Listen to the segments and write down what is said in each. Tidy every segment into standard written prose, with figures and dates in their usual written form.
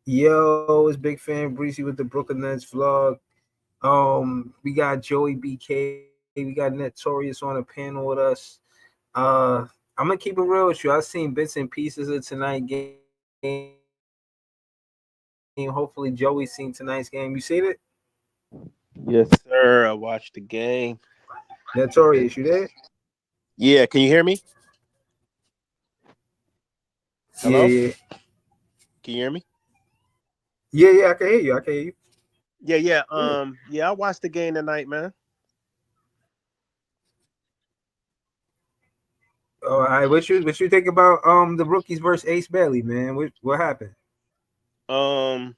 Yo, it's Big Fan Breezy with the Brooklyn Nets vlog. We got Joey BK, we got Notorious on the panel with us. Uh, I'm gonna keep it real with you. I seen bits and pieces of tonight game. Hopefully, Joey seen tonight's game. You seen it? Yes, sir. I watched the game. Notorious, you there? Yeah, can you hear me? Yeah, Hello? yeah, Can you hear me? yeah. I can hear you. I can hear you. Yeah, yeah. Yeah. Yeah, I watched the game tonight, man. All right. What you think about the rookies versus Ace Bailey, man? What happened? Um,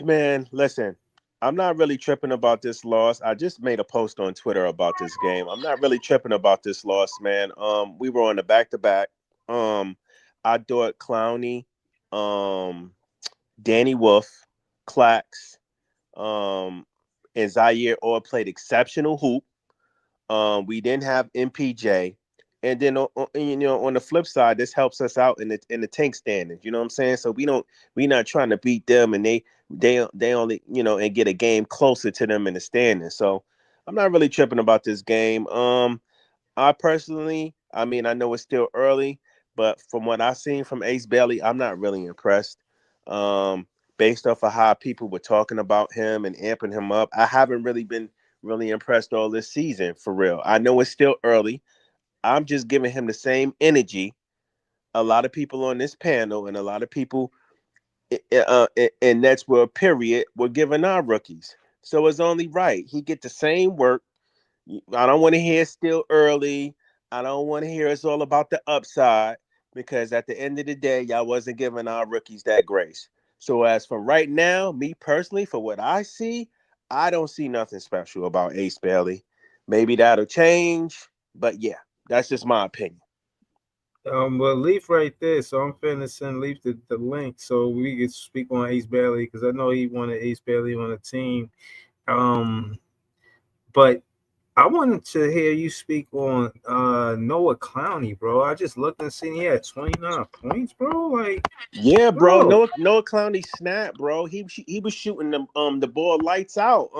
Man, listen. I'm not really tripping about this loss. I just made a post on Twitter about this game. I'm not really tripping about this loss, man. We were on the back to back. Um, I thought Clowney, um, Danny Wolf, Clax, um, and Zaire all played exceptional hoop. We didn't have MPJ, and then on the flip side, this helps us out in the tank standings. You know what I'm saying? So we not trying to beat them, and they only and get a game closer to them in the standings. So I'm not really tripping about this game. I personally, I mean, I know it's still early, but from what I've seen from Ace Bailey, I'm not really impressed. Based off of how people were talking about him and amping him up, I haven't really been really impressed all this season for real. I know it's still early. I'm just giving him the same energy a lot of people on this panel and a lot of people in Nets World period were giving our rookies. So it's only right he get the same work. I don't want to hear still early. I don't want to hear it's all about the upside because at the end of the day, y'all wasn't giving our rookies that grace. So as for right now, me personally, for what I see, I don't see nothing special about Ace Bailey. Maybe that'll change, but yeah, that's just my opinion. Well, Leaf right there. So I'm finna send Leaf the link so we can speak on Ace Bailey because I know he wanted Ace Bailey on the team. Um, but I wanted to hear you speak on Noah Clowney, bro. I just looked and seen he had 29 points, bro. Like, Yeah, bro. bro, Noah Clowney snap, bro. He was shooting the ball lights out.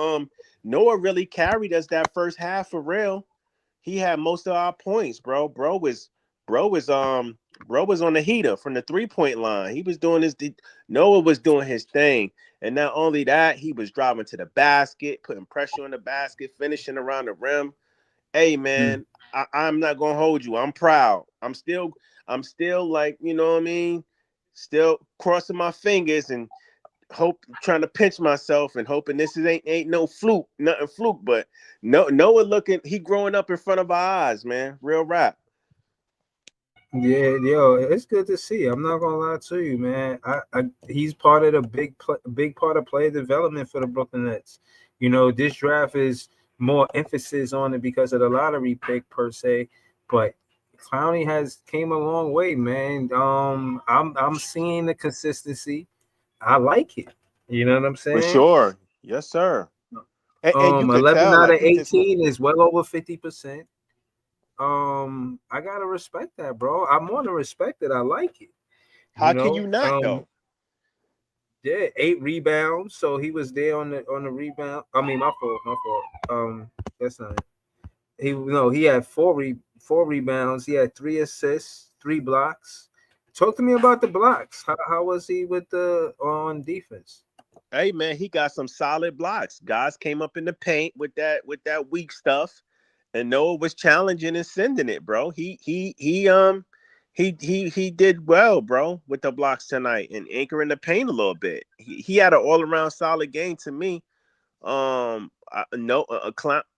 Noah really carried us that first half for real. He had most of our points, bro. Bro was bro was on the heater from the 3 point line. He was doing his Noah was doing his thing. And not only that, he was driving to the basket, putting pressure on the basket, finishing around the rim. Hey mm, man, I'm not gonna hold you. I'm proud. I'm still like, you know what I mean? Still crossing my fingers and hope trying to pinch myself and hoping this is ain't no fluke, nothing fluke, but no Noah looking he growing up in front of our eyes, man. Real rap. yeah, yo, it's good to see. I'm not gonna lie to you, man. He's part of the big part of player development for the Brooklyn Nets. You know, this draft is more emphasis on it because of the lottery pick per se, but Clowney has came a long way, man. I'm seeing the consistency. I like it. You know what I'm For saying? sure. Yes, sir. And you could 11 tell out like of he just 18 is well over 50%. I gotta respect that, bro. I'm going to respect it. I like it. You how can know, you not though? yeah, 8 rebounds. So he was there on the rebound. I mean, my fault. That's not it. He had four rebounds. He had 3 assists, 3 blocks. Talk to me about the blocks. How was he with the on defense? Hey man, he got some solid blocks. Guys came up in the paint with that weak stuff, and Noah was challenging and sending it, bro. He did well, bro, with the blocks tonight and anchoring the paint a little bit. He had an all around solid game to me. No,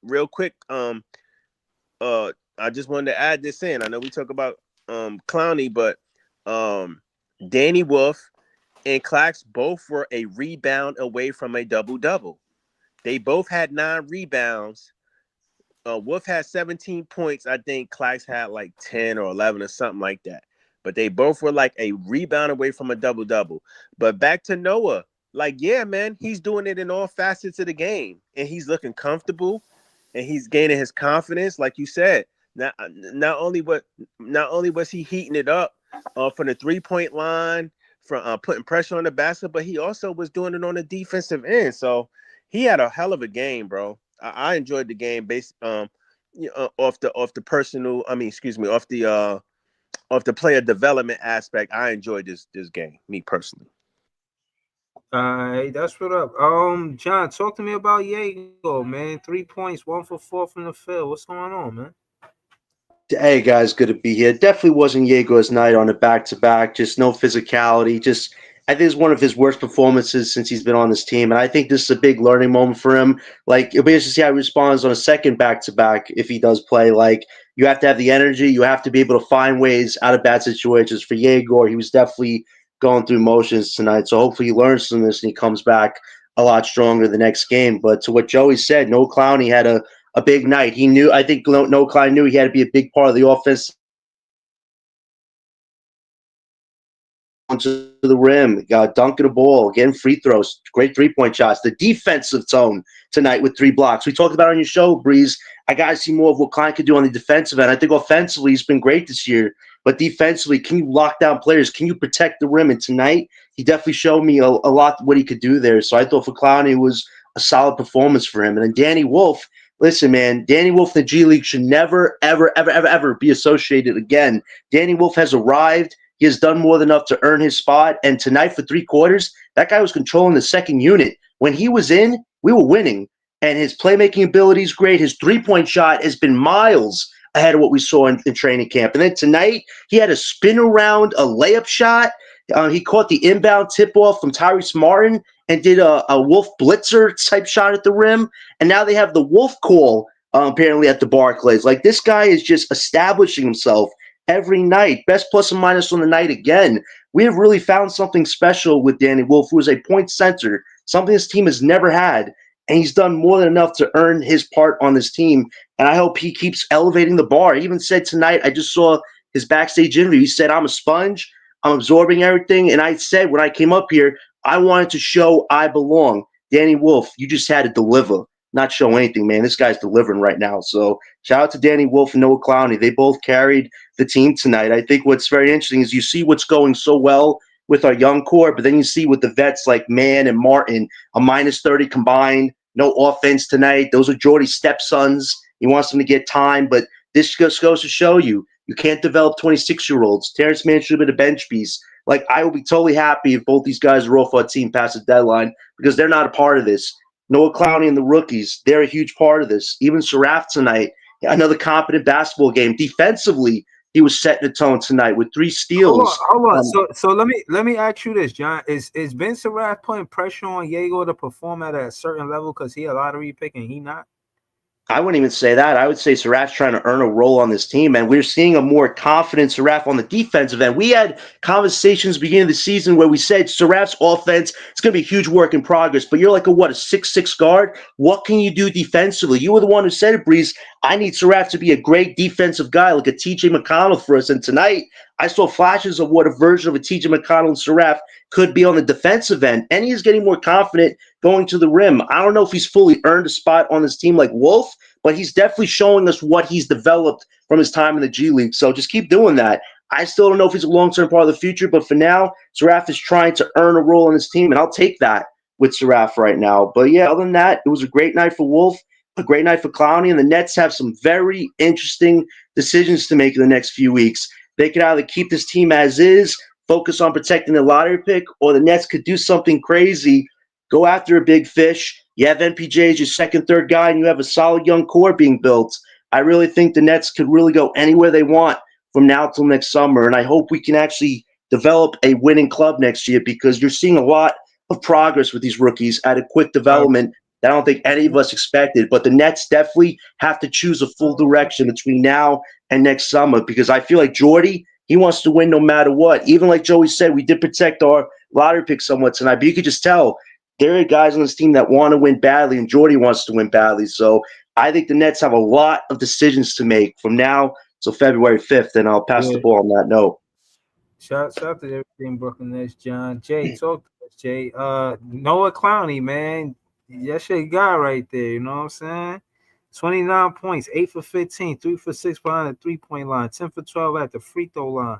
real quick. I just wanted to add this in. I know we talk about Clowney, but um, Danny Wolf and Clax both were a rebound away from a double double. They both had 9 rebounds. Wolf had 17 points. I think Clax had like 10 or 11 or something like that. But they both were like a rebound away from a double double. But back to Noah. Like, yeah, man, he's doing it in all facets of the game. And he's looking comfortable and he's gaining his confidence. Like you said, not only was he heating it up from the 3 point line, from putting pressure on the basket, but he also was doing it on the defensive end. So he had a hell of a game, bro. I enjoyed the game based off the personal. I mean, excuse me, off the player development aspect. I enjoyed this game, me personally. Hey, that's what up. John, talk to me about Diego, man. 3 points, 1 for 4 from the field. What's going on, man? Hey guys, good to be here. Definitely wasn't Yego's night on a back to back. Just no physicality. Just I think it's one of his worst performances since he's been on this team, and I think this is a big learning moment for him. Like it'll be interesting to see how he responds on a second back to back if he does play. Like you have to have the energy. You have to be able to find ways out of bad situations. For Yegor, he was definitely going through motions tonight. So hopefully he learns from this and he comes back a lot stronger the next game. But to what Joey said, no Clowney had a big night. He knew. I think No Klein knew he had to be a big part of the offense to the rim, dunking the ball, getting free throws, great 3 point shots. The defensive tone tonight with 3 blocks. We talked about on your show, Breeze. I got to see more of what Klein could do on the defensive end. I think offensively he's been great this year, but defensively, can you lock down players? Can you protect the rim? And tonight, he definitely showed me a lot what he could do there. So I thought for Clowney it was a solid performance for him. And then Danny Wolf. Listen, man, Danny Wolf in the G League should never, ever, ever, ever, ever be associated again. Danny Wolf has arrived. He has done more than enough to earn his spot. And tonight, for 3 quarters, that guy was controlling the second unit. When he was in, we were winning. And his playmaking ability is great. His 3 point shot has been miles ahead of what we saw in training camp. And then tonight, he had a spin around, a layup shot. He caught the inbound tip off from Tyrese Martin and did a Wolf blitzer type shot at the rim. And now they have the Wolf call apparently at the Barclays. Like this guy is just establishing himself every night. Best plus and minus on the night again. We have really found something special with Danny Wolf, who is a point center, something this team has never had. And he's done more than enough to earn his part on this team. And I hope he keeps elevating the bar. He even said tonight, I just saw his backstage interview. He said, I'm a sponge. I'm absorbing everything. And I said, when I came up here, I wanted to show I belong. Danny Wolf, you just had to deliver, not show anything, man. This guy's delivering right now. So shout out to Danny Wolf and Noah Clowney. They both carried the team tonight. I think what's very interesting is you see what's going so well with our young core, but then you see with the vets like Mann and Martin, a minus 30 combined, no offense tonight. Those are Jordy's stepsons. He wants them to get time, but this just goes to show you, you can't develop 26-year-olds. Terrence Mann should have been a bench piece. Like, I will be totally happy if both these guys are off our team past the deadline because they're not a part of this. Noah Clowney and the rookies, they're a huge part of this. Even Saraf tonight, another competent basketball game. Defensively, he was setting the tone tonight with 3 steals. Hold on. So let me ask you this, John. Is Ben Saraf putting pressure on Diego to perform at a certain level because he a lottery pick and he not? I wouldn't even say that. I would say Saraf's trying to earn a role on this team, and we're seeing a more confident Saraf on the defensive end. We had conversations beginning of the season where we said Saraf's offense is going to be a huge work in progress, but you're like a 6'6" guard. What can you do defensively? You were the one who said it, Breeze. I need Saraf to be a great defensive guy, like a TJ McConnell for us. And tonight, I saw flashes of what a version of a TJ McConnell and Saraf could be on the defensive end, and he's getting more confident going to the rim. I don't know if he's fully earned a spot on this team like Wolf, but he's definitely showing us what he's developed from his time in the G League. So just keep doing that. I still don't know if he's a long-term part of the future, but for now, Saraf is trying to earn a role on this team, and I'll take that with Saraf right now. But yeah, other than that, it was a great night for Wolf, a great night for Clowney, and the Nets have some very interesting decisions to make in the next few weeks. They could either keep this team as is, focus on protecting the lottery pick, or the Nets could do something crazy, go after a big fish. You have MPJ as your second, third guy, and you have a solid young core being built. I really think the Nets could really go anywhere they want from now till next summer, and I hope we can actually develop a winning club next year because you're seeing a lot of progress with these rookies at a quick development that I don't think any of us expected. But the Nets definitely have to choose a full direction between now and next summer because I feel like Jordy, he wants to win no matter what. Even like Joey said, we did protect our lottery pick somewhat tonight, but you could just tell there are guys on this team that want to win badly, and Jordy wants to win badly. So I think the Nets have a lot of decisions to make from now till February 5th, and I'll pass the ball on that note. Shout out to everything Brooklyn Nets, John. Jay, talk to us, Jay. Noah Clowney, man. That's your guy right there, you know what I'm saying? 29 points, 8 for 15, 3 for 6 behind the 3-point line, 10 for 12 at the free throw line.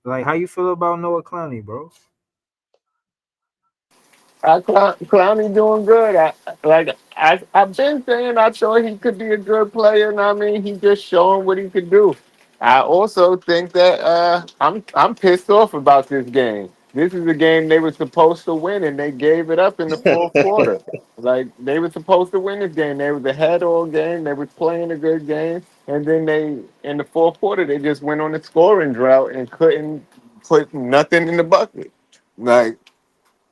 Like, how you feel about Noah Clowney, bro? Clowney doing good. I've been saying I thought he could be a good player, and I mean he just showing what he could do. I also think that I'm pissed off about this game. This is a game they were supposed to win, and they gave it up in the fourth quarter. Like they were supposed to win this game. They was ahead all game. They was playing a good game, and then they in the fourth quarter they just went on a scoring drought and couldn't put nothing in the bucket. Like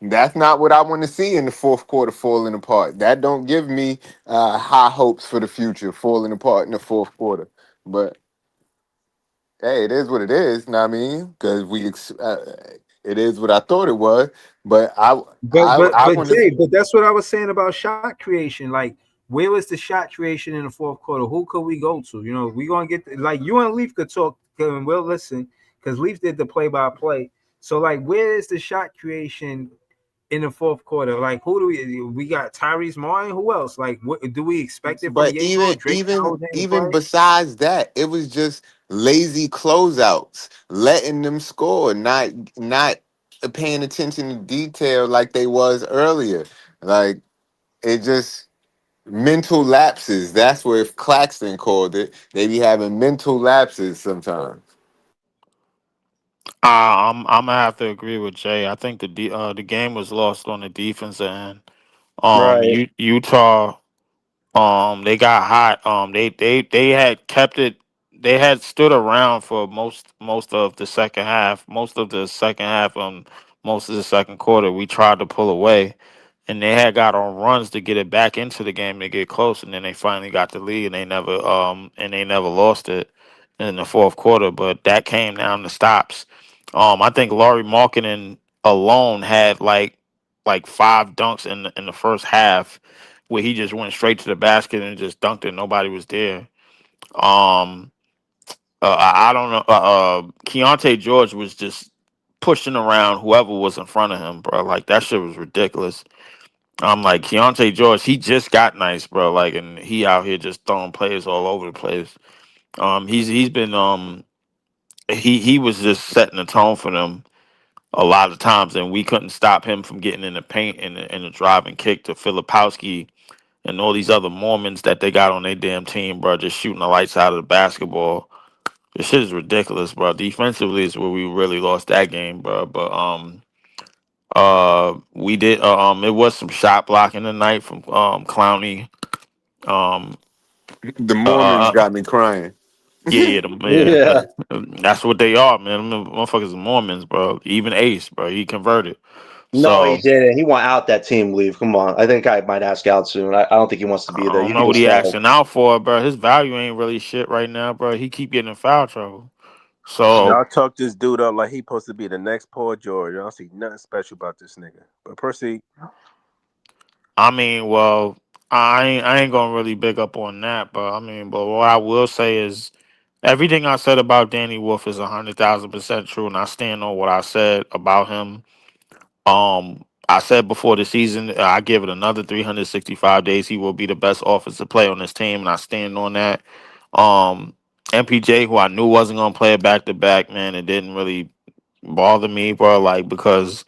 that's not what I want to see in the fourth quarter falling apart. That don't give me high hopes for the future falling apart in the fourth quarter. But hey, it is what it is. Know what I mean, because it is what I thought it was. But I But want to. Jay, but that's what I was saying about shot creation. Like, where was the shot creation in the fourth quarter? Who could we go to? You know, we gonna get like you and Leaf could talk and we'll listen because Leaf did the play by play. So like, where is the shot creation in the fourth quarter? Like, who do we got? Tyrese Martin. Who else? Like, what do we expect it from But Diego? Drake Powell didn't even play. besides that, it was just lazy closeouts, letting them score, not paying attention to detail like they was earlier. Like it just mental lapses. That's what if Claxton called it. They be having mental lapses sometimes. I'm gonna have to agree with Jay. I think the game was lost on the defense end. Right. Utah, they got hot. They had kept it. They had stood around for most of the second half. Most of the second half. Most of the second quarter. We tried to pull away, and they had got on runs to get it back into the game to get close, and then they finally got the lead, and they never lost it in the fourth quarter. But that came down to stops. I think Laurie Markkinen alone had like five dunks in the first half where he just went straight to the basket and just dunked it. Nobody was there. Um, I don't know. Keontae George was just pushing around whoever was in front of him, bro. Like that shit was ridiculous. I'm like Keontae George, he just got nice, bro. Like, and he out here just throwing players all over the place. He's been he was just setting the tone for them a lot of times, and we couldn't stop him from getting in the paint and the drive and kick to Filipowski and all these other Mormons that they got on their damn team, bro, just shooting the lights out of the basketball. This shit is ridiculous, bro. Defensively is where we really lost that game, bro. But we did it was some shot blocking tonight from Clowney. Um The uh, uh Mormons uh, got me crying. yeah, Yeah. that's what they are, man. Them motherfuckers are Mormons, bro. Even Ace, bro, he converted. No, he So didn't. He want out that team leave. Come on. I think I might ask out soon. I don't think he wants to be I there. don't You know think what he's he fired? asking out for, bro. His value ain't really shit right now, bro. He keep getting in foul trouble. So Y'all talk this dude up like he supposed to be the next Paul George. I don't see nothing special about this nigga. But proceed. I mean, well, I ain't gonna really big up on that, but I mean, but what I will say is everything I said about Danny Wolf is 100,000% true, and I stand on what I said about him. I said before the season, I give it another 365 days. He will be the best offensive player on this team, and I stand on that. Um, MPJ, who I knew wasn't gonna play it back to back, man, it didn't really bother me, bro. Like because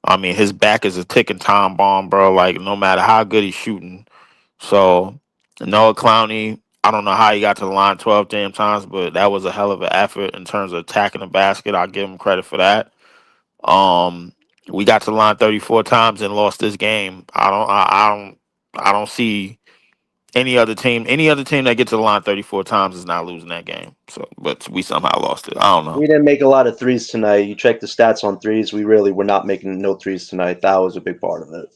I mean, his back is a ticking time bomb, bro. Like no matter how good he's shooting. So Noah Clowney, I don't know how he got to the line 12 damn times, but that was a hell of an effort in terms of attacking the basket. I'll give him credit for that. Um, we got to the line 34 times and lost this game. I don't see any other team that gets to the line 34 times is not losing that game. So, but we somehow lost it. I don't know. We didn't make a lot of threes tonight. You check the stats on threes. We really were not making no threes tonight. That was a big part of it.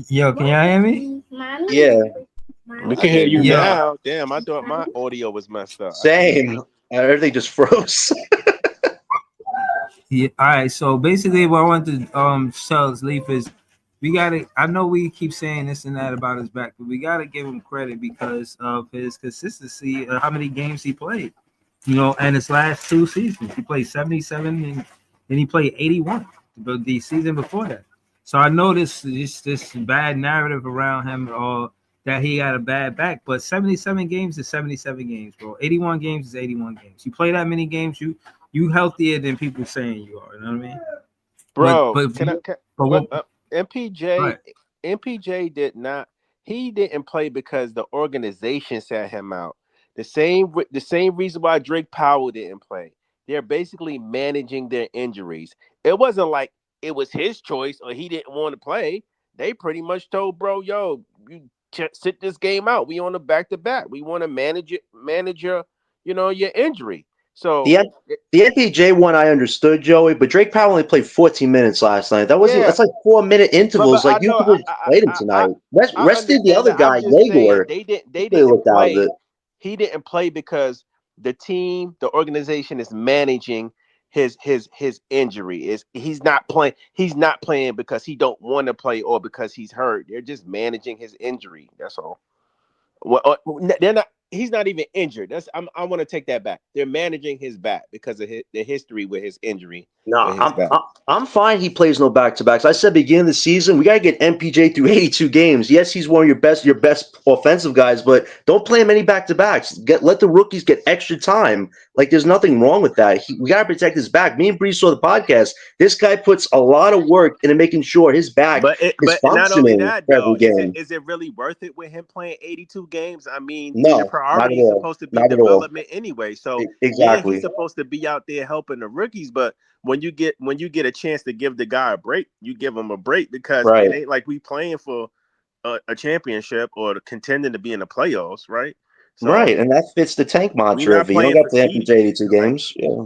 Yo, can y'all hear me? Yeah, We I can hear hear you you Yo, now. now. Damn, I thought my audio was messed up. I can hear you. same. Everything just froze. yeah, all right. So basically, what I want to tell Leaf is we gotta. I know we keep saying this and that about his back, but we gotta give him credit because of his consistency and how many games he played. And his last two seasons, he played 77 and he played 81 the season before that. So I know this bad narrative around him or that he had a bad back, but 77 games is 77 games, bro. 81 games is 81 games. You play that many games, you healthier than people saying you are. You know what I mean? But Bro, but but what what? MPJ Right. MPJ did not he didn't play because the organization sat him out. The same reason why Drake Powell didn't play. They're basically managing their injuries. It wasn't like it was his choice or he didn't want to play. They pretty much told bro, yo, you sit this game out. We on a back to back. We want to manage your injury. So The the MPJ one I understood, Joey, but Drake Powell only played 14 minutes last night. That wasn't. yeah, That's like 4 minute but intervals. I Like you know could have played him tonight. I Rested the understand other that. I'm guy, just saying Yegor. they They didn't looked out of play. it. He didn't play because the team, the organization is managing his injury. Is he's not playing? He's not playing because he don't want to play or because he's hurt. They're just managing his injury. That's all. Well, they're not. He's not even injured. I want to take that back. They're managing his back because of the history with his injury No, with his back. I'm fine. He plays no back to backs. I said beginning of the season, we gotta get MPJ through 82 games. Yes, he's one of your best offensive guys, but don't play him any back to backs. Let the rookies get extra time. Like there's nothing wrong with that. We gotta protect his back. Me and Bree saw the podcast. This guy puts a lot of work into making sure his back is But not only functioning that for though, every game. is it really worth it with him playing 82 games? I mean, the No, not at priority is all. supposed to be Not at all. development anyway. So yeah, he's Exactly. supposed to be out there helping the rookies, but when you get a chance to give the guy a break, you give him a break because Right. it ain't like we playing for a championship or contending to be in the playoffs, right? So Right. And that fits the tank we're mantra not of it. You don't playing got for to play seeding, MPJ 82 right? games. Yeah.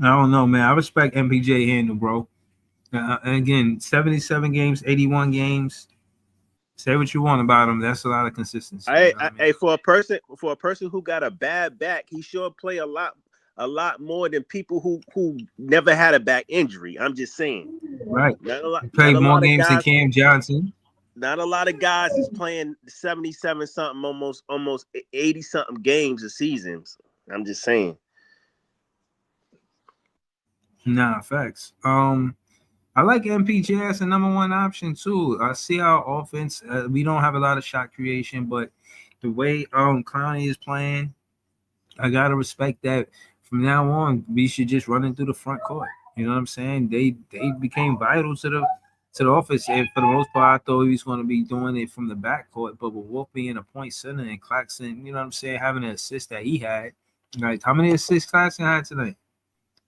I don't know, man. I respect MPJ handle, bro. And again, 77 games, 81 games. Say what you want about him. That's a lot of consistency. You know what I mean? For a person who got a bad back, he sure play a lot more than people who never had a back injury. I'm just saying. Right. Not a lot He not played a more lot of games than guys Cam Johnson. not a lot of guys is playing 77 something almost 80 something games a seasons. I'm just saying. Nah, facts. I like MPJ as a number one option too. I see our offense. We don't have a lot of shot creation, but the way Clowney is playing, I gotta respect that. From now on, we should just run it through the front court. You know what I'm saying? They became vital to the offense, and for the most part, I thought he was going to be doing it from the back court. But with Wolf being a point center and Claxton, you know what I'm saying, having an assist that he had, like how many assists Claxton had tonight?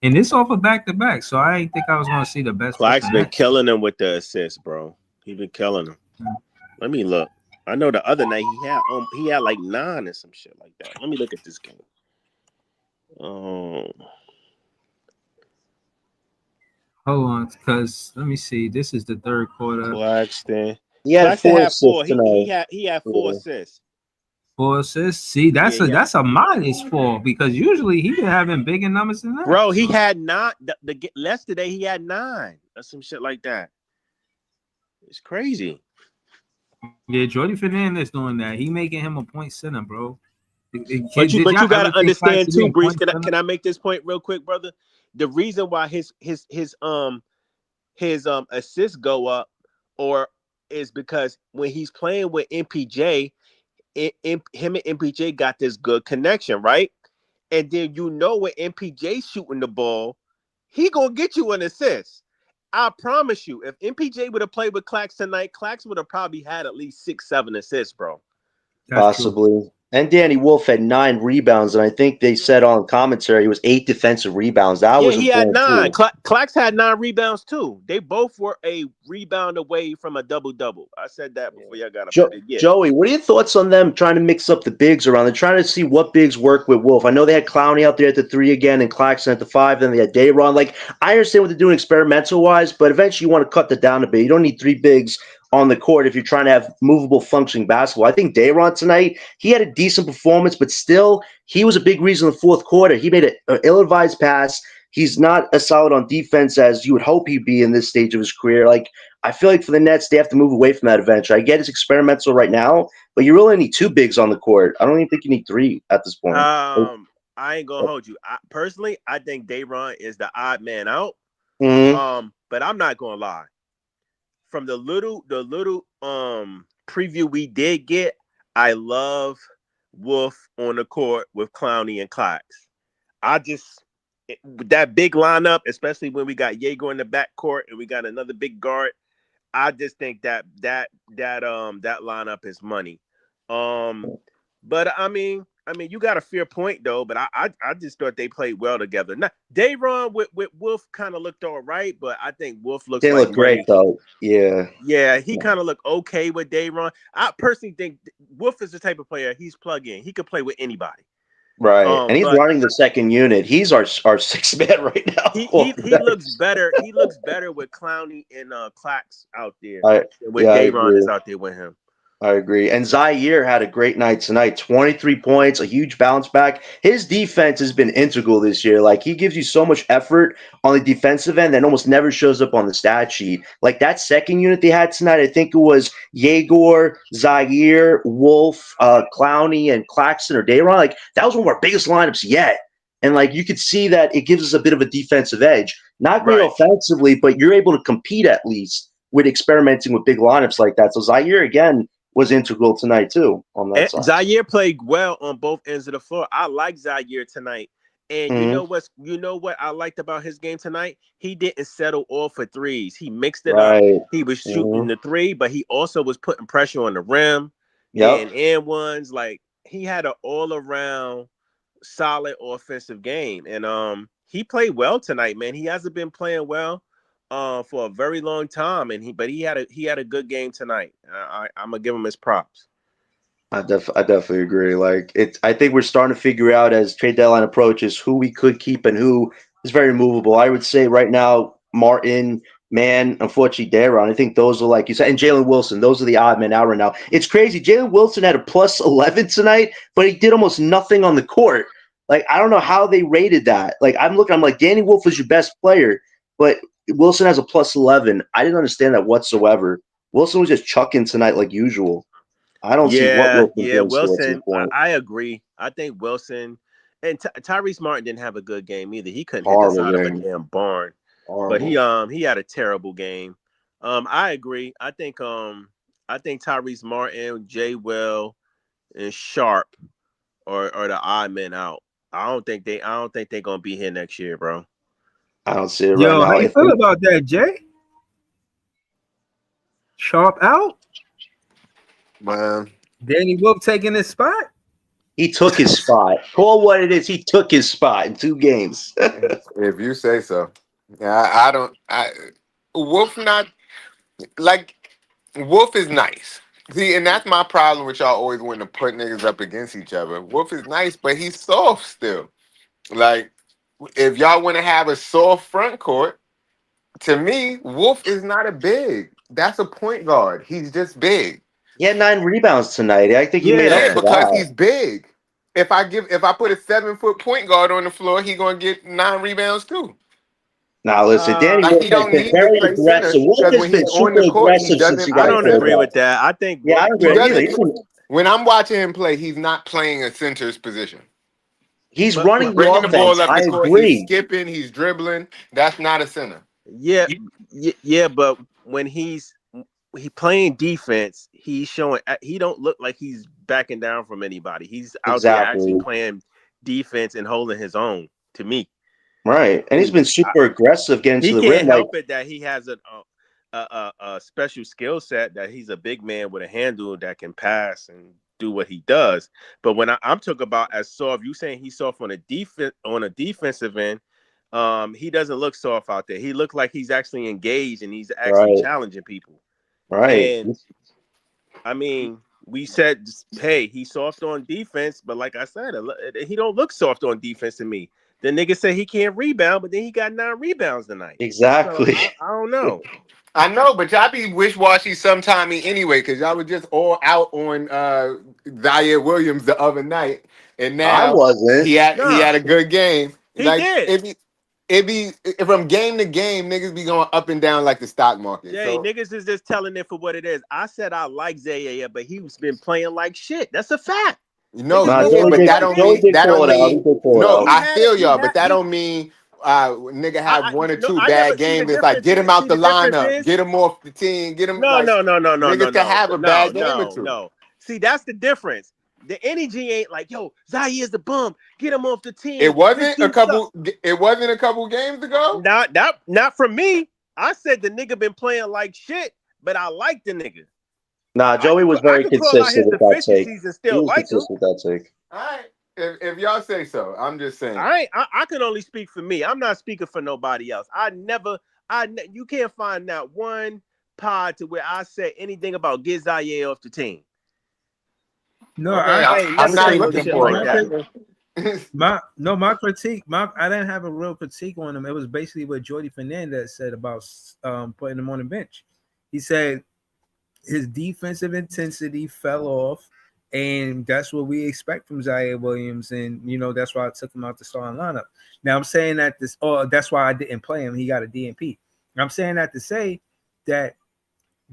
And this off a back to back, so I didn't think I was going to see the best Clark's Brooklyn been Nets. killing him with the assists, bro. He been killing him. Let me look. I know the other night he had like 9 or some shit like that. Let me look at this game. Um, Hold on, because let me see. This is the third quarter. Claxton. He had Claxton 4 had 4. assists He he tonight. had he had 4 Yeah. assists. 4 assists. See, Yeah, that's a yeah. that's a -4 because usually he been having bigger numbers than that. Bro, he So, had 9. Yesterday he had 9 or some shit like that. It's crazy. yeah, Jordy Fernandez doing that. He making him a point center, bro. But you Did but you y'all ever gotta think Clax understand to be too, a Breeze. point Can I center? can I make this point real quick, brother? The reason why his assists go up or is because when he's playing with MPJ, him and MPJ got this good connection, right? And then when MPJ shooting the ball, he gonna get you an assist. I promise you, if MPJ would have played with Clax tonight, Clax would have probably had at least 6, 7 assists, bro. That's true. Possibly. And Danny Wolf had 9 rebounds, and I think they said on commentary it was 8 defensive rebounds. That Yeah, was he had important 9. too. Clax had 9 rebounds too. They both were a rebound away from a double double. I said that before y'all got up in there. Yeah. Joey, what are your thoughts on them trying to mix up the bigs around? They're trying to see what bigs work with Wolf. I know they had Clowney out there at the 3 again and Claxton at the 5. Then they had Dayron. Like, I understand what they're doing experimental wise, but eventually you want to cut that down a bit. You don't need 3 bigs on the court if you're trying to have movable, functioning basketball. I think Dayron tonight, he had a decent performance, but still, he was a big reason in the fourth quarter. He made an ill-advised pass. He's not as solid on defense as you would hope he'd be in this stage of his career. Like, I feel like for the Nets, they have to move away from that eventually. I get it's experimental right now, but you really need two bigs on the court. I don't even think you need three at this point. I ain't gonna hold you. Personally, I think Dayron is the odd man out. Mm-hmm. But I'm not gonna lie. From the little preview we did get, I love Wolf on the court with Clowney and Clax. That big lineup, especially when we got Jaeger in the backcourt and we got another big guard. I just think that lineup is money. But I mean, you got a fair point though. But I just thought they played well together. Now, Dayron with Wolf kind of looked all right, but I think Wolf looks They like look great though. Yeah. Yeah, he kind of looked okay with Dayron. I personally think Wolf is the type of player he's plug in. He could play with anybody. Right. And he's But running the second unit. He's our sixth man right now. he looks better. He looks better with Clowney and Clax out there than with I Dayron is agree. out there with him. I agree. And Zaire had a great night tonight. 23 points, a huge bounce back. His defense has been integral this year. Like, he gives you so much effort on the defensive end that almost never shows up on the stat sheet. Like, that second unit they had tonight, I think it was Jaeger, Zaire, Wolf, Clowney, and Claxton or Dayron. Like, that was one of our biggest lineups yet. And, like, you could see that it gives us a bit of a defensive edge. Not great offensively, but you're able to compete at least with experimenting with big lineups like that. So Zaire, again, was integral tonight too on that side. Zaire played well on both ends of the floor. I like Zaire tonight. And you know what I liked about his game tonight? He didn't settle all for threes. He mixed it up. He was shooting the three, but he also was putting pressure on the rim and ones. Like, he had an all-around solid offensive game. And he played well tonight, man. He hasn't been playing well for a very long time, but he had a good game tonight. I'm gonna give him his props. I definitely agree. Like, I think we're starting to figure out as trade deadline approaches who we could keep and who is very movable. I would say right now, Martin, Man, unfortunately, Dayron. I think those are, like you said, and Jalen Wilson. Those are the odd men out right now. It's crazy. Jalen Wilson had a plus 11 tonight, but he did almost nothing on the court. Like, I don't know how they rated that. Like, I'm like, Danny Wolf is your best player, but Wilson has a plus 11. I didn't understand that whatsoever. Wilson was just chucking tonight like usual. I don't see what Wilson brings to Wilson. this point. I agree. I think Wilson and Tyrese Martin didn't have a good game either. He couldn't hit the Horrible side of a game. damn barn. Horrible. But he had a terrible game. I agree. I think Tyrese Martin, Jay Will, and Sharp are the odd men out. I don't think they're gonna be here next year, bro. I don't see it right Yo, now. how you feel about that, Jay? Sharp out? Man, Danny Wolf taking his spot? He took his spot. Call what it is. He took his spot in 2 games. if you say so. I don't. Wolf not like Wolf is nice. See, and that's my problem with y'all always wanting to put niggas up against each other. Wolf is nice, but he's soft still. Like, if y'all want to have a soft front court, to me, Wolf is not a big. That's a point guard. He's just big. He had 9 rebounds tonight. I think he made up for because that. he's big. If I put a 7-foot point guard on the floor, he gonna get 9 rebounds too. Now listen, Danny Like, Wolf he has don't been need to very play aggressive. center Wolf because has when been he's on super the court, he aggressive since doesn't he I got don't called agree up. with that. I think Yeah, I don't agree He with doesn't. either. When I'm watching him play, he's not playing a center's position. He's but running the Bringing the ball offense. up I the court, he's agree. skipping, he's dribbling. That's not a center. yeah, but when he playing defense, he's showing he don't look like he's backing down from anybody. He's out there actually Exactly. playing defense and holding his own. To me, Right. And he's been super aggressive getting he to the rim. can't Like, help it that he has a special skill set that he's a big man with a handle that can pass and do what he does. But when I'm talking about as soft, you saying he's soft on a defensive end. He doesn't look soft out there. He looked like he's actually engaged and he's actually challenging people. right. And I mean, we said, hey, he's soft on defense, but like I said, he don't look soft on defense to me. The nigga said he can't rebound, but then he got 9 rebounds tonight. Exactly. So I don't know. I know, but y'all be wish-washy sometime anyway, because y'all were just all out on Zaire Williams the other night, and I now wasn't. he Nah, had a good game. he Like did. it be from game to game, niggas be going up and down like the stock market. Jay, So niggas is just telling it for what it is. I said I like Zaire, but he's been playing like shit. That's a fact. you know, Niggas Nah, been yeah, Joey getting but did. plugged Joey in. did call it out. He did call it no, out. He I had feel he y'all, had but that he don't mean nigga I have one or no two I never bad see the games. It's like difference get is him out see the the difference lineup, is get him off the team, get him no like no no no no no niggas can no have a no bad game or no two. no. See, that's the difference. The energy ain't like, yo, Zaire's the bum. Get him off the team. Let's do something. It wasn't a couple games ago. Not from me. I said the nigga been playing like shit, but I like the nigga. Nah, I Joey could was I very could call out consistent his with that take. deficiencies and He still was like him. consistent with that take. All right, if y'all say so, I'm just saying. I can only speak for me. I'm not speaking for nobody else. You can't find that one pod to where I said anything about get Zaire off the team. No, Okay, I ain't I'm never not say no looking shit my, for like my, that. it. my critique, I didn't have a real critique on him. It was basically what Jordy Fernandez said about putting him on the bench. He said his defensive intensity fell off, and that's what we expect from Zaire Williams, and that's why I took him out the starting lineup. Now I'm saying that that's why I didn't play him. He got a DNP. I'm saying that to say that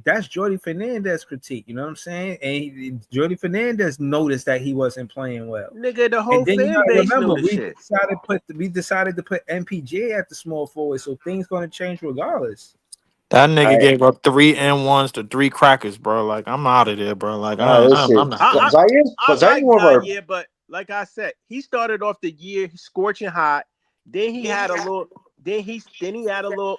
that's Jordy Fernandez critique. You know what I'm saying? And Jordy Fernandez noticed that he wasn't playing well. Nigga, the And whole then you fan gotta base remember, knew the shit. we decided to put MPJ at the small forward, so things gonna change regardless. That nigga I gave up 3 N1s to 3 crackers, bro. Like I'm out of there, bro. Like I'm listen. not I feeling. I Zaire like one of our. Zaire, but like I said, he started off the year scorching hot. Then he had a little. Then he had a little,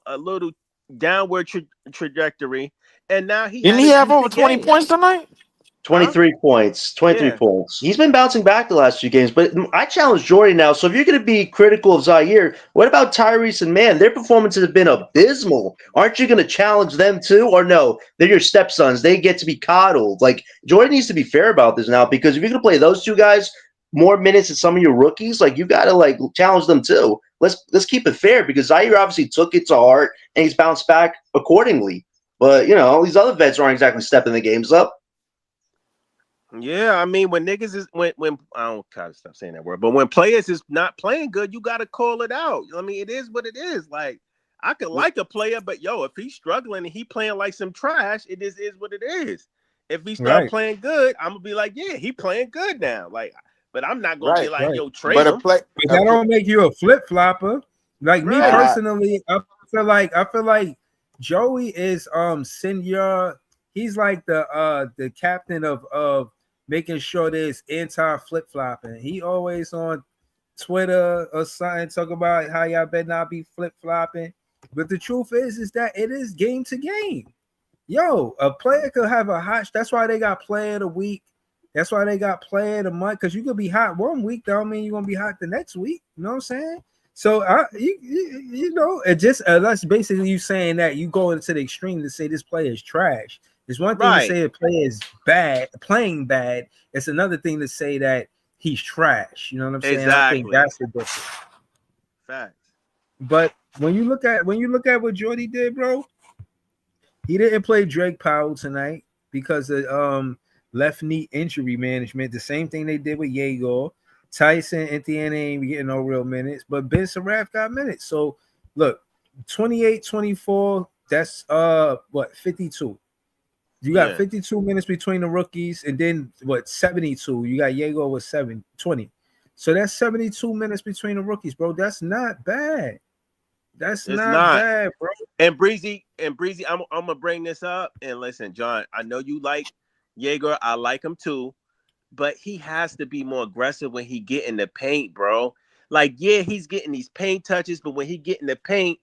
a little downward trajectory, and now he Didn't had he a have over decent 20 game. points tonight? Huh? 23 points. 23 Yeah. points. He's been bouncing back the last few games, but I challenge Jordy now. So if you're going to be critical of Zaire, what about Tyrese and Man? Their performances have been abysmal. Aren't you going to challenge them too? Or no, they're your stepsons. They get to be coddled. Like, Jordy needs to be fair about this now, because if you're going to play those two guys more minutes than some of your rookies, like, you got to challenge them too. Let's keep it fair, because Zaire obviously took it to heart and he's bounced back accordingly. But these other vets aren't exactly stepping the games up. Yeah, I mean, when niggas is when I don't gotta stop saying that word, but when players is not playing good, you gotta call it out. I mean, it is what it is. Like, I could like a player, but yo, if he's struggling and he playing like some trash, it is what it is. If he start Right, playing good, I'm gonna be like, yeah, he playing good now. Like, but I'm not gonna be Right, like, right. yo, trade but him. But that don't make you a flip flopper. Like me Right. personally, I feel like Joey is senior. He's like the captain of making sure there's anti flip flopping. He always on Twitter or something talk about how y'all better not be flip flopping. But the truth is that it is game to game. Yo, a player could have a hot. That's why they got player of the week. That's why they got player of the month. Because you could be hot one week, don't mean you're gonna be hot the next week. You know what I'm saying? So it just that's basically you saying that you go into the extreme to say this player is trash. It's one thing to Right. say a player is bad, playing bad. It's another thing to say that he's trash. You know what I'm saying? I think Exactly. that's the difference. Facts. But when you look at what Jordy did, bro, he didn't play Drake Powell tonight because of left knee injury management. The same thing they did with Yegor. Tyson and Theanne ain't getting no real minutes, but Ben Seraph got minutes. So look, 28-24, that's 52. You got Yeah. 52 minutes between the rookies, and then 72. You got Yegor with 20. So that's 72 minutes between the rookies, bro. That's not bad. That's It's not not. bad, bro. And Breezy, I'm gonna bring this up. And listen, John, I know you like Jaeger. I like him too, but he has to be more aggressive when he get in the paint, bro. Like, yeah, he's getting these paint touches, but when he get in the paint,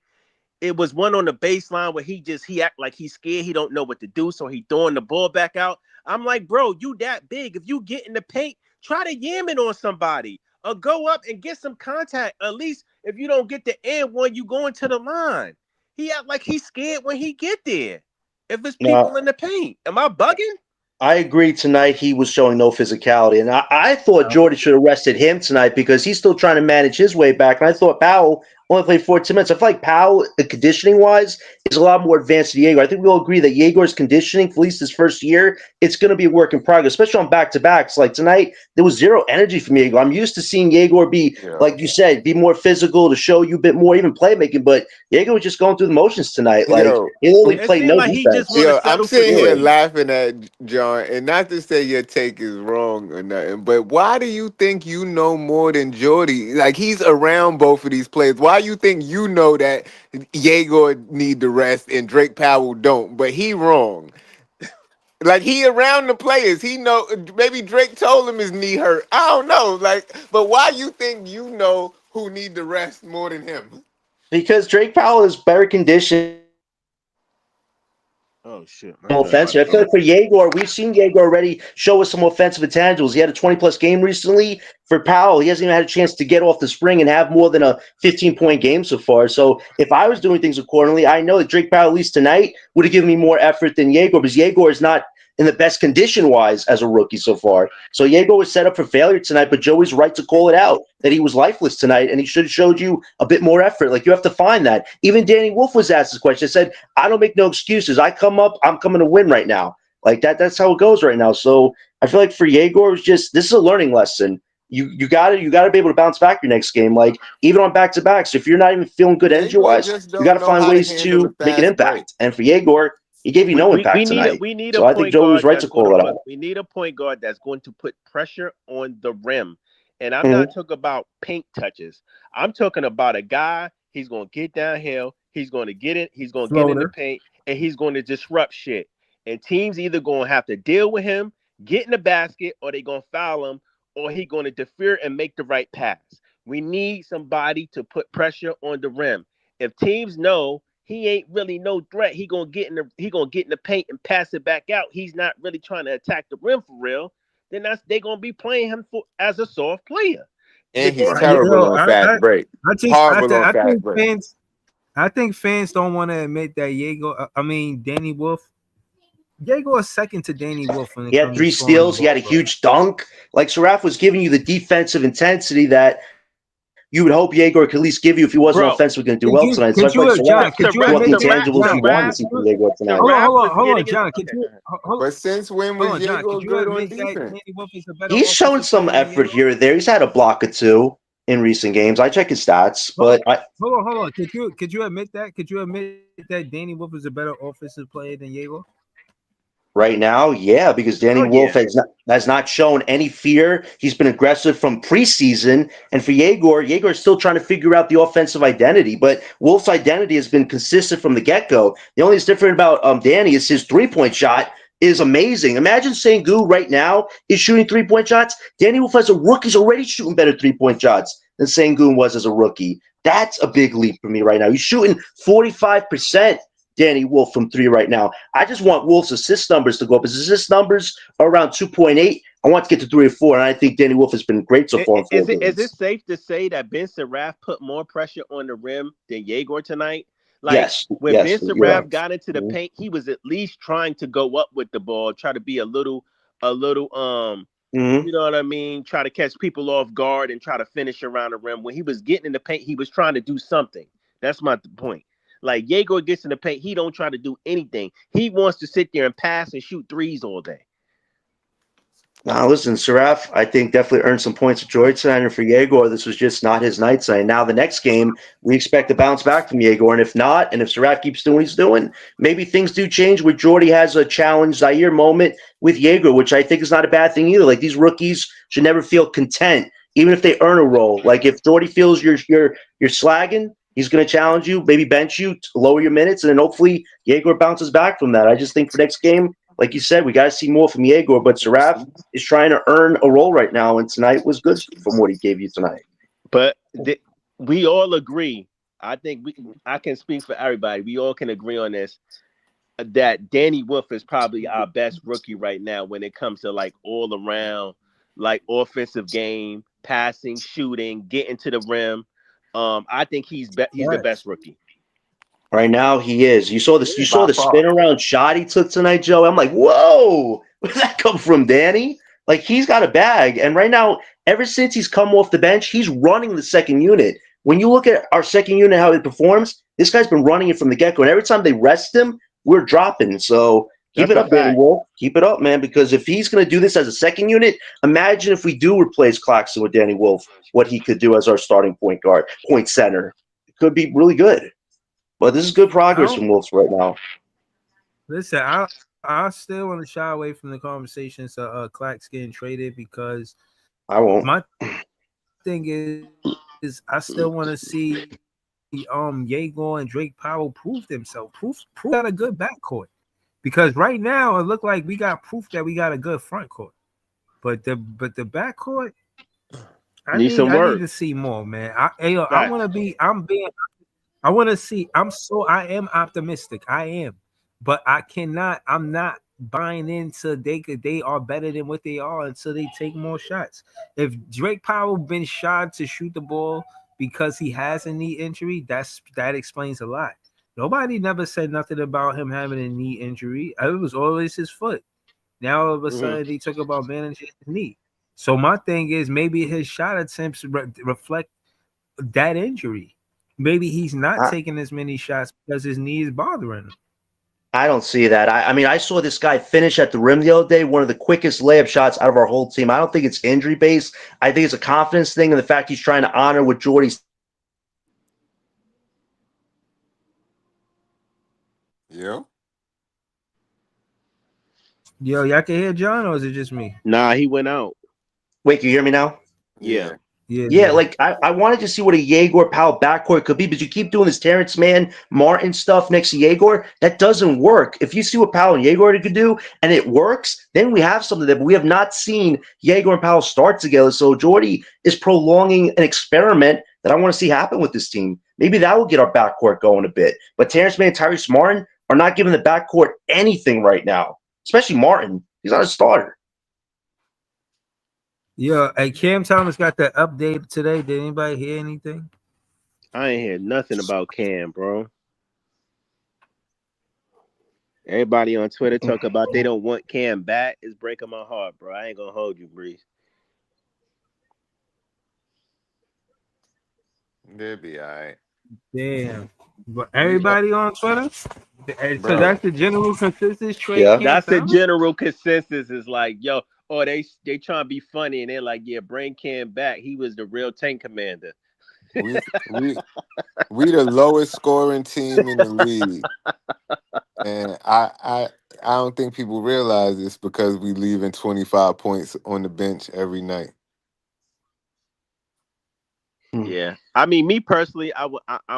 it was one on the baseline where he act like he's scared. He don't know what to do, so he throwing the ball back out. I'm like, bro, you that big. If you get in the paint, try to yam it on somebody or go up and get some contact. At least if you don't get the end one, you going to the line. He act like he's scared when he get there. If it's Now, people in the paint, am I bugging? I agree tonight he was showing no physicality. And I thought Jordy should have rested him tonight because he's still trying to manage his way back. And I thought Powell only played 14 minutes. I feel like Powell, conditioning wise, is a lot more advanced than Yegor. I think we all agree that Yegor's conditioning, for at least his first year, it's going to be a work in progress, especially on back to backs. Like tonight, there was zero energy from Yegor. I'm used to seeing Yegor be, Yeah. like you said, be more physical, to show you a bit more, even playmaking. But Yegor was just going through the motions tonight. Like Yo, he literally It played seemed no like he just defense. want to yo, I'm settle for sitting here three. laughing at John, and not to say your take is wrong or nothing, but why do you think you know more than Jordy? Like he's around both of these players. Why you think you know that Yegor need the rest and Drake Powell don't? But he wrong. Like he around the players. He know maybe Drake told him his knee hurt. I don't know. Like, but why you think you know who need the rest more than him? Because Drake Powell is better conditioned Oh shit, my gun about to offensive. I feel go like off. for Yegor, we've seen Yegor already show us some offensive intangibles. He had a 20-plus game recently. For Powell, he hasn't even had a chance to get off the spring and have more than a 15-point game so far. So if I was doing things accordingly, I know that Drake Powell, at least tonight, would have given me more effort than Yegor, because Yegor is not in the best condition-wise as a rookie so far. So Yegor was set up for failure tonight, but Joey's right to call it out that he was lifeless tonight, and he should have showed you a bit more effort. Like, you have to find that. Even Danny Wolf was asked this question. He said, I don't make no excuses. I come up, I'm coming to win right now. Like that's how it goes right now. So I feel like for Yegor, it's just this is a learning lesson. You gotta be able to bounce back your next game. Like even on back to backs, if you're not even feeling good energy Yegor wise, just you got don't to know find how to ways handle the to make an fast break. impact. And for Yegor, he gave you no impact tonight. We need a So I think point Joey was guard right that's to going to call it put out. we need a point guard that's going to put pressure on the rim. And I'm Mhm. not talking about paint touches. I'm talking about a guy, he's going to get downhill, he's going to get it, he's going to get in the Floater. paint, and he's going to disrupt shit. And teams either going to have to deal with him, get in the basket, or they going to foul him, or he going to defer and make the right pass. We need somebody to put pressure on the rim. If teams know he ain't really no threat, he gonna get in the paint and pass it back out. He's not really trying to attack the rim for real. Then they gonna be playing him for as a soft player. The And he's thing You is, terrible know, on fast break. I think Horrible on I fast think break. fans don't want to admit that Danny Wolf. Diego is second to Danny Wolf when He it had comes to three scoring the steals. He had ball, a bro. huge dunk. Like Saraf was giving you the defensive intensity that you would hope Yegor could at least give you if he wasn't bro. offensively going to do well tonight. So I feel like But Saraf Could you brought admit the that, intangibles you want to John? see from Yegor tonight. Saraf was Hold on, getting his John. okay. But since when Hold was on, John. Yegor Could you good on admit that defense? Danny Wolf is a better He's shown offensive some player than effort Diego? here or there. He's had a block or two in recent games. I check his stats, Hold but hold on. Could you admit that? Could you admit that Danny Wolf is a better offensive player than Diego? right now, yeah, because Danny Oh Wolf yeah. has not shown any fear. He's been aggressive from preseason, and for Yegor is still trying to figure out the offensive identity. But Wolf's identity has been consistent from the get go. The only thing that's different about Danny is his 3-point shot is amazing. Imagine Sengun right now is shooting 3-point shots. Danny Wolf as a rookie's already shooting better 3-point shots than Sengun was as a rookie. That's a big leap for me right now. He's shooting 45%. Danny Wolf from three right now. I just want Wolf's assist numbers to go up. His assist numbers are around 2.8. I want to get to 3 or 4, and I think Danny Wolf has been great so far in 4 Is it games. safe to say that Ben Saraf put more pressure on the rim than Yegor tonight? Like Yes, when yes, Ben you're right. Saraf got into the paint, he was at least trying to go up with the ball, try to be a little Mm-hmm. you know what I mean? Try to catch people off guard and try to finish around the rim. When he was getting in the paint, he was trying to do something. That's my point. Like Yegor gets in the paint, he don't try to do anything. He wants to sit there and pass and shoot threes all day. Now, listen, Saraf, I think definitely earned some points at George tonight, and for Yegor, this was just not his night tonight. Now, the next game, we expect to bounce back from Yegor, and if not, and if Saraf keeps doing what he's doing, maybe things do change where Jordy has a challenge Zaire moment with Yegor, which I think is not a bad thing either. Like, these rookies should never feel content, even if they earn a role. Like, if Jordy feels you're slagging, he's going to challenge you, maybe bench you, lower your minutes, and then hopefully Yegor bounces back from that. I just think for next game, like you said, we got to see more from Yegor, but Saraf is trying to earn a role right now, and tonight was good from what he gave you tonight. But we all agree. I can speak for everybody. We all can agree on this that Danny Wolf is probably our best rookie right now when it comes to like all around, like offensive game, passing, shooting, getting to the rim. I think he's the best Facts. rookie. Right now, he is. You saw this. You saw By the spin far. around shot he took tonight, Joe. I'm like, whoa, where did that come from, Danny? Like he's got a bag, and right now, ever since he's come off the bench, he's running the second unit. when you look at our second unit, how it performs, this guy's been running it from the get go. And every time they rest him, we're dropping. So keep That's it a up, Danny fact. Wolf. Keep it up, man. Because if he's going to do this as a second unit, imagine if we do replace Claxton with Danny Wolf, what he could do as our starting point guard, point center. It could be really good. But this is good I progress don't from Wolves right now. listen. I still want to shy away from the conversations of Clax getting traded because I won't. my thing is I still want to see Yago and Drake Powell prove themselves. Proof got a good backcourt. Because right now it looked like we got proof that we got a good front court. But the backcourt, Need I some need to work. see more, man. I want to Facts. be I want to see. I am optimistic. I am, but I cannot. I'm not buying into they are better than what they are until they take more shots. If Drake Powell been shot to shoot the ball because he has a knee injury, that explains a lot. Nobody never said nothing about him having a knee injury. It was always his foot. Now all of a Hmm. sudden they talk about managing his knee. So my thing is maybe his shot attempts reflect that injury. Maybe he's not I, taking as many shots because his knee is bothering him. I don't see that. I mean, I saw this guy finish at the rim the other day, one of the quickest layup shots out of our whole team. I don't think it's injury based. I think it's a confidence thing and the fact he's trying to honor what Jordy's. Yeah. Yo, y'all can hear John, or is it just me? Nah, he went out. Wait, can you hear me now? Yeah. Yeah. Yeah, Yeah, yeah. like I wanted to see what a Yegor Powell backcourt could be, but you keep doing this Terrence Mann, Martin stuff next to Yegor. That doesn't work. If you see what Powell and Yegor could do and it works, then we have something there. But we have not seen Yegor and Powell start together. So Jordy is prolonging an experiment that I want to see happen with this team. Maybe that will get our backcourt going a bit. But Terrence Mann and Tyrese Martin are not giving the backcourt anything right now, especially Martin. He's not a starter. Yo, hey, Cam Thomas got that update today. Did anybody hear anything? I ain't heard nothing about Cam, bro. Everybody on Twitter talk about they don't want Cam back. It's breaking my heart, bro. I ain't gonna hold you, Breeze. They'll be all right. Damn. But We, everybody on Twitter? So bro. that's the general consensus trade Yeah. Cam That's the Thomas? general consensus. Is like, yo, oh, they trying to be funny, and they're like, yeah, bring Cam back. He was the real tank commander. We we we the lowest scoring team in the league, and I don't think people realize this because we leaving 25 points on the bench every night. Hmm. Yeah, I mean, me personally, I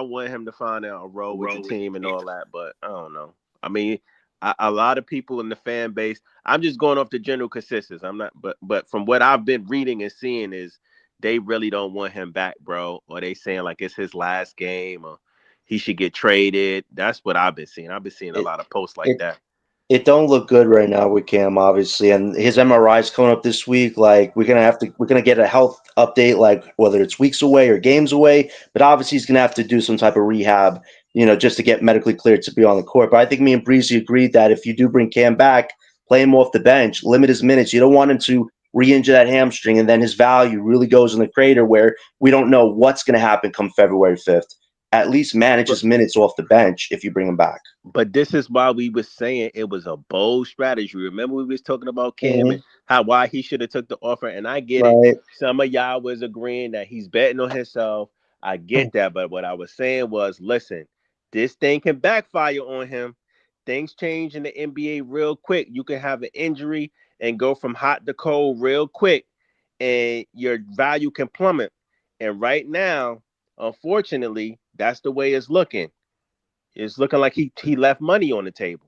want him to find out a role with the team and all that, but I don't know. I mean, a lot of people in the fan base. I'm just going off the general consensus. I'm not, but from what I've been reading and seeing is they really don't want him back, bro. Or they saying like it's his last game, or he should get traded. That's what I've been seeing. I've been seeing a It, lot of posts like it that. it don't look good right now with Cam, obviously, and his MRI is coming up this week. Like we're gonna get a health update, like whether it's weeks away or games away. But obviously, he's gonna have to do some type of rehab, just to get medically cleared to be on the court. But I think me and Breezy agreed that if you do bring Cam back, play him off the bench, limit his minutes. You don't want him to re-injure that hamstring, and then his value really goes in the crater where we don't know what's gonna happen come February 5th. At least manage his minutes off the bench if you bring him back. But this is why we was saying it was a bold strategy. Remember we was talking about Cam and Mhm. how why he should have took the offer. And I get it. Right. Some of y'all was agreeing that he's betting on himself. I get that. But what I was saying was, listen, this thing can backfire on him. Things change in the NBA real quick. You can have an injury and go from hot to cold real quick, and your value can plummet. And right now, unfortunately, that's the way it's looking. It's looking like he left money on the table.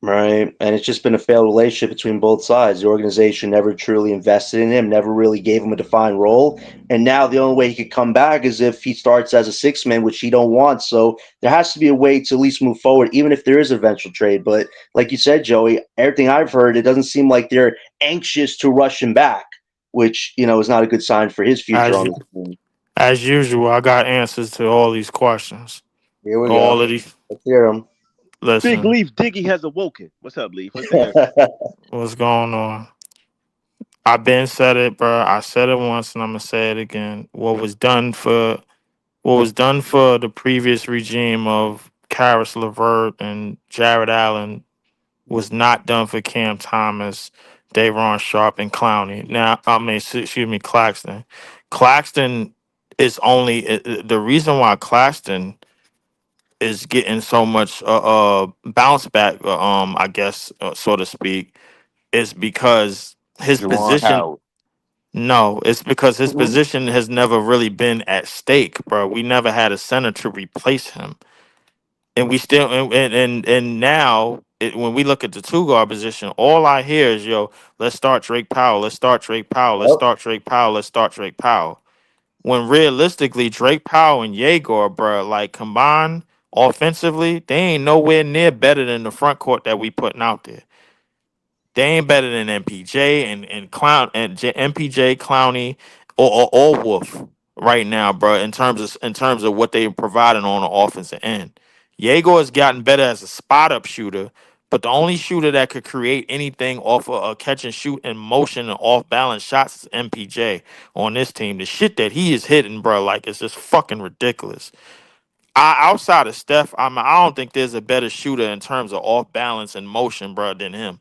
Right. And it's just been a failed relationship between both sides. The organization never truly invested in him, never really gave him a defined role. And now the only way he could come back is if he starts as a six man, which he don't want. So there has to be a way to at least move forward, even if there is a eventual trade. But like you said, Joey, everything I've heard, it doesn't seem like they're anxious to rush him back, which, is not a good sign for his future As on you, the team. as usual, I got answers to all these questions. Here we All go. of these. Let's hear him. Big Listen, Leaf Diggy has awoken. What's up, Leaf? What's the answer? what's going on? I been said it, bro. I said it once, and I'm gonna say it again. What was done for what was done for the previous regime of Karis LeVert and Jared Allen was not done for Cam Thomas, Davon Sharp, and Clowney. Now, I mean, excuse me, Claxton. Claxton is only the reason why Claxton is getting so much bounce back, I guess, so to speak, is because his Juwan position. Howard. No, it's because his Mhm. position has never really been at stake, bro. We never had a center to replace him, and we still and now when we look at the two guard position, all I hear is yo, let's start Drake Powell, let's start Drake Powell, let's Yep. start Drake Powell, let's start Drake Powell. When realistically, Drake Powell and Yegor, bro, like combined offensively, they ain't nowhere near better than the front court that we putting out there. They ain't better than MPJ and Clown and MPJ Clowney or Wolf right now, bro. In terms of what they providing on the offensive end, Yegor has gotten better as a spot up shooter, but the only shooter that could create anything off of a catch and shoot in motion and off balance shots is MPJ on this team. The shit that he is hitting, bro, like it's just fucking ridiculous. Outside of Steph, I don't think there's a better shooter in terms of off balance and motion, bro, than him.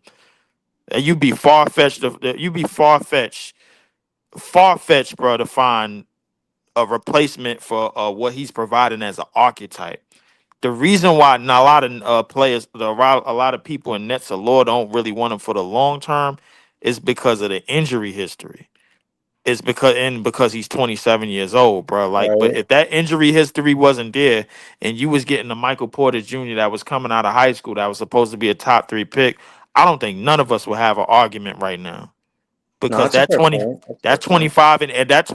You'd be far fetched. You'd be far fetched, bro, to find a replacement for what he's providing as an archetype. The reason why not a lot of players, a lot of people in Nets allure don't really want him for the long term, is because of the injury history. It's because he's 27 years old, bro. Like, but Right. if that injury history wasn't there, and you was getting a Michael Porter Jr. that was coming out of high school that was supposed to be a top 3 pick, I don't think none of us would have an argument right now No, because that's a fair point. That's a fair that point.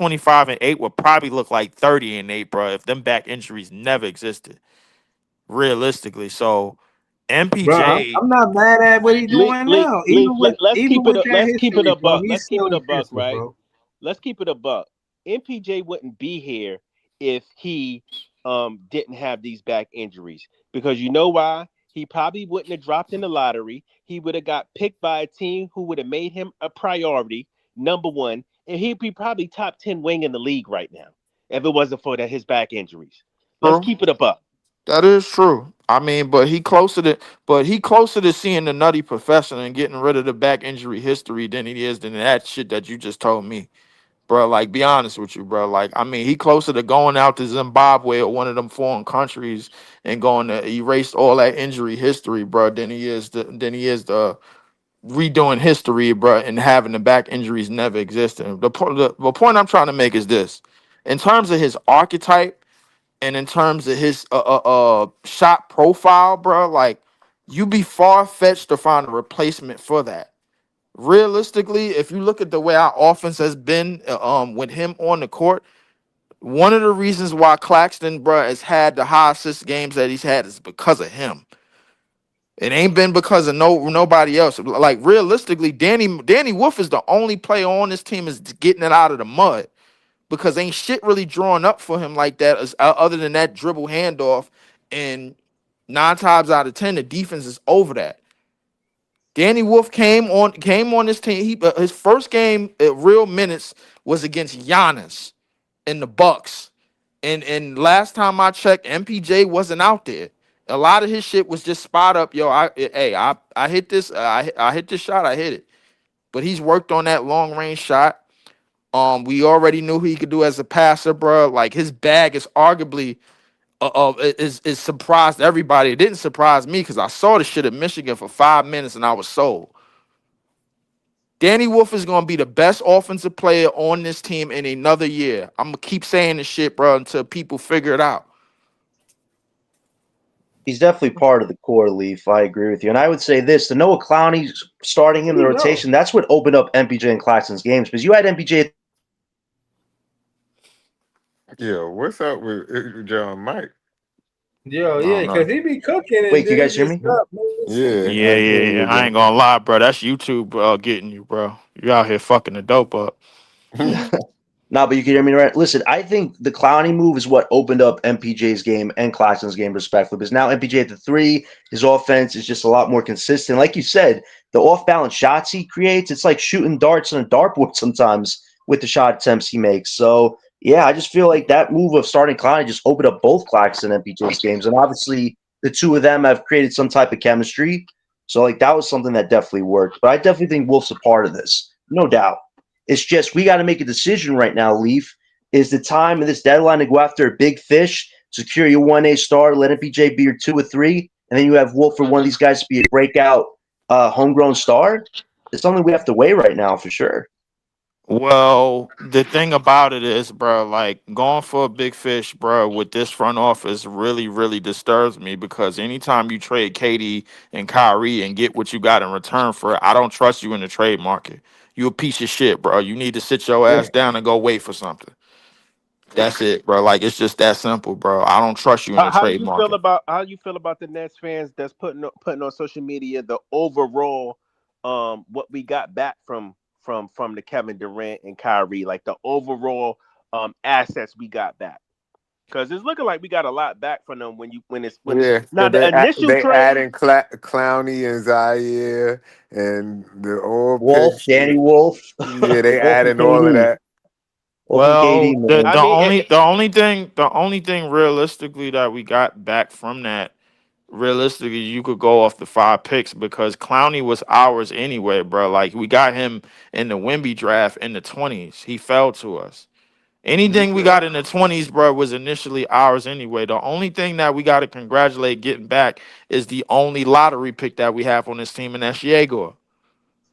25 and 8 would probably look like 30 and 8, bro, if them back injuries never existed realistically. So Bro, MPJ, I'm not mad at what he's doing now. Leaf, let's Even keep it with up. that Let's keep it history, a bro, buck. he's Let's keep still it a buck, impressive, right? bro. Let's keep it a buck. MPJ wouldn't be here if he didn't have these back injuries. Because you know why? He probably wouldn't have dropped in the lottery. He would have got picked by a team who would have made him a priority, number one, and he'd be probably top 10 wing in the league right now if it wasn't for his back injuries. Let's bro, keep it a buck. that is true. I mean, but he closer to seeing the nutty profession and getting rid of the back injury history than that shit that you just told me, bro. Like, be honest with you, bro. Like, I mean, he closer to going out to Zimbabwe or one of them foreign countries and going to erase all that injury history, bro, than he is the redoing history, bro, and having the back injuries never existed. The point I'm trying to make is this: in terms of his archetype and in terms of his shot profile, bro, like you be far fetched to find a replacement for that. Realistically, if you look at the way our offense has been with him on the court, one of the reasons why Claxton, bro, has had the high assist games that he's had is because of him. It ain't been because of nobody else. Like realistically, Danny Wolf is the only player on this team is getting it out of the mud because ain't shit really drawn up for him like that other than that dribble handoff. And 9 times out of 10, the defense is over that. Danny Wolf came on this team. His first game at real minutes was against Giannis in the Bucks. And last time I checked, MPJ wasn't out there. A lot of his shit was just spot up. Yo, I hit this. I hit this shot. I hit it. But he's worked on that long range shot. We already knew who he could do as a passer, bro. Like his bag is arguably is surprised everybody. It didn't surprise me because I saw the shit at Michigan for 5 minutes and I was sold. Danny Wolf is gonna be the best offensive player on this team in another year. I'm gonna keep saying this shit, bro, until people figure it out. He's definitely part of the core, Leaf. I agree with you. And I would say this, the Noah Clowney starting him in the You know. rotation, that's what opened up MPJ and Claxton's games because you had MPJ. Yeah, what's up with John Mike? Yo, I yeah, don't know. because he be cooking and Wait, can then you he guys hear just me? stop. Yeah, Yeah, I can yeah, hear you yeah. I again. ain't gonna lie, bro. That's YouTube getting you, bro. You out here fucking the dope up. No, but you can hear me right. Listen, I think the Clowney move is what opened up MPJ's game and Claxton's game, respectively. Because now MPJ at the three, his offense is just a lot more consistent. Like you said, the off-balance shots he creates, it's like shooting darts on a dartboard sometimes with the shot attempts he makes. So Yeah, I just feel like that move of starting Clowney just opened up both Claxton and MPJ's games, and obviously the two of them have created some type of chemistry. So like that was something that definitely worked. But I definitely think Wolf's a part of this, no doubt. It's just we got to make a decision right now. Leaf is the time of this deadline to go after a big fish, secure your 1A star, let MPJ be your 2 or 3, and then you have Wolf for one of these guys to be a breakout homegrown star. It's something we have to weigh right now for sure. Well, the thing about it is, bro, like going for a big fish, bro, with this front office really, really disturbs me because anytime you trade Katie and Kyrie and get what you got in return for it, I don't trust you in the trade market. You a piece of shit, bro. You need to sit your ass down and go wait for something. That's it, bro. Like it's just that simple, bro. I don't trust you in the trade market. How you feel about the Nets fans that's putting on social media the overall what we got back from the Kevin Durant and Kyrie, like the overall assets we got back. Because it's looking like we got a lot back from them when it's Yeah, now because the initial they trade. adding Clowney and Zaire and the old Wolf, picks. Danny Wolf, Yeah, they Wolf and adding all of KD. that. Wolf and KD, Well, the man. I the mean, only the only thing the only thing realistically that we got back from that realistically you could go off the 5 picks because Clowney was ours anyway, bro. Like we got him in the Wimby draft in the 20s. He fell to us. Anything we got in the 20s, bro, was initially ours anyway. The only thing that we got to congratulate getting back is the only lottery pick that we have on this team, and that's Diego.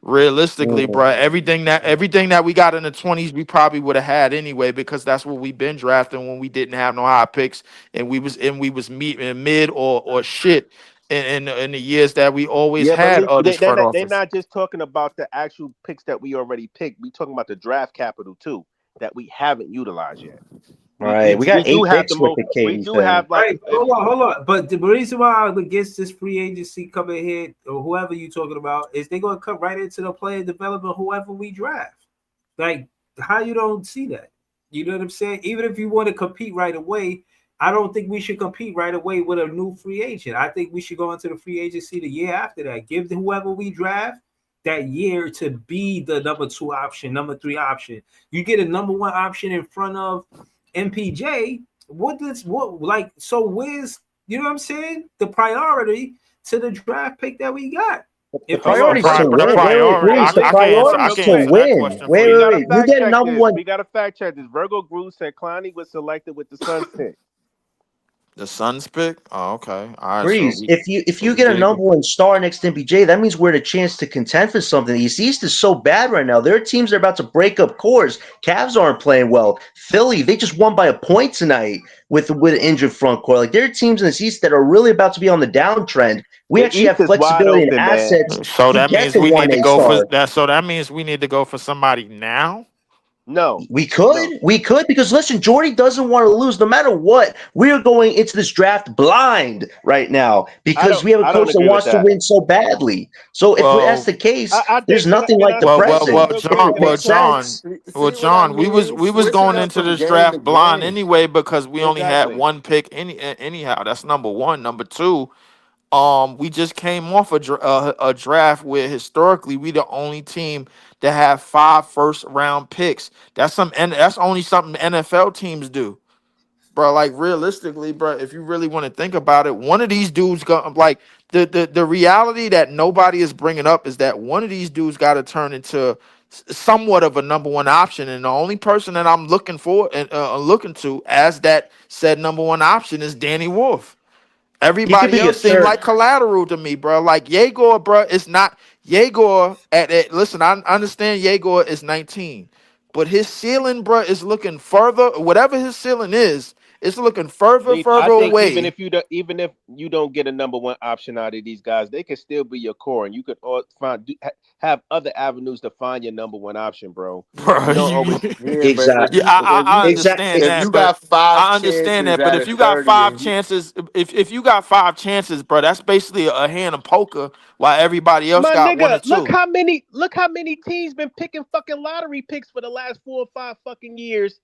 Realistically, Mm. bro, everything that we got in the 20s, we probably would have had anyway because that's what we've been drafting when we didn't have no high picks and we was mid or shit in the years that we always yeah, but had Lee, this front they're office. not just talking about the actual picks that we already picked. We talking about the draft capital too that we haven't utilized yet. All We right, we, we we got do eight have the picks with most. the We KD do thing. have like Right, hold on. But the reason why I'm against this free agency coming here, or whoever you talking about, is they gonna come right into the player development, whoever we draft. Like, how you don't see that? You know what I'm saying? Even if you want to compete right away, I don't think we should compete right away with a new free agent. I think we should go into the free agency the year after that. Give whoever we draft that year to be the number 2 option, number 3 option. You get a number 1 option in front of MPJ. What like so? Where's you know what I'm saying? The priority to the draft pick that we got. The If Hold it's on, priority is to hold The win. on. Wait, wait, priority, Breeze. The Real quick, priority real is I to can quick. answer that win. question for Wait, We you. wait, gotta wait. You fact get a check number this. one. We gotta fact check this. Virgo Groove said Clowney was selected with the Suns pick. The Suns pick? Oh, okay. All right. So Breeze, we if you get a did number one star next to MPJ, that means we're in a chance to contend for something. The East is so bad right now. There are teams that are about to break up cores. Cavs aren't playing well. Philly, they just won by a point tonight with an injured front court. Like there are teams in the East that are really about to be on the downtrend. We The actually East have is wide flexibility and open, man. assets So to that get means the we one need to A go for star. that. So that means we need to go for somebody now. No, We no. could, because listen, Jordy doesn't want to lose no matter what. We are going into this draft blind right now because we have a I don't coach that agree with wants to that. win so badly. So if that's Well, the case, I there's think nothing can like I the say this present. real quick? If it Can I makes sense. Well, See what I John, we was mean? we was Switch it going up into from this game to draft blind game. anyway because we only had exactly? one pick anyhow. That's number one. Number two, we just came off a draft where historically we the only team that have 5 first-round picks. That's only something NFL teams do. Bro, like realistically, bro, if you really want to think about it, one of these dudes go like the reality that nobody is bringing up is that one of these dudes got to turn into somewhat of a number 1 option, and the only person that I'm looking for and looking to as that said number 1 option is Danny Wolf. He could Everybody be a else seem third. like collateral to me, bro. Like Yegor, bro, it's not Yegor listen, I understand Yegor is 19, but his ceiling, bro, is looking further. Whatever his ceiling is, it's looking further, Leaf, I further think away. even if you don't get a number 1 option out of these guys, they can still be your core, and you could have other avenues to find your number 1 option, bro. Bro. You don't always. Yeah, but Exactly. Yeah, I understand Exactly. if you that, but got five I understand chances that. But out if of you got 30 five and you chances, if you got 5 chances, bro, that's basically a hand of poker, while everybody else My got one or nigga, two. look how many teams been picking fucking lottery picks for the last 4 or 5 fucking years,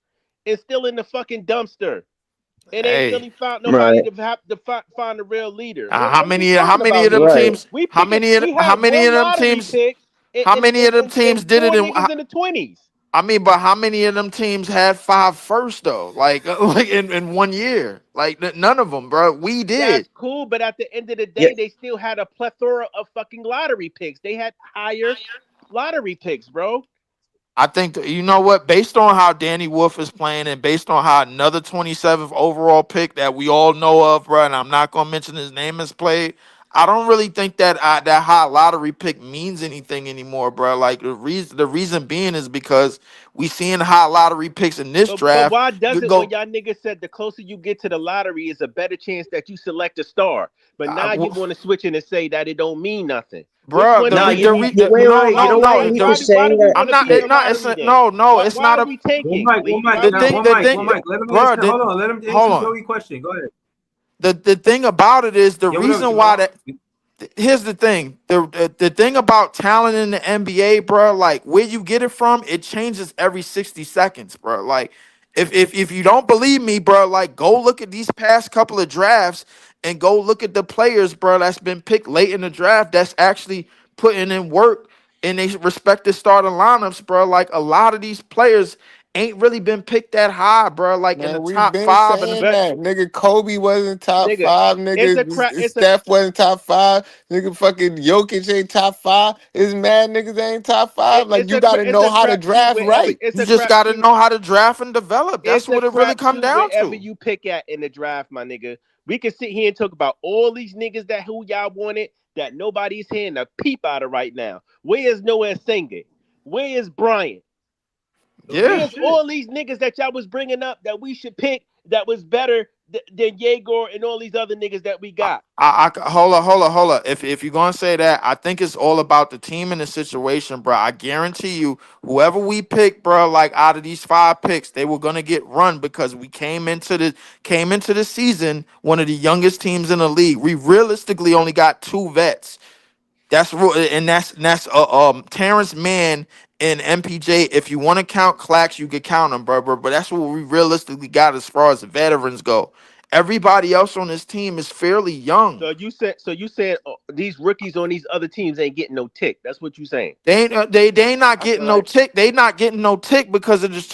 and still in the fucking dumpster, and ain't Hey, really found nobody Right. to have to find a real leader. What are we how talking many about of them here? Right. teams? We How picking. many? We How have many one of them lottery teams? pick How many of them and teams did it? four niggas in the 20s. I mean, but how many of them teams had 5 firsts though? Like, like in 1 year, like none of them, bro. We did. That's cool, but at the end of the Yeah, day, they still had a plethora of fucking lottery picks. They had higher lottery picks, bro. I think you know what, based on how Danny Wolf is playing and based on how another 27th overall pick that we all know of, bro, and I'm not gonna mention his name is played. I don't really think that that high lottery pick means anything anymore, bro. Like the reason being is because we seeing high lottery picks in this But draft why does it when go. y'all niggas said the closer you get to the lottery is a better chance that you select a star? But now you want to switch in and say that it don't mean nothing. Which Bro, one the is no, re, it? the, re, the wait, no wait. You no know why no Leaf was the, Why do saying we that? want I'm to not be in That the not it's lottery a, then? no it's Why not are a we One tanking, mic, one Leaf? mic, Why the are we now, thing one the mic, tanking? thing one mic. Let him bro answer. the, Hold on, let him hold answer on Joey's question. Go ahead. the thing about it is the Yo, what up, reason why Jamal? that here's the thing. The thing about talent in the NBA, bro, like where you get it from, it changes every 60 seconds, bro. Like if you don't believe me, bro, like go look at these past couple of drafts and go look at the players, bro, that's been picked late in the draft that's actually putting in work in they respective starting lineups, bro. Like a lot of these players ain't really been picked that high, bro. Like in the Man, we top been five and saying But that. Nigga, Kobe wasn't top nigga, five. it's a Nigga, crap. It's a Steph wasn't top five. Nigga, fucking Jokic ain't top five. It's mad niggas ain't top five. Like, you gotta it's know a how to crapshoot draft wherever. right. It's you a just got to crapshoot. know how to draft and develop. That's It's a what it really come crapshoot down wherever to. you pick at in the draft, my nigga. We can sit here and talk about all these niggas that who y'all wanted that nobody's hearing a peep out of right now. Where is Noah Singer? Where is Bryant? Yeah. Where's all these niggas that y'all was bringing up that we should pick that was better than Yegor and all these other niggas that we got? Hold on. If you're gonna say that, I think it's all about the team and the situation, bro. I guarantee you, whoever we pick, bro, like out of these 5 picks, they were gonna get run because we came into the season one of the youngest teams in the league. We realistically only got 2 vets. And that's Terrence Mann and MPJ. If you want to count Clax, you could count them, bro. But that's what we realistically got as far as the veterans go. Everybody else on this team is fairly young. So you said these rookies on these other teams ain't getting no tick. That's what you saying. They ain't not I feel getting no like tick. They not getting no tick because of this.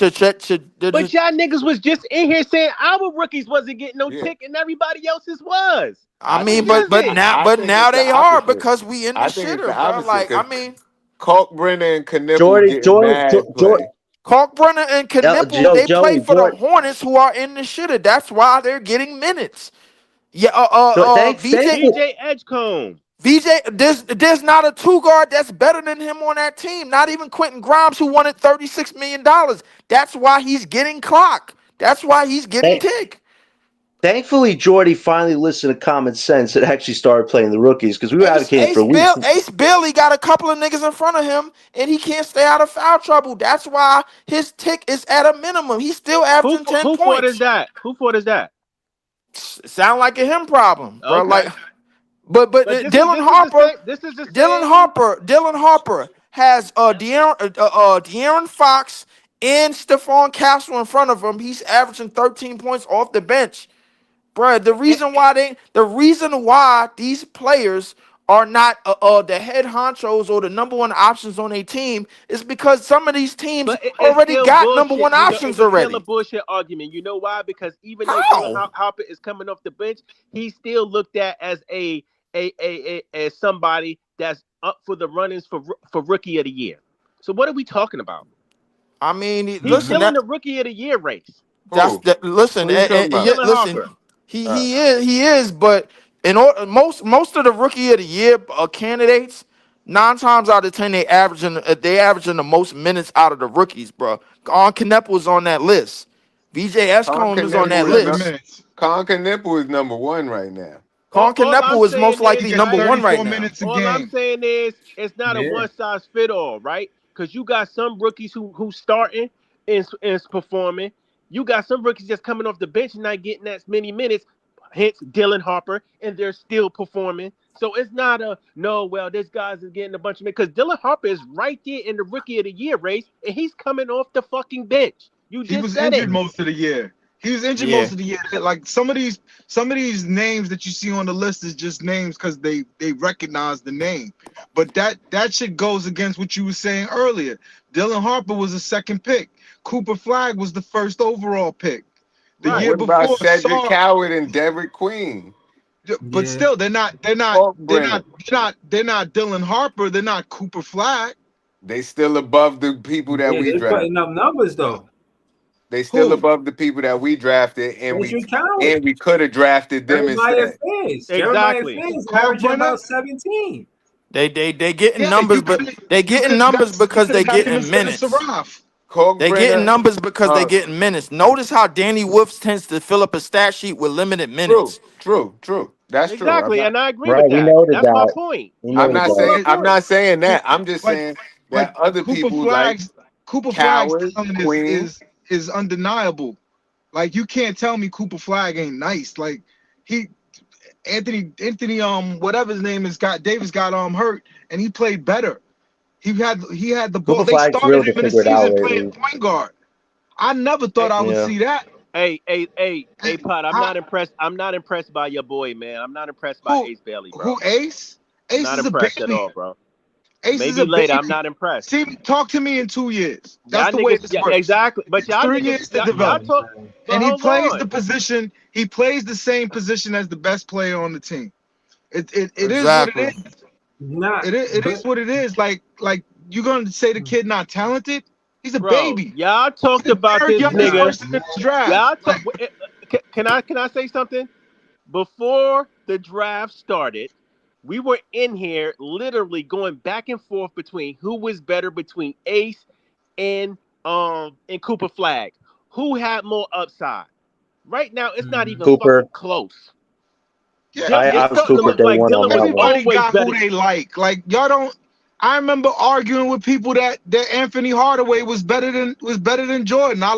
But y'all niggas was just in here saying our rookies wasn't getting no yeah. tick and everybody else's was. I I Which mean, think but is it's but it? now I but think now it's the they are opposite. because we in the I think it's the shitter, bro. opposite Like I because mean, Kalkbrenner and Kniffle Jordy, getting Jordy, mad play. Kalkbrenner and Knipple, they play Joey, for the Hornets, who are in the shitter. That's why they're getting minutes. Yeah, thankful. VJ Edgecombe. VJ, there's not a 2 guard that's better than him on that team. Not even Quentin Grimes, who wanted $36 million. That's why he's getting clock. That's why he's getting Thank, tick. Thankfully, Jordy finally listened to common sense and actually started playing the rookies because we were Ace advocating Ace for weeks. Bill Ace Billy got a couple of niggas in front of him, and he can't stay out of foul trouble. That's why his tick is at a minimum. He's still averaging 10 Who fought is points. that? Who fought is that? Sound like a him problem, bro. Like, Okay. but But Dylan this is the Harper, same this is the Dylan same. Harper, Dylan Harper has De'Aaron Fox and Stephon Castle in front of him. He's averaging 13 points off the bench, bro. The reason why these players are not the head honchos or the number one options on a team is because some of these teams But it's already still got number bullshit. one You know, options it's still a already. bullshit argument. You know why? Because even though Dylan How? Harper is coming off the bench, he's still looked at as as somebody that's up for the runnings for rookie of the year. So what are we talking about? I mean, He's listen, still in that the rookie of the year race. That's Who? that. Listen, What are you talking yeah, about? Dylan listen. Harper. He Uh, he is he is, but in order, most of the rookie of the year candidates, 9 times out of 10 they averaging the most minutes out of the rookies, bro. On Knepp was on that list. VJ Con Escombe is on that Knuckle is 37 no, list. minutes. Con Knuckle is number one right now. Con All I'm Knepp is most saying He is, likely gets number right? one right 34 now. minutes a All I'm game. saying is it's not a Yeah. one size fit all, right? Because you got some rookies who starting and performing. You got some rookies just coming off the bench and not getting as many minutes. Hence Dylan Harper, and they're still performing. So it's not a no. Well, this guy's is getting a bunch of minutes because Dylan Harper is right there in the rookie of the year race, and he's coming off the fucking bench. You He just was said it. injured most of the year. He was injured Yeah. most of the year. Like some of these names that you see on the list is just names because they recognize the name. But that shit goes against what you were saying earlier. Dylan Harper was a second pick. Cooper Flagg was the first overall pick. The But Right. year what about before, Cedric Coward and Derek Queen? but Yeah. still, they're not Kalkbrenner. Dylan Harper. They're not Cooper Flagg. They still above the people that Yeah, we they putting drafted. up numbers though. They still Who? above the people that we drafted, Cedric Coward, and we could have drafted them Jeremiah instead. Fairs. Jeremiah Exactly. Fairs averaging Kalkbrenner? about 17. They getting Yeah, numbers, but they you getting could numbers because have they got him getting instead of minutes. Saraf. They getting Kalkbrenner, numbers because they uh, getting minutes. Notice how Danny Wolf tends to fill up a stat sheet with limited true, minutes. true. That's true. Exactly. And I agree Right, with we that. noted That's my that. point. We I'm noted not that. saying But I'm not saying that. I'm just but saying but that other Cooper people like Flagg's Coward, talent Queen. is undeniable. Like you can't tell me Cooper Flagg ain't nice. Like he Anthony whatever his name is got Davis got hurt and he played better. He had the ball. Cooper They Flagg's started really him in the figured out season playing lately. point guard. I never thought Hey, I would Yeah. see that. hey, Pot. I'm I, not impressed. I'm not impressed by your boy, man. I'm not impressed by who Ace Bailey, bro. who Ace? Ace Not is a impressed at baby. all, bro. Ace is Maybe a later. I'm baby. not impressed. See, talk to me in 2 years. That's Y'all the way niggas, this yeah, works. exactly. But It's y'all 3 niggas, years to y'all develop. talk. But And he hold plays the on. position. He plays the same position as the best player on the team. It is what it Exactly. is. Not, It is but what it is. Like you're gonna say the kid not talented? He's a Bro, baby. y'all He's talked the about third this youngest nigga. person in this draft. Y'all talk. Like, Can I say something? Before the draft started, we were in here literally going back and forth between who was better between Ace and Cooper Flag. Who had more upside? Right now, it's not even Cooper. fucking close. yeah, I It's was starting to Cooper look day like one on Dylan was that one. everybody always got better. who they like. Like y'all don't. I remember arguing with people that Anthony Hardaway was better than Jordan. I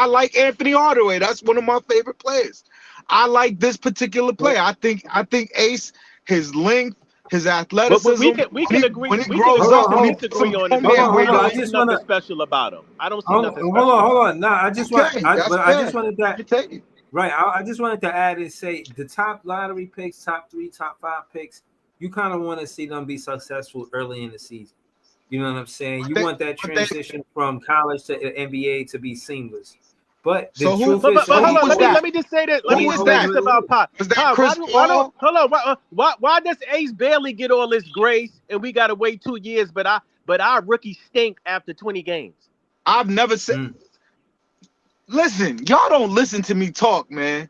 like Anthony Hardaway. That's one of my favorite players. I like this particular player. I think Ace, his length, his But athleticism, we can agree when he we can grows agree up to and hold becomes disagree a on this grown hold because man, on, where I hold he on. I don't is. see just nothing wanna special about him. I don't see hold, nothing hold special on, hold about him. on. Nah, I just want Okay, I that's but I fair. just wanted I that can take it. right. I just wanted to add and say the top lottery picks, top 3, top 5 picks, you kind of want to see them be successful early in the season. You know what I'm saying? You They, want that but they, transition from college to the NBA to be seamless. But the so who truth is, But some hold who on. was people that? Let me just say that. Let Who me was just say that? this about Pot. Was that Pot, Chris why don't Paul? hold on? Why does Ace Bailey get all this grace and we gotta wait 2 years? But our rookie stink after 20 games. I've never said. Mm. Listen, y'all don't listen to me talk, man.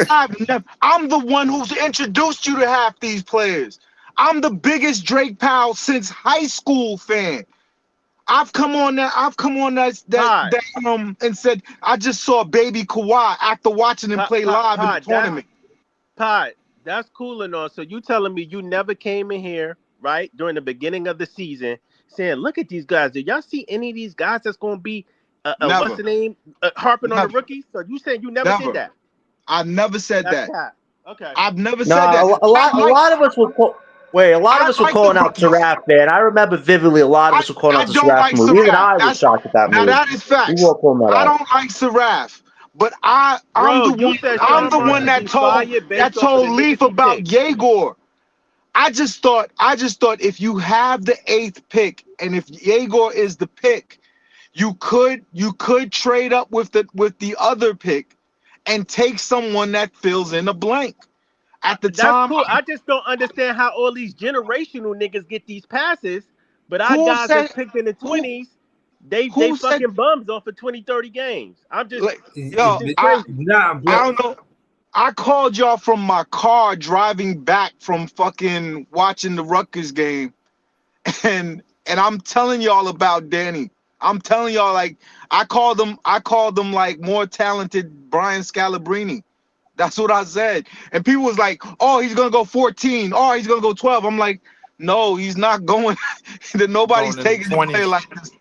I'm the one who's introduced you to half these players. I'm the biggest Drake Powell since high school fan. I've come on that. Pod, And said I just saw baby Kawhi after watching him play live in the That's tournament. Pod. That's cool and all. So you telling me you never came in here right during the beginning of the season saying, "Look at these guys. Did y'all see any of these guys that's gonna be what's Never, the name harping on the never, rookies?" So you saying you never did never. that? I never said That's that. cap. Okay. I've never No, said that. a lot of us were. A lot of I us were like the calling out rookies. Saraf, man. I remember vividly a lot of us were calling I out the don't Saraf like move. Even Saraf. I was shocked at that Now move. that is We facts. were pulling that I out. don't like Saraf, but I'm Bro, the you one. said I'm Sean the one Marks would that be fired based off of the Leaf niggas he about picked. Yegor. I just thought if you have the 8th pick and if Yegor is the pick, you could trade up with the other pick and take someone that fills in a blank. At the That's time, cool. I just don't understand how all these generational niggas get these passes, but our who guys that's said picked in the who 20s, they who said fucking bums off of 20, 30 games. like It's yo, just I crazy. nah, I but don't know. I called y'all from my car driving back from fucking watching the Rutgers game, and I'm telling y'all about Danny. I'm telling y'all like I called them like more talented Brian Scalabrine. That's what I said. And people was like, "Oh, he's gonna go 14. Oh, he's gonna go 12." I'm like, "No, he's not going. Nobody's going in the taking a player 20s. like this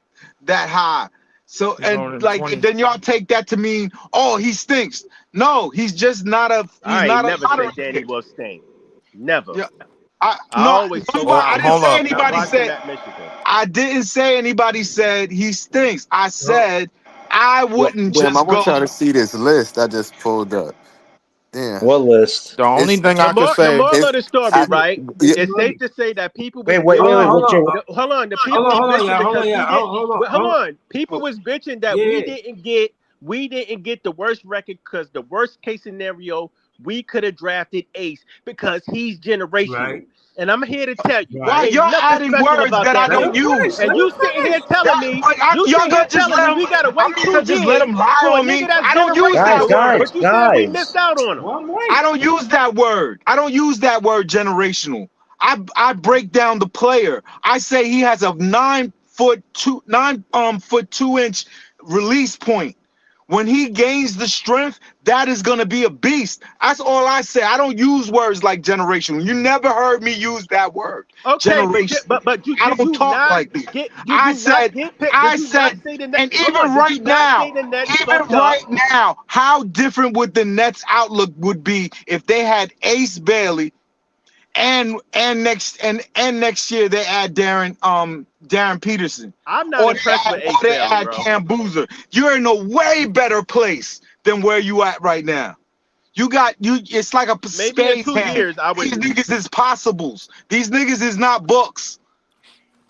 that high." So He's and going in the like 20s. then y'all take that to mean, "Oh, he stinks." No, he's just not a I ain't never lottery say Danny pick. will stink. Never. Yeah, I no, always spoke Hold, I highly didn't of hold say him, up. and I anybody watched him said at Michigan. I didn't say anybody said he stinks. I no, said I What wouldn't Damn, I just go. want y'all to see this list I just pulled up. Damn. what list? The only It's thing The I could more the say, moral it's of the story, I, right? yeah, It's safe to say that people was Wait. bitching. Hold Jay, on, The, hold on, the people was hold on, bitching yeah, hold because on, yeah, we did. Hold hold on. on, people was bitching that Yeah, we didn't get the worst record because the worst case scenario we could have drafted Ace because he's generational. right, And I'm here to tell you, Why right. ain't y'all nothing adding special words about that I that Let don't him nigga. use? finish. And Let you him sitting here finish. telling me, Y'all, gonna just let we him? gotta I'm wait not two gonna just let years him lie for a on nigga me. that's I don't use guys, that generational, word. guys, but you said we missed guys. out on him. One I mic. don't use that word. I don't use that word generational. I break down the player. I say he has a 9 foot 2 inch release point. When he gains the strength, that is gonna be a beast. That's all I say. I don't use words like generational. You never heard me use that word, Okay, generation. but I did don't you talk not like this. get? Did I you not said, get picked? Did I you not said, say the net? and Hold on. even Did you right not say now, the Nets even fucked up? right now, how different would the Nets outlook would be if they had Ace Bailey and next year they add Darren Peterson, I'm not impressed with Ace or they Bailey, add bro. Cam Boozer. You're in a way better place than where you at right now. You got you. It's like a Maybe in space two hand. years I would. These niggas is possibles. These niggas is not books.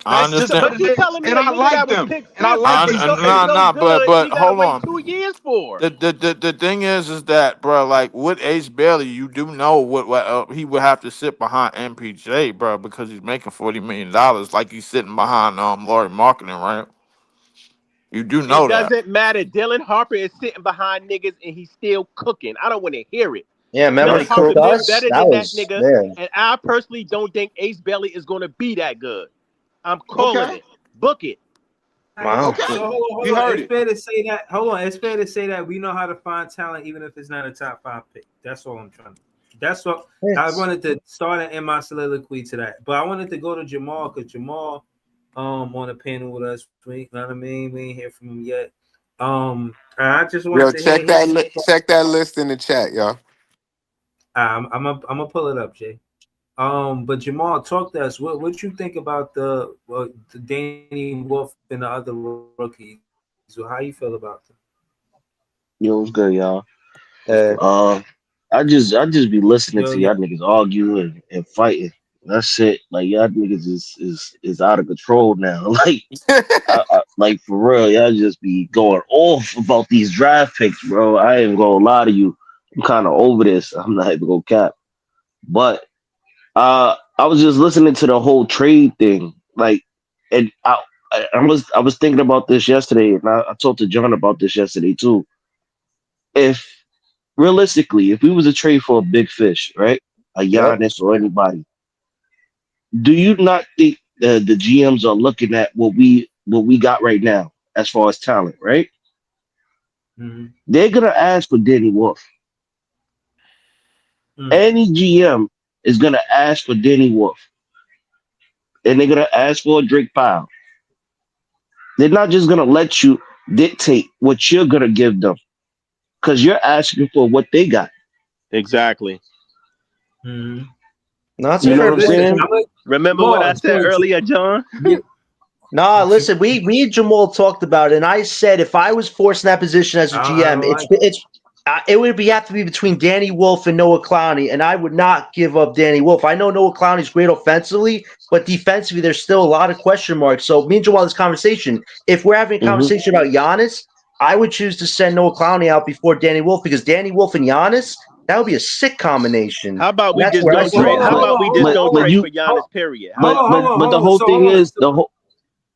I That's just understand. what But it you is. telling me And a I nigga like that was them. picked And I fifth like is these so is Nah, players. so nah, good. but We gotta hold wait on. 2 years for. The thing is that, bro, like with Ace Bailey, you do know what he would have to sit behind MPJ, bro, because he's making $40 million, like he's sitting behind Laurie Marketing, right? You do It know that. doesn't matter. Dylan Harper is sitting behind niggas and he's still cooking. I don't want to hear it. Yeah, remember Dylan he Harper cooked been us? better That than that was nigga, man. and I personally don't think Ace Bailey is gonna be that good. I'm calling Okay. it. Book it. Right. Wow. Okay. So hold You on. heard It's it. fair to say that. Hold on. It's fair to say that we know how to find talent, even if it's not a top five pick. That's all I'm trying to. That's what I It's, wanted to start and end my soliloquy to that. But I wanted to go to Jamal because Jamal, on the panel with us. We, you know what I mean. We ain't hear from him yet. And I just wanted yo, to hear his. check that list in the chat, y'all. I'm gonna pull it up, Jay. But Jamal, talk to us. What you think about the Danny Wolf and the other rookies? How you feel about them? Yo, what's good, y'all? What's uh, good? I just be listening Yo, to yo. y'all niggas arguing and fighting. That's it. Like y'all niggas is out of control now. Like like for real, y'all just be going off about these draft picks, bro. I ain't gonna lie to you. I'm kind of over this. I'm not even gonna cap. But I was just listening to the whole trade thing, like, and I was thinking about this yesterday, and I talked to John about this yesterday too. If realistically, if we was to trade for a big fish, right, a yep. Giannis or anybody, do you not think the GMs are looking at what we got right now as far as talent, right? Mm-hmm. They're gonna ask for Danny Wolf. Mm. Any GM is gonna ask for Danny Wolf, and they're gonna ask for a Drake Powell. They're not just gonna let you dictate what you're gonna give them because you're asking for what they got. Exactly. Mm-hmm. No, that's a You know Yeah, what fair I'm point listen, saying? too. I'm like Remember what Jamal. I said earlier, John? Yeah, No, J- listen, me and Jamal talked about it, and I said if I was forced in that position as a I GM, don't like it. it would be have to be between Danny Wolf and Noah Clowney, and I would not give up Danny Wolf. I know Noah Clowney's great offensively, but defensively, there's still a lot of question marks. So me and Jamal, this conversation, if we're having a Hmm. conversation about Giannis, I would choose to send Noah Clowney out before Danny Wolf because Danny Wolf and Giannis, that would be a sick combination. How about And we that's just where I don't see So the trade? hold on, How talent. hold about on, we hold just on, But don't hold but on, trade for you Giannis? Period. How hold but on, about hold but that? on, but the hold on. whole So thing hold on, is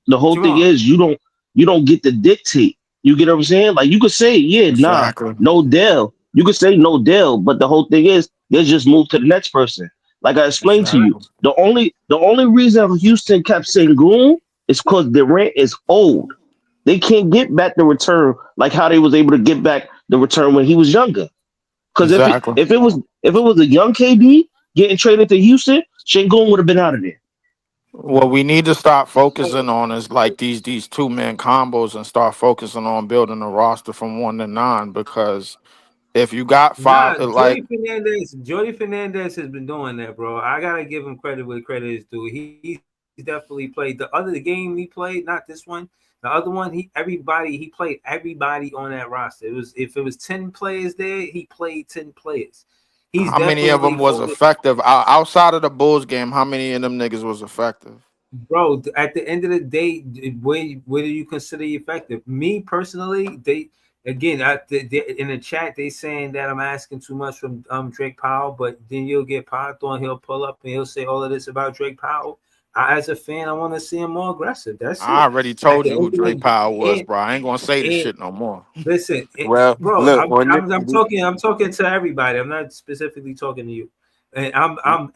the whole thing Jamal. is you don't get to dictate. You get what I'm saying? Like you could say, yeah, nah, Exactly. no deal. You could say no deal, but the whole thing is let's just move to the next person. Like I explained to you, Right. the only reason Houston kept saying Goon is because Durant is old. They can't get back the return like how they was able to get back the return when he was younger. Because if it Exactly. if it was if it was a young KD getting traded to Houston, Goon would have been out of there. What we need to start focusing on is like these two man combos and start focusing on building a roster from 1 to 9 because if you got five, Nah, like Jody Fernandez has been doing that, bro. I gotta give him credit where credit is due. He's He's definitely played the game he played, not this one. The other one, he played everybody on that roster. It was if it was 10 players there, he played 10 players. He's How many of them definitely was focused. effective outside of the Bulls game? How many of them niggas was effective? Bro, at the end of the day, where do you consider effective? Me personally, they again in the chat they saying that I'm asking too much from Drake Powell, but then you'll get Python, he'll pull up and he'll say all of this about Drake Powell. As a fan, I want to see him more aggressive. That's I it. already At told the you end who of Drake the Powell was, and, bro. I ain't gonna say this and shit no more. listen, Well, bro, look, when I'm talking. I'm talking to everybody. I'm not specifically talking to you. And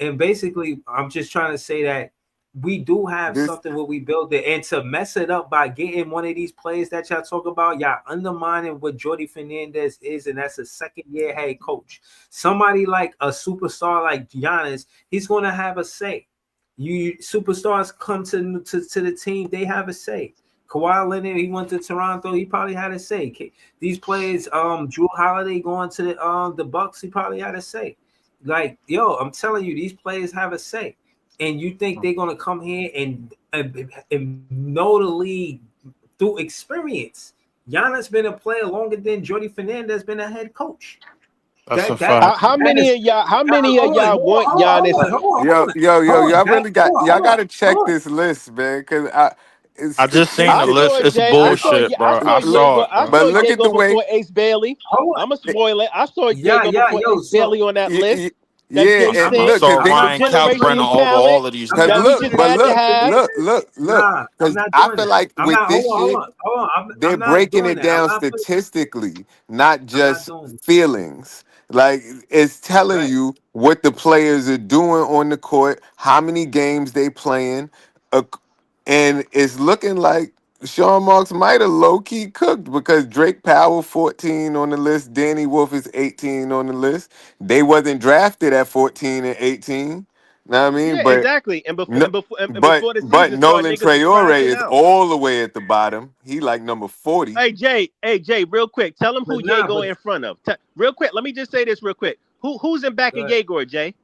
and basically I'm just trying to say that we do have this something where we build it, and to mess it up by getting one of these players that y'all talk about, y'all undermining what Jordy Fernandez is, and that's a second year head coach. Somebody like a superstar like Giannis, he's gonna have a say. You superstars come to the team, they have a say. Kawhi Leonard, he went to Toronto. He probably had a say. These players, Drew Holiday going to the Bucks, he probably had a say. Like, yo, I'm telling you, these players have a say. And you think they're gonna come here and know the league through experience? Giannis been a player longer than Jordy Fernandez been a head coach. that's a That fact. How that many is of y'all? How many of hold on, y'all want Giannis? Yo, yo, yo, hold on. y'all That really got y'all hold gotta on, check hold on. this list, man, because I I it's just seen I the it, saw list. it, It's Jay. bullshit, I bro. I saw look, saw Diego. it, I bro. but saw look at the Diego way. before Ace Bailey. Hold on. I'ma spoil it. I saw Yeah, Diego yeah, before yo. Ace Bailey So on that list. That Yeah, Jay and I'm said I look, saw cause this this is is Ryan Kalkbrenner generational over talent all of these I'm cause that not we look, niggas. just doing it. but had to look, have. look, Nah, I'm cause not I doing feel it. like I'm with not. this shit, Hold on. they're I'm not breaking doing it that. I'm down not putting. statistically, not I'm not just doing it. feelings. Like it's telling Right. you what the players are doing on the court, how many games they playing, uh, and it's looking like Sean Marks might have low key cooked because Drake Powell 14 on the list, Danny Wolf is 18 on the list. They wasn't drafted at 14 and 18. Know what I mean? Yeah, But exactly. And before no, and before and but before the but season started, Nolan niggas was Traore crashing is out. all the way at the bottom. He like number 40. Hey Jay, real quick, tell them But who nah. Jago But in front of. Real quick, let me just say this real quick. Who's in back of but Yegor, Jay?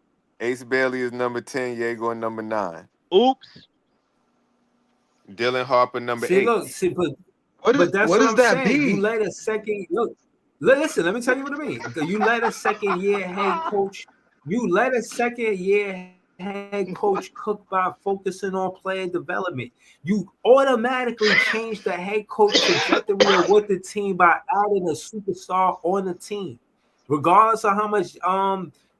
Ace Bailey is number 10, Diego number 9. Oops. Dylan Harper number see, 8. look, see, What but that's what what does I'm that saying. You be? let a second look. Listen, let me tell you what I mean. You let a second year head coach. You let a second year head coach cook by focusing on player development. You automatically change the head coach trajectory of what the team by adding a superstar on the team, regardless of how much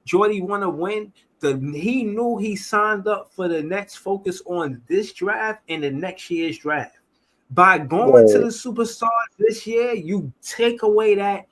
Jordy want to win. He knew he signed up for the next focus on this draft and the next year's draft. By going to the Wait, superstars this year, you take away that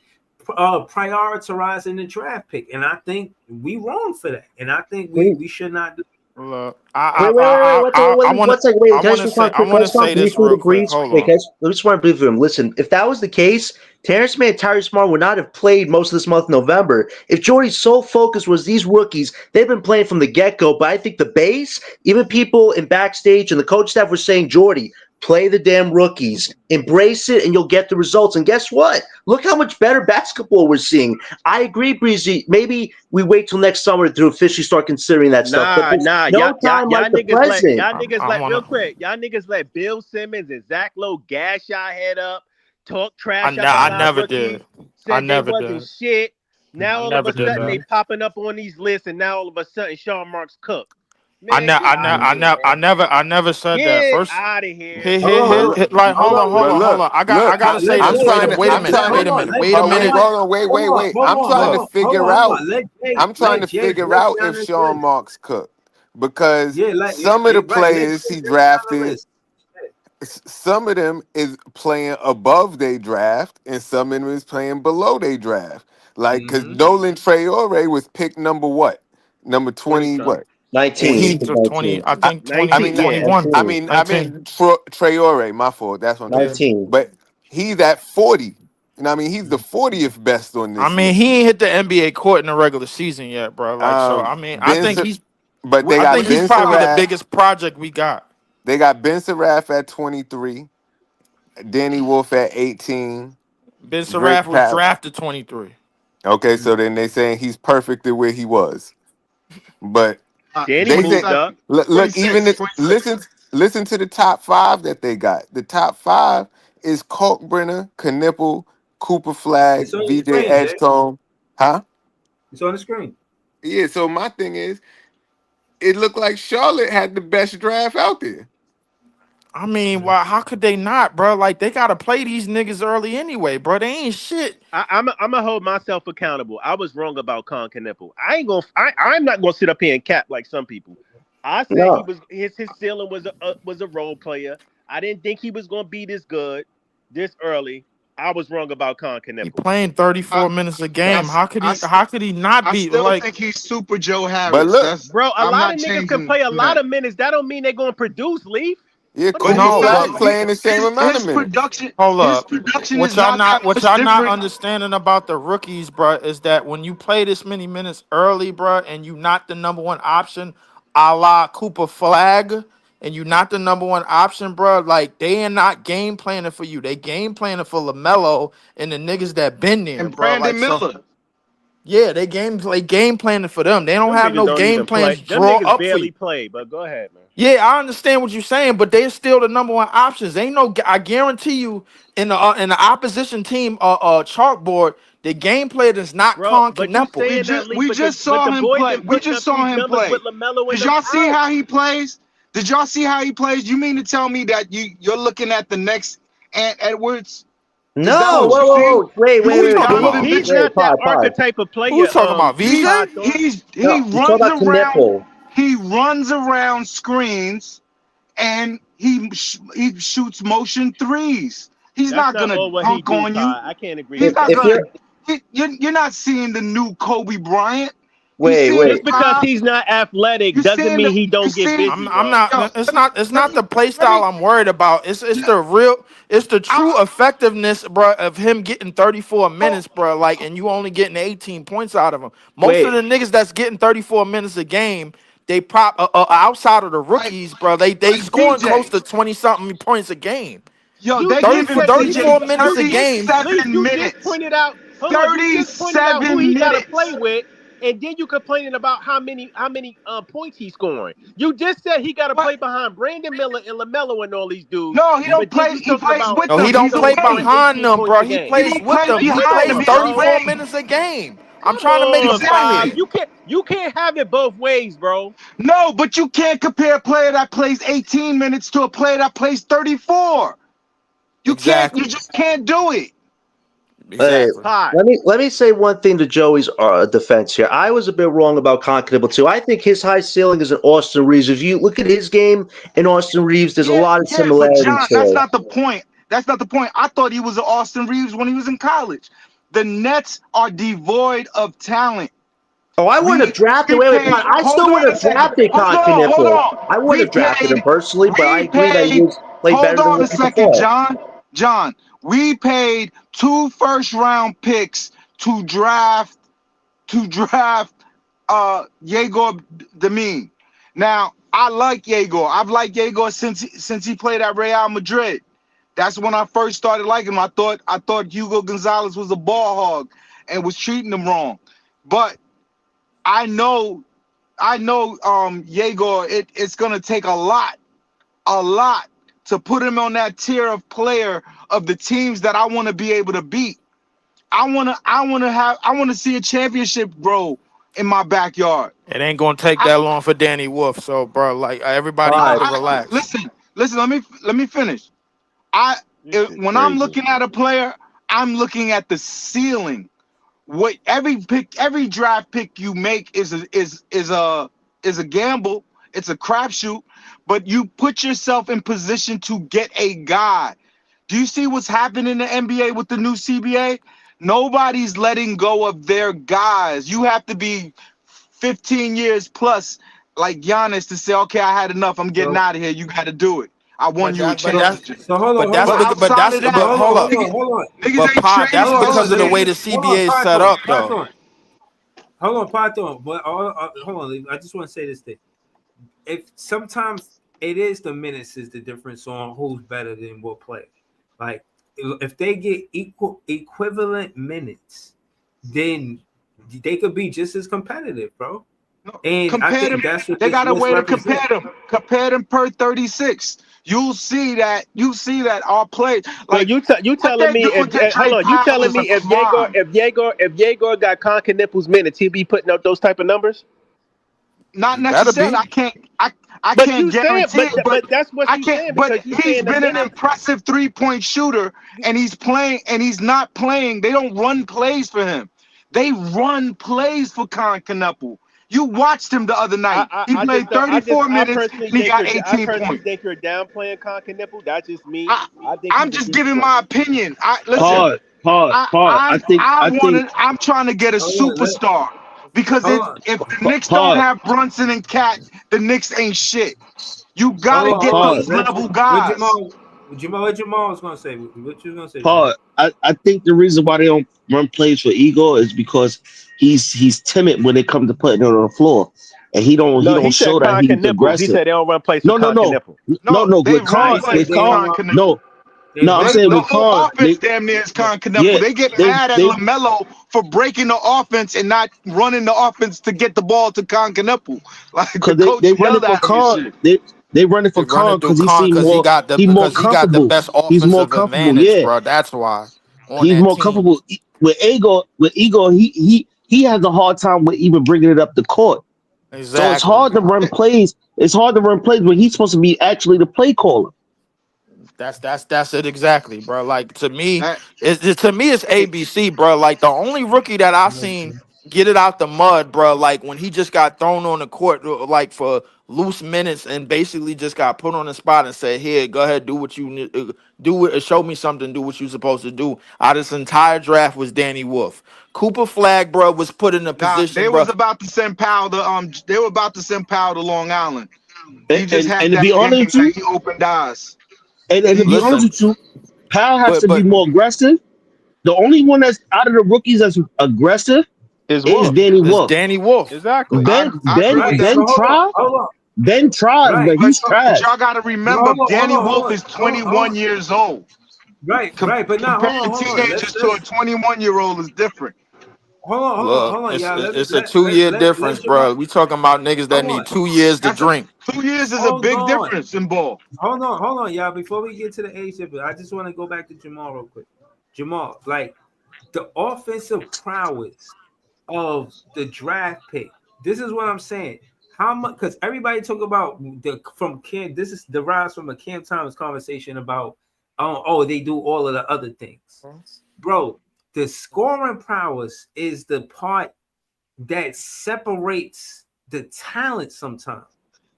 prioritizing the draft pick, and I think we wrong for that, and I think wait, we should not do. Look, one second. Wait, I want to say, I can I want to respond say this briefly to real quick. Breeze? Hold Wait, on. I just want to briefly him. Listen, if that was the case, Terrence Mann and Tyrese Smart would not have played most of this month, November. If Jordy's sole focus was these rookies, they've been playing from the get go. But I think the base, even people in backstage and the coach staff were saying, Jordy, play the damn rookies, embrace it, and you'll get the results. And guess what? Look how much better basketball we're seeing. I agree, Breezy. Maybe we wait till next summer to officially start considering that stuff. But there's Nah. no time like the present. I want Real to. quick. Y'all niggas let Bill Simmons and Zach Lowe gas y'all head up, talk trash about I our never rookies, did. I said they never wasn't did. shit. I Now all of never a did sudden that. they Mhm. popping up on these lists, and now all of a sudden Sean Marks cook. Man, get out of here, man. I never said that. Get First, out of here, here, Hold here, on, man. here, hold on, But like, hold on. but hold on. I look, gotta say Let I'm this. Jay, trying to let, I'm let trying hold to on, let but hold wait, on, hold on, wait. I'm trying to figure hold out on. I'm trying to figure Let out if Giannis Sean list. Marks cooked because Yeah, some of the right. players he Let Giannis drafted, list. some of them is playing above they draft, and some of them is playing below they draft. Like, because Mm-hmm. Nolan Traore was picked number what? Number 20 20, something. what? And 19. he, Pick 20. 19. I think 20 I 19, mean, not, yeah. 21. 19. 19. Traore, my fault. That's what I'm thinking. 19. But he's at 40. And I mean, he's the 40th best on I this mean, list. he ain't hit the NBA court in the regular season yet, bro. Like, so I mean, Ben, but they I got think he's Ben probably the Surratt. biggest project we got. They got Ben Surratt at 23. Danny Wolf at 18. Ben Drake Sarath was Powell. drafted 23. Okay, so then they saying he's perfect the way he was. But Danny they moved say, up. look, even 26, if, 26. listen to the top 5 that they got. The top 5 is Kalkbrenner, Knipple, Cooper Flag, It's on the VJ screen, Jay. Edgecombe. Huh? It's on the screen. Yeah, so my thing is, it looked like Charlotte had the best draft out there. I mean, why? How could they not, bro? Like they gotta play these niggas early anyway, bro. They ain't shit. I'm gonna hold myself accountable. I was wrong about Con Knipple. I'm not gonna sit up here and cap like some people. I said he No. was his ceiling was a role player. I didn't think he was gonna be this good this early. I was wrong about Con He Knipple. playing I, 34 minutes a I, game. How could I, he? How could he not I be still like? think he's Super Joe But Harris. look, That's Bro, a I'm lot not of niggas can changing play a lot that. of minutes. That don't mean they're gonna produce, Leaf. yeah, What are you But he Cooper No, talking Flag but doesn't. about? playing the same amount of minutes. hold His up. production is not that What much y'all not different. understanding about the rookies, bro, is that when you play this many minutes early, bro, and you not the number one option, a la Cooper Flag, and you not the number one option, bro, like they are not game planning for you. They game planning for LaMelo and the niggas that been there, And bro. Brandon Like so, Miller. yeah, they game planning for them. They don't Them have niggas no don't game even play. plans Them draw niggas up for you. barely play. But go ahead, man. Yeah, I understand what you're saying, but they're still the number one options. Ain't no, I guarantee you, in the opposition team, chalkboard, the game plan is not Bro, Con but you Knuckle. saying that, Leaf, We but just but saw the him boys play. been We putting just up saw these him numbers play. with LaMelo and Did them y'all see out. how he plays? Did y'all see how he plays? You mean to tell me that you're looking at the next Ant Edwards? Is that No. what Who? Whoa, you're whoa, seeing? whoa. Wait, Who wait, we wait. talking Please, about? Donovan He's Mitchell. wait. not that Pod. archetype of Who we player, talking about? VJ? Thorne. He No, he's talking runs about around. Knipple. He runs around screens and he shoots motion threes. He's That's not not gonna all what he dunk do, on you. Kai. I can't agree He's with not If that. gonna. you're You're not seeing the new Kobe Bryant. You wait, seeing wait. Just because Cobb. he's not athletic You doesn't seeing mean the. he You don't get seeing. busy, I'm bro. not. Yo, It's let not me the play let me. style I'm worried about. It's the real. It's the I, true effectiveness, bro, of him getting 34 oh, minutes, bro. Like, and you only getting 18 points out of him. Most of Wait. the niggas that's getting 34 minutes a game, they outside of the like rookies, bro. They like scoring close VJ. to 20 something points a game. Yo, You they 30 just giving for said you just 34 VJ minutes you a just game. Leaf, 37 you just minutes. pointed out. Hold on, you just pointed out who 37 he got to play minutes. with, and then you complaining about how many points he's scoring. You just said he got to What? play behind Brandon Miller and LaMelo and all these dudes, No, he don't but then play. you He talking plays about with No, he them. he's don't He's a only play scoring wing. behind 18 them, points bro. a He game. He plays don't with play them. He Come behind plays him. on, He's a 34 bro. wing. minutes a game. I'm Come trying to make a on, point Exactly. Five. here. You can't have it both ways, bro. No, but you can't compare a player that plays 18 minutes to a player that plays 34. You can't. You Exactly. just can't do it. Hey, Exactly. Hi. let me say one thing to Joey's defense here. I was a bit wrong about Conklin too. I think his high ceiling is an Austin Reeves. If you look at his game and Austin Reeves, there's a Yeah, lot of yeah, but John, similarities that's there. not the point. That's not the point. I thought he was an Austin Reeves when he was in college. The Nets are devoid of talent. Oh, I wouldn't have We drafted. we Wait, paid. I Hold still would on a have second. drafted Conklin. Hold on. I wouldn't We have drafted him paid. personally, but I We agree that he paid. was played Hold better than on a what people second, thought. John. John, we paid 2 first-round picks to draft Yegor Demin. Now, I like Yegor. I've liked Yegor since he played at Real Madrid. That's when I first started liking him. I thought Hugo Gonzalez was a ball hog and was treating him wrong. But I know Yegor, it's gonna take a lot to put him on that tier of player of the teams that I want to be able to beat. I wanna see a championship grow in my backyard. It ain't gonna take I, that long for Danny Wolf. So, bro, like everybody need Five. to I relax. listen. Let me finish. I This shit when I'm crazy. looking at a player, I'm looking at the ceiling. What every draft pick you make is a gamble. It's a crapshoot, but you put yourself in position to get a guy. Do you see what's happening in the NBA with the new CBA? Nobody's letting go of their guys. You have to be 15 years plus like Giannis to say, okay, I had enough. I'm getting So out of here. You got to do it. I won But you a that, but so that's, championship. so hold on, but hold that's But on. because, outside of So that, hold on, hold on, hold on. niggas but ain't Pod, that's trading Hold on, hold because on, of the Jay. way niggas. the Hold on, CBA is set Python, up, though. Python. Hold on, Python. But hold on, I just want to say this thing. If sometimes it is the minutes is the difference on who's better than what play. Like if they get equivalent minutes, then they could be just as competitive, bro. No, and I compare them. think that's what They this got a list way to compare represents. them. Compare them per 36. You'll see that. You see that our play, So like you what telling they're me doing to hold Drake on, you Powell telling is me a crime. if Jaeger got Nipples minutes, he'll be putting up those type of numbers? Not You better necessarily. be. I But can't you saying guarantee it, but but that's what I you can't. saying But because you he's saying the been an minutes. impressive 3-point shooter, and he's playing, and he's not playing. They don't run plays for him. They run plays for Canepu. You watched him the other night. He I just played don't I 34 minutes personally and he think got 18 personally points. think you're downplaying Nipple. That's just me. I, I think I'm he's a just decent giving player. my opinion. I listen. Okay. Hard. I I think wanted. I'm trying to get a Hold on, superstar because hold on, if the Knicks don't hard, have Brunson and Cat, the Knicks ain't shit. You gotta get hold hard, on. those level guys. What Jamal was gonna say? What you gonna say, Jamal? hard. I think the reason why they don't run plays for Igor is because he's timid when it comes to putting it on the floor, and he No, he don't said show that he's Nipples. He aggressive. said they don't run plays for No, no, no, Nipple. No, no. they run He said plays With they for Khan, don't Con want. Connect. no, They no. I'm run saying The with plays. whole Khan, offense damn near is Con yeah, Connect. They get they mad at they LaMelo for breaking the offense and not running the offense to get the ball to Con Connect. Like the because coach they run it yelled for at him and Khan. shit. They run it They for run Khan it through because Con he more because he got the comfortable. best He's more offensive comfortable. advantage, Yeah, bro. That's why on he's that more team. comfortable With Igor, he has a hard time with even bringing it up the court. So it's Exactly. hard to run plays. It's hard to run plays when he's supposed to be actually the play caller. That's it exactly, bro. Like to me, That to me it's hey, ABC, bro. Like the only rookie that I seen get it out the mud, bro. Like when he just got thrown on the court, like for loose minutes, and basically just got put on the spot and said, "Here, go ahead, do what you do. It, show me something. Do what you supposed to do." Out of this entire draft was Danny Wolf. Cooper Flag, bro, was put in a nah, they position, bro. was about to send Powell to they were about to send Powell to Long Island. And He just had and to that be honest game with that you, he opened eyes. and to be honest Listen, with you, Powell has to be but more aggressive. The only one that's out of the rookies that's aggressive Is is Wolf. Danny it's Wolf. Danny Wolf. Exactly. I agree with Right. that. So hold on, Tried. hold on. Ben tries, Right. but But he's trash. y'all gotta No, remember, hold Danny on, hold Wolf on, is hold on, hold 21 on. years old. Right, right. But now, Comparing hold on. teenagers to a 21-year-old is different. Look, Hold on, y'all. it's a 2 year difference, Let Jamal. bro. We talking about niggas that Hold need on, 2 years to That's a drink. 2 years is a hold big on, difference in ball. hold on, y'all. Before we get to the age difference, I just want to go back to Jamal real quick. Jamal, like the offensive prowess of the draft pick. This is what I'm saying. How much? Because everybody talk about the from Cam. This is derives from a Cam Thomas conversation about they do all of the other things, bro. The scoring prowess is the part that separates the talent sometimes.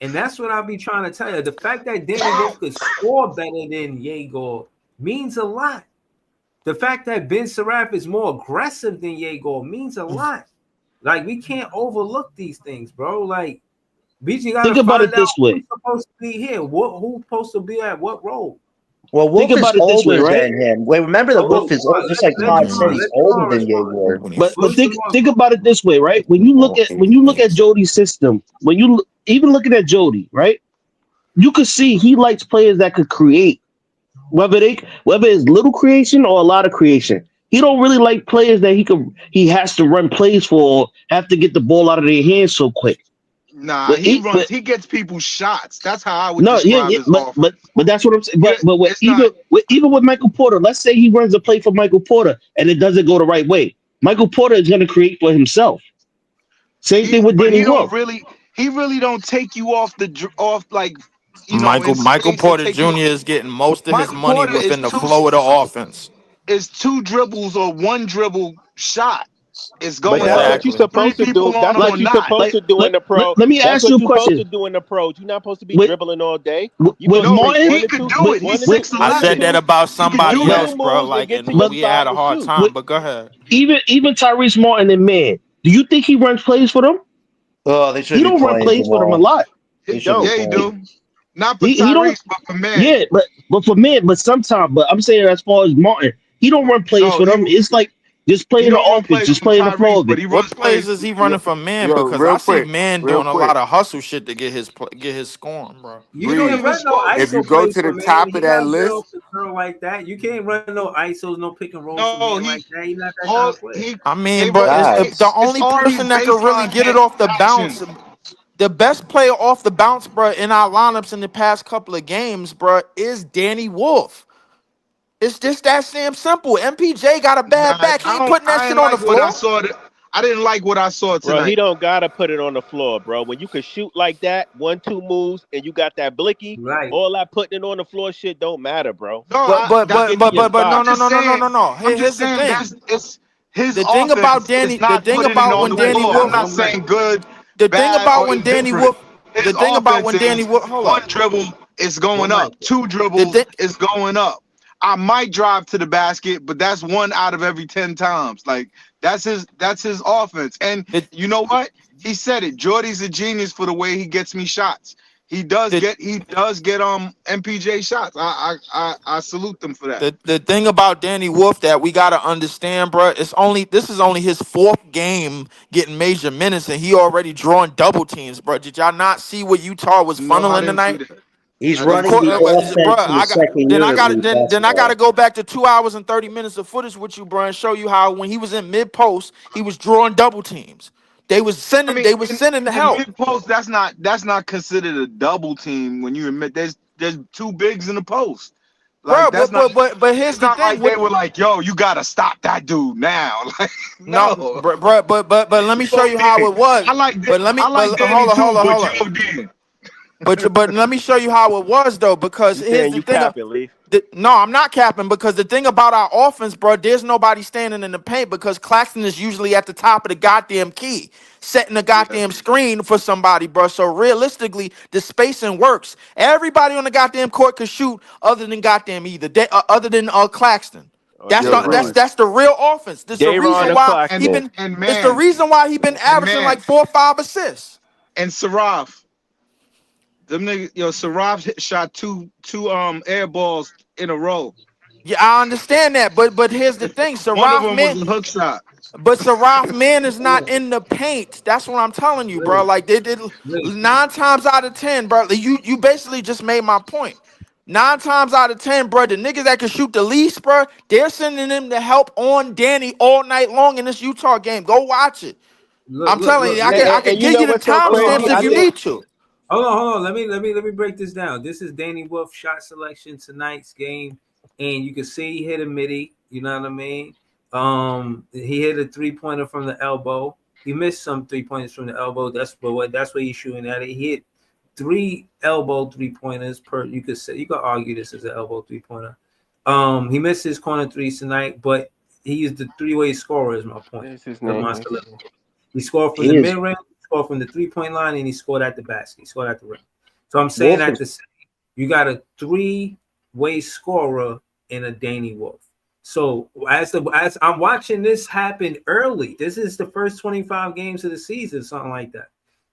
And that's what I'll be trying to tell you. The fact that Danny Wolf could score better than Yegor means a lot. The fact that Ben Seraph is more aggressive than Yegor means a lot. Like we can't overlook these things, bro. Like we just Think gotta about it find out this way. who's supposed to be here. Who's supposed to be at what role? Well, Think Wolf is about it this way, older right? than him. Wait, remember that Hold Wolf on, is old, just like let Todd said. Jamal He's let older Jamal than respond. Yegor. But What's think Jamal? think about it this way, right? When you look at Jody's system, even looking at Jody, right? You could see he likes players that could create, whether it's little creation or a lot of creation. He don't really like players that he has to run plays for or have to get the ball out of their hands so quick. Nah, But he runs. but He gets people shots. That's how I would no, yeah, describe yeah, his offense. but that's what I'm saying. Yeah, But it's not. even with Michael Porter, let's say he runs a play for Michael Porter and it doesn't go the right way. Michael Porter is going to create for himself. Same thing with But Danny Wolf. he really don't take you off off like in Michael space and Porter take you. Jr. is getting most of his Michael money Porter within the flow of the offense. is two dribbles or one dribble shot. It's But going that's up. what you're Exactly. Three supposed to people do. on That's him Like or what you're not. supposed like to do in the pro. let me That's ask what you a you're supposed question. to do in the pros. You're not supposed to be With dribbling all day. You're with supposed No, to take Martin, he one or could two, do with it. one He's or with two, six I one or said eleven. that two, about He could one or somebody do two that. else, bro. moves to Like, get to and your but we had spot a and hard shoot. time. But go ahead. even Tyrese Martin and man, do you think he runs plays for them? Oh, they He should be don't run playing plays for them a Jamal. lot. They He should be don't. Yeah, he playing. do. Not for He don't. Tyrese, but for man. Yeah, but for men, but sometimes, but I'm saying as far as Martin, he don't run plays No, for them. It's like just he playing the don't run offense, plays just from playing the flow Tyrese, of but it. he What runs plays plays. is he Yo, running for man? yo, Because I real see quick, man real doing a quick. lot of hustle shit to get his scoring, bro. You He don't didn't Breeze. even run no score. If you ISO go plays to for the man. top He of that got good list, off the curl like that. You can't run no ISOs, no pick and rolls from No, him like that. He's not that kind all of player. he I mean, they bro, run. Facts. the It's only all these person that could really get it off the bounce, actions. the best player off the bounce, bro, in our lineups in the past couple of games, bro, is Danny Wolf. It's just that damn simple. MPJ got a Nah, bad back. He I ain't don't. putting that I shit ain't on the like what I floor. saw. I didn't like what I saw Bro, he tonight. don't gotta put it on the floor, bro. When you can shoot like that, 1-2 moves, and you got that blicky, Right. all that putting it on the floor shit don't matter, bro. No, But I but You that but get to but your but but no I'm spots. no just no no no saying. no no. I'm just Here's the saying thing. that's it's his The thing about offense is Danny, the not thing putting it about on when the Danny floor. I'm Wolf, not I'm right. saying good, the thing bad, about or when Danny indifferent. Wolf, His the thing about offense when Danny is Wolf, hold one up. dribble is going One mic. up, two The dribbles thing, is going up. I might drive to the basket, but that's one out of every 10 times. Like that's his offense. And the, you know what? He said it. Jordy's a genius for the way he gets me shots. He does get MPJ shots. I salute them for that. the thing about Danny Wolf that we gotta understand, bro, this is only his fourth game getting major minutes, and he already drawing double teams, bro. Did y'all not see what Utah was No, I funneling didn't see tonight? that. He's I Of didn't running see course, the that. bro. offense in the second unit league Then I got to basketball. go back to 2 hours and 30 minutes of footage with you, bro, and show you how when he was in mid post, he was drawing double teams. I mean, They was in, sending the in help, mid post, that's not considered a double team when you admit there's two bigs in the post. bro. Like that's not. But here's It's the not thing like with they were like, "Yo, you gotta stop that dude now." Like, no, no. but let me show you how Dan. it was. I like But let me I like Danny too, but hold you on. know Dan. But let me show you how it was though, because You here's saying the you thing. capping, Leaf? No, I'm not capping because the thing about our offense, bro, there's nobody standing in the paint because Claxton is usually at the top of the goddamn key, setting the Yeah. goddamn screen for somebody, bro. So realistically, the spacing works. Everybody on the goddamn court could shoot other than goddamn other than Claxton. Oh, That's Yo, the Dayron. that's the real offense. This the Dayron reason or why he Claxton? been. And It's the man, reason why he been and averaging like man, 4 or 5 assists. and Saraf, them niggas, Saraf shot two air balls in a row. Yeah, I understand that, but here's the thing, One of Sarath, them man. was a hook shot. But Sarath man is not in the paint. That's what I'm telling you, bro. Really, Like they did really. 9 times out of 10, bro. You basically just made my point. 9 times out of 10, bro, the niggas that can shoot the least, bro, they're sending them to help on Danny all night long in this Utah game. Go watch it. Look, I'm look, telling look, you, look. I could And you give know you the what's so timestamps crazy? if I you think need to. Hold on. Let me break this down. This is Danny Wolf shot selection tonight's game, and you can see he hit a midi. You know what I mean? He hit a 3-pointer from the elbow. He missed some 3 pointers from the elbow. That's what he's shooting at. He hit 3 elbow 3 pointers per. You could say you could argue this is an elbow 3 pointer. He missed his corner threes tonight, but he used the three-way scorer. Is my point. there's his That's name. my Let me selection. see. He scored from the He is mid range, scored from the 3-point line, and he scored at the basket. He scored at the rim. So I'm saying Wolf at is the you got a three-way scorer in a Danny Wolf. So as I'm watching this happen early, this is the first 25 games of the season, something like that.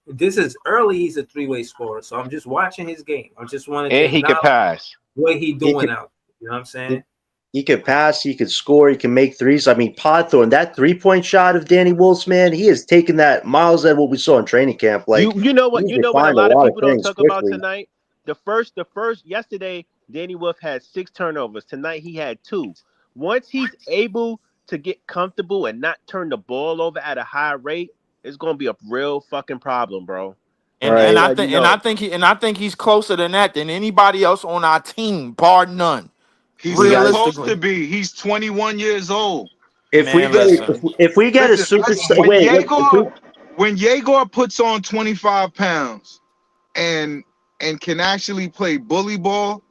This is early. He's a three-way scorer. So I'm just watching his game. I just wanted to And he could acknowledge pass. what he he doing could out. You know what I'm he, saying? he could pass, he could score, he can make threes. I mean, pod throwing that 3-point shot of Danny Wolf's, man, he has taken that miles at what we saw in training camp. You Like you know what he's you know what a refined a lot of lot of people don't things talk about quickly. tonight. The first yesterday, Danny Wolf had 6 turnovers. Tonight he had 2. Once he's able to get comfortable and not turn the ball over at a high rate, it's gonna be a real fucking problem, bro. I'm And just Right. I letting you think know. I think he's closer than that than anybody else on our team, bar none. He's We got supposed to Realistically, be. He's 21 years old. if we man, get listen. if we get a Listen. superstar wait, When Yegor puts on 25 pounds and can actually play bully ball,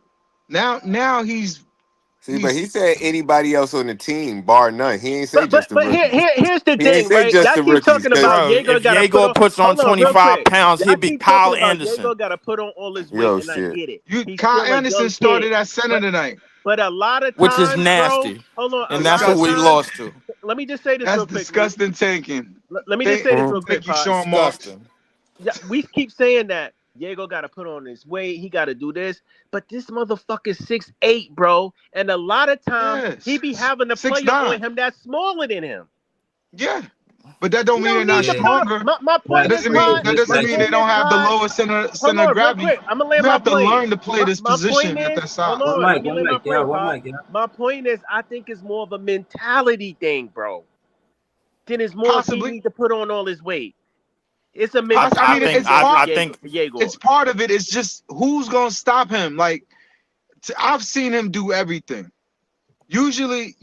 now See, but he's he said anybody else on the team, bar none. He ain't say But just but the but rookies. here's the He ain't thing, say right? just Y'all the keep rookies. talking Cause about Bro, Diego if got to put Diego on. puts on Hold on, real 25 quick. pounds, Y'all he'd be keep talking Kyle about Anderson. Diego got to put on all his weight, yo and I shit. get it. He's Kyle still a Anderson young started kid, at center but tonight. a lot of Which is times, bro. nasty. Hold on, a And that's lot who of we Disgusting. times. lost to. Let me just say this That's real quick, Lee. disgusting tanking. Let me just Thank, say this Mhm. real quick, thank you, Pod. Sean Marks. Disgusting. Yeah, we keep saying that Diego got to put on his weight. He got to do this, but this motherfucker's 6'8", bro. And a lot of times he Yes. be having a Six player nine. on him that's smaller than him. Yeah. but that don't You mean they're don't not need to Yeah, pop. stronger. My That point that's is, doesn't mean great. Pod. that My doesn't Respect mean it. they point don't is, have the Pod. lowest Hold center of on, real gravity. quick. I'm gonna land You my have to plane. learn to play this My point position at is, that hold size. on. Let me One land my mic, yeah, plane, one Pod. mic, yeah. My point is, I think it's more of a mentality thing, bro. Than it's more of he Possibly. need to put on all his weight. It's a I mean, mentality it's thing with part. Jago. It's part of it. It's just who's gonna stop him. Like I've seen him do everything. Usually,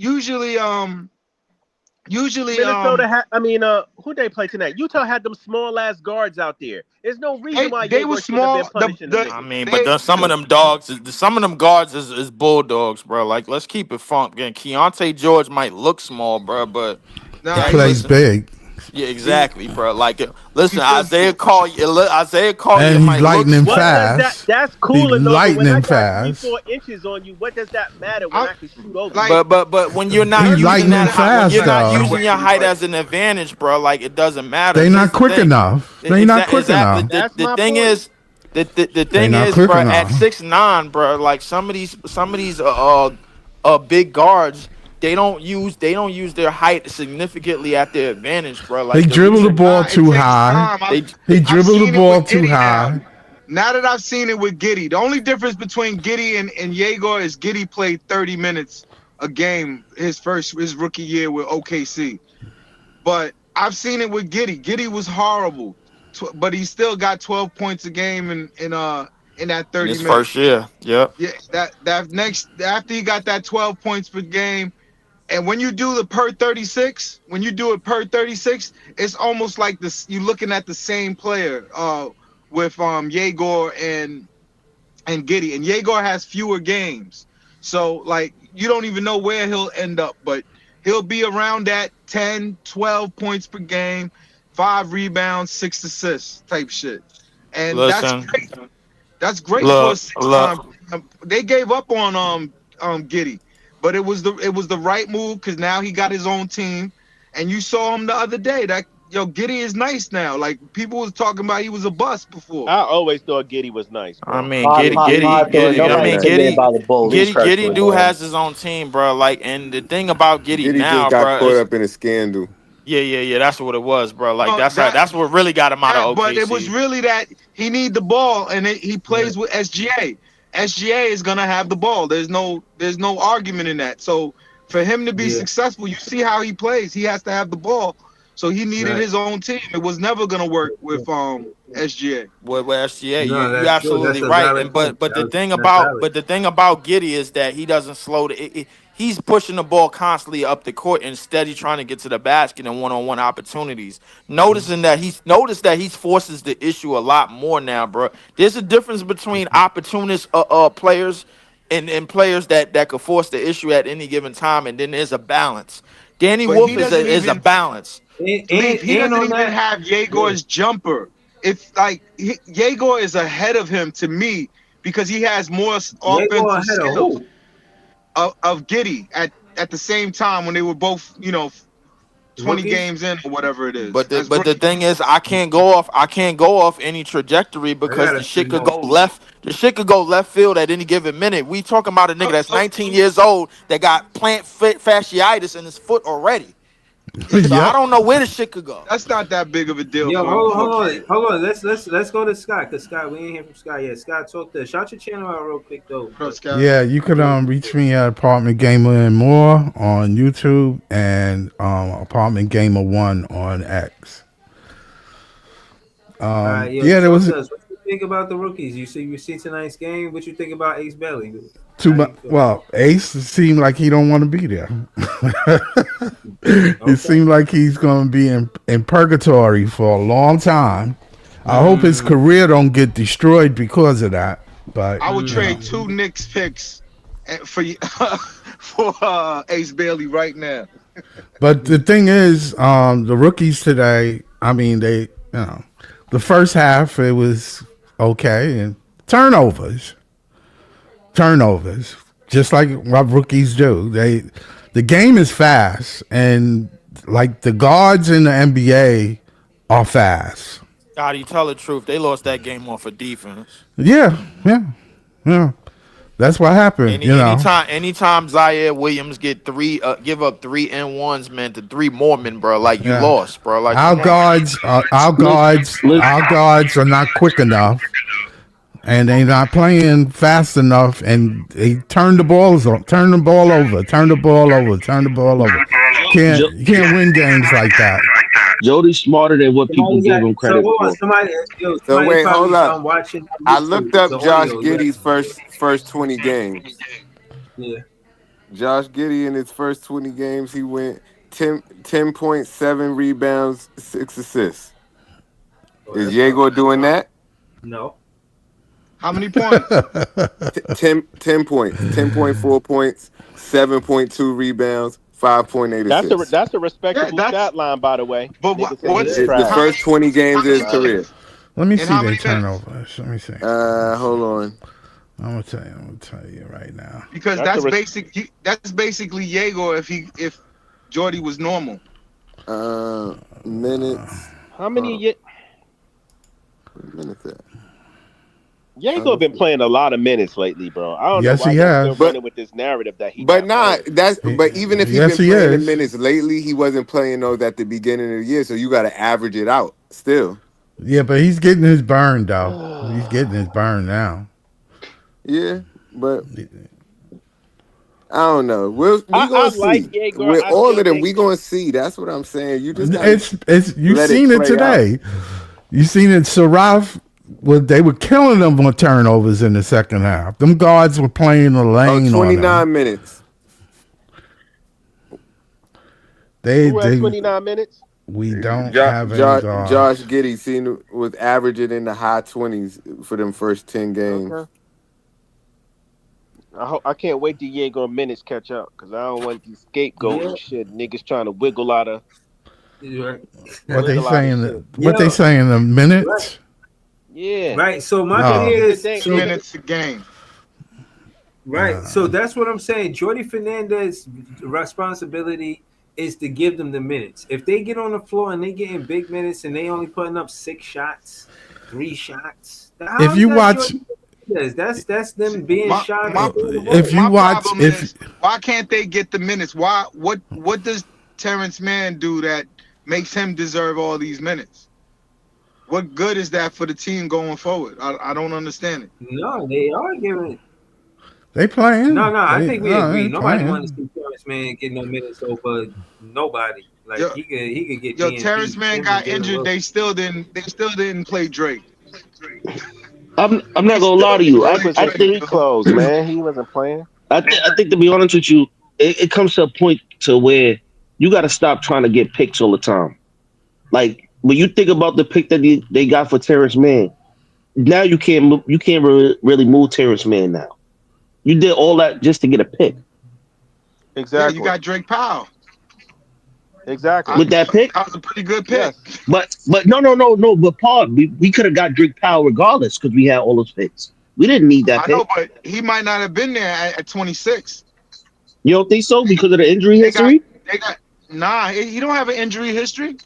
Minnesota had, I mean, who they play tonight? Utah had them small ass guards out there. There's no reason why they were Jago shouldn't have been small. punishing them I niggas. mean, but They then some of them dogs, some of them guards is bulldogs, bro. Like, let's keep it funk. And Keontae George might look small, bro, but He nah. like, plays listen, big, yeah, He exactly, bro. Like, he listen, plays. Isaiah Collier and he's might look lightning What small. does that? fast. That's He's cool and all, but when I lightning got three, fast. 4 inches on you, what does that matter when I'm I can shoot over you? like But when you're not He's certain using things lightning that that height, when you're fast not though. using your height as an advantage, bro, like it doesn't matter. They And here's not the quick thing, enough. They not quick exactly. enough. That's The my thing point. is, the They thing not is, quick bro, at enough. 6'9", bro, like some of these big guards, they don't use their height significantly at their advantage, bro. He Like the dribbled the reason ball it too takes high. time. they He I've dribbled the seen it ball with too Giddy now. high. Now that I've seen it with Giddy, the only difference between Giddy and Yegor is Giddy played 30 minutes a game his rookie year with OKC. But I've seen it with Giddy. Giddy was horrible, but he still got 12 points a game in that in 30 his first minutes. year, yep. Yeah, that next after he got that 12 points per game, and when you do the per 36, when you do it per 36, it's almost like this. You looking at the same player with Yegor and Giddy, and Yegor has fewer games, so like you don't even know where he'll end up, but he'll be around that 10, 12 points per game, 5 rebounds, 6 assists type shit, and that's Listen, great. That's great for a six look. time. They gave up on Giddy, but it was the right move because now he got his own team, and you saw him the other day. That Giddy is nice now. Like people was talking about he was a bust before. I always thought Giddy was nice, I bro. mean, Pod, pod, pod. Thought I nobody mean, said anything about the Bulls Giddy personally, do man. has his own team, bro. Like, and the thing about Giddy Diddy just now, got bro, caught is up in a scandal. yeah. That's what it was, bro. Like, No, that's what really got him out of but it was OKC. really that he need the ball, and he Yeah, plays with SGA. SGA is gonna have the ball. There's no argument in that. So for him to be yeah, successful, you see how he plays. He has to have the ball. So he needed right. his own team. It was never gonna work with SGA. With SGA, No, you that's true. That's absolutely a right. valid And point. but That's valid. the thing about Giddy is that he doesn't slow he's pushing the ball constantly up the court and steady trying to get to the basket and one-on-one opportunities. Notice that he's forces the issue a lot more now, bro. There's a difference between opportunist players and players that could force the issue at any given time, and then there's a balance. Danny But he Wolf is doesn't a even balance. Leaf. He And doesn't on even that, have yeah, Yegor's jumper. It's like Yegor is ahead of him to me because he has more they go offensive ahead of skills who? of Giddy at the same time when they were both 20 Rookies? games in or whatever it is But as the rookies. thing is, I can't go off any trajectory I because gotta the see shit could more. go left. The shit could go left field at any given minute. We talking about a nigga that's Oh, 19 years old that got fasciitis in his foot already. So I Yep. don't know where the shit could go. that's not that big of a deal Yo, for Giddy. hold on. Let's go to Scott, cause Scott, we ain't hear from Scott yet. Scott, talk to shout your channel out real quick though. What up, But Scott? Yeah, you could reach me at Apartment Gamer and More on YouTube and Apartment Gamer One on X. all right, yo, Yeah, there talk was to us. What you think about the rookies? You see tonight's game. What you think about Ace Bailey? too How much. you feel? Well, Ace seemed like he don't want to be there. It Okay. seemed like he's going to be in purgatory for a long time. I hope his Mm, career don't get destroyed because of that. But I would you know, trade 2 Knicks picks for for Ace Bailey right now. but the thing is, the rookies today. I mean, the first half it was okay, and turnovers, just like what rookies do. The game is fast, and like the guards in the NBA are fast. God, you tell the truth. They lost that game off of defense. Yeah, yeah, yeah. That's what happened. Anytime Zaire Williams give up 3 and 1s, man, to 3 more men, bro. Like you Yeah. lost, bro. Like Our come on. guards, Listen, our guards are not quick enough, and they're not playing fast enough, and they turn the ball over, turn the ball over, turn the ball over. Jo- You can't win games like that. Jody's smarter than what people Somebody give got him so credit hold on. for. So Somebody wait, hold probably up. watching on I YouTube looked up the Josh audio. Yeah, Giddey's first 20 games. yeah. Josh Giddey in his first 20 games, he went 10.7 rebounds, 6 assists. Oh, Is that's not Diego doing that? no. How many points? 10 points, 10.4 points, 7.2 rebounds, 5.8 assists. That's a Yeah, respectable that's. stat line, by the way. But Nigga said he what's was Yeah. The how trash. many? first 20 games How of his many Wow. career. minutes? Let me In see how their many minutes? turnovers. Let me see. Let me see. Hold on. I'm gonna tell you right now. Because That's a that's res- basic. That's basically Jaeger if Jordy was normal. Minutes. how Hold many on. Minutes at? Trying Diego to been see. playing a lot of minutes lately, bro. I don't know Yes, why he y'all still has. But running with this narrative that he but not not playing. but even if he's Yes, been he playing the is. minutes lately, he wasn't playing those at the beginning of the year. So you got to average it out still. Yeah, but he's getting his burn though. He's getting his burn now. Yeah, but I don't know. We I gonna like see Diego. with I all still of them. think We gonna see. That's what I'm saying. You just gotta It's you've let it seen it play out. today. You seen it. Saraf, they were killing them on turnovers in the second half. Them guards were playing the Oh, lane on them. 29 minutes. They who had they 29 minutes. we don't have any Josh guards. Giddey was averaging in the high 20s for them first 10 Okay. games. I can't wait till Diego minutes catch up because I don't want these Yeah. scapegoating shit. Niggas trying to You're right. What they wiggle out of saying? shit. What they Yo, saying? A right, minute? Yeah, right. So my because thing Oh, here's the is, thing, so nigga. Minutes a game. right. So that's what I'm saying. Jordy Fernandez's responsibility is to give them the minutes. If they get on the floor and they getting big minutes and they only putting up 6 shots, 3 shots, if how is you that watch, Jordy Fernandez? That's See, them being my shy to my throw the if ball. you my watch, problem if is why can't they get the minutes? Why what does Terrence Mann do that makes him deserve all these minutes? What good is that for the team going forward? I don't understand it. No, they are giving. they playing, No, I think we agree. they Nobody wants to playing. see Terrence man get no minutes over nobody. Like Yo, he could get Terrence DNP. Mann Him and got Jalen injured. Wilson. They still didn't play Drake. I'm They not gonna still lie to didn't you. Drake play was in I Drake, think street yo. clothes, man. He wasn't playing. I think to be honest with you, it comes to a point to where you got to stop trying to get picks all the time. Like when you think about the pick that they got for Terrence Mann, now you can't really move Terrence Mann now. You did all that just to get a pick. Yeah, you Exactly. got Drake Powell. I, Exactly. With that pick, that was a pretty good pick. Yes. but no. But Paul, we could have got Drake Powell regardless because we had all those picks. We didn't need that I know, pick. but he might not have been there at 26. You don't think so because of the injury They got history? they got nah. He don't have an injury history.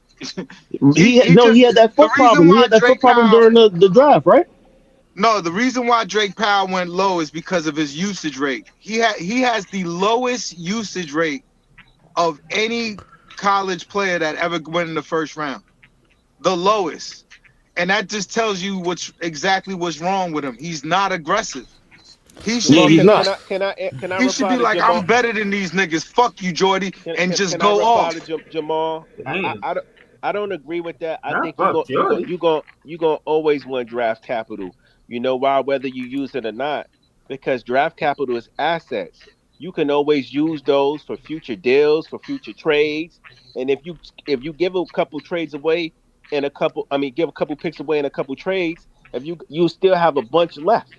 He He no, just he had that the foot reason problem. He why had that foot Drake problem Powell during the draft, right? no the reason why Drake Powell went low is because of his usage rate. He has the lowest usage rate of any college player that ever went in the first round. The lowest. And that just tells you what's wrong with him. He's not aggressive. He should Yeah, Jamal, he's be not. can I he should reply be to like, I'm Jamal? better than these niggas. Fuck you, Jordy, and just Can I go reply off. to Jamal? Damn, I don't agree with that. I not think fuck Jordy. you gonna always want draft capital. You know why? Whether you use it or not, because draft capital is assets. You can always use those for future deals, for future trades. And if you give a couple trades away and give a couple picks away and a couple trades, if you still have a bunch left.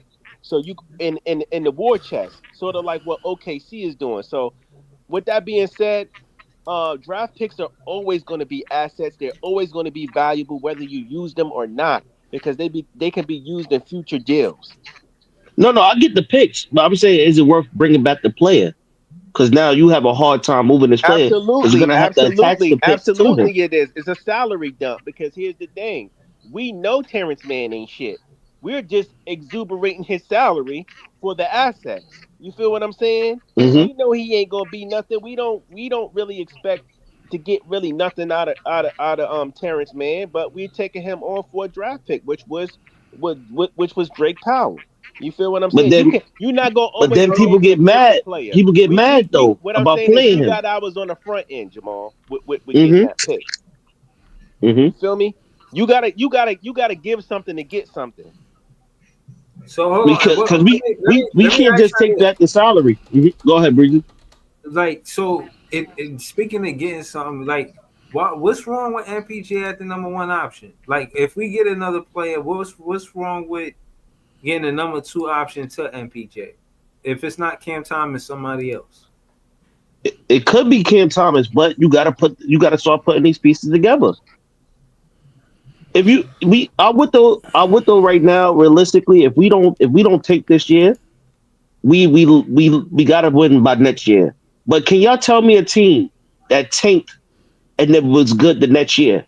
So you in the war chest, sort of like what OKC is doing. So with that being said, draft picks are always going to be assets. They're always going to be valuable, whether you use them or not, because they can be used in future deals. No, I get the picks, but I'm saying, is it worth bringing back the player? Because now you have a hard time moving this player because you're Absolutely, gonna have to attach the picks to him. absolutely, it is. It's a salary dump because here's the thing: we know Terrence Mann ain't shit. We're just exuberating his salary for the assets. You feel what I'm saying? Hmm. We know he ain't gonna be nothing. We don't really expect to get really nothing out of Terrence Mann, but we're taking him on for a draft pick, which was Drake Powell. You feel what I'm But saying? then, You're not gonna but always then So people replace a get gifted mad. player. People get We mad though what I'm about saying is playing we him. got ours on the front end, Jamal, with getting Hmm. that pick. Hmm. You feel me? You gotta give something to get something. hold on. Because Well, cause we let me can't ask just take you back the salary. Go ahead, Breezy. this. Like, so speaking of getting something, like, what's wrong with MPJ at the number one option? Like, if we get another player, what's wrong with getting a number two option to MPJ? If it's not Cam Thomas, somebody else. It could be Cam Thomas, but you gotta start putting these pieces together. If you we I would though right now, realistically, if we don't take this year, we gotta win by next year. But can y'all tell me a team that tanked and that was good the next year?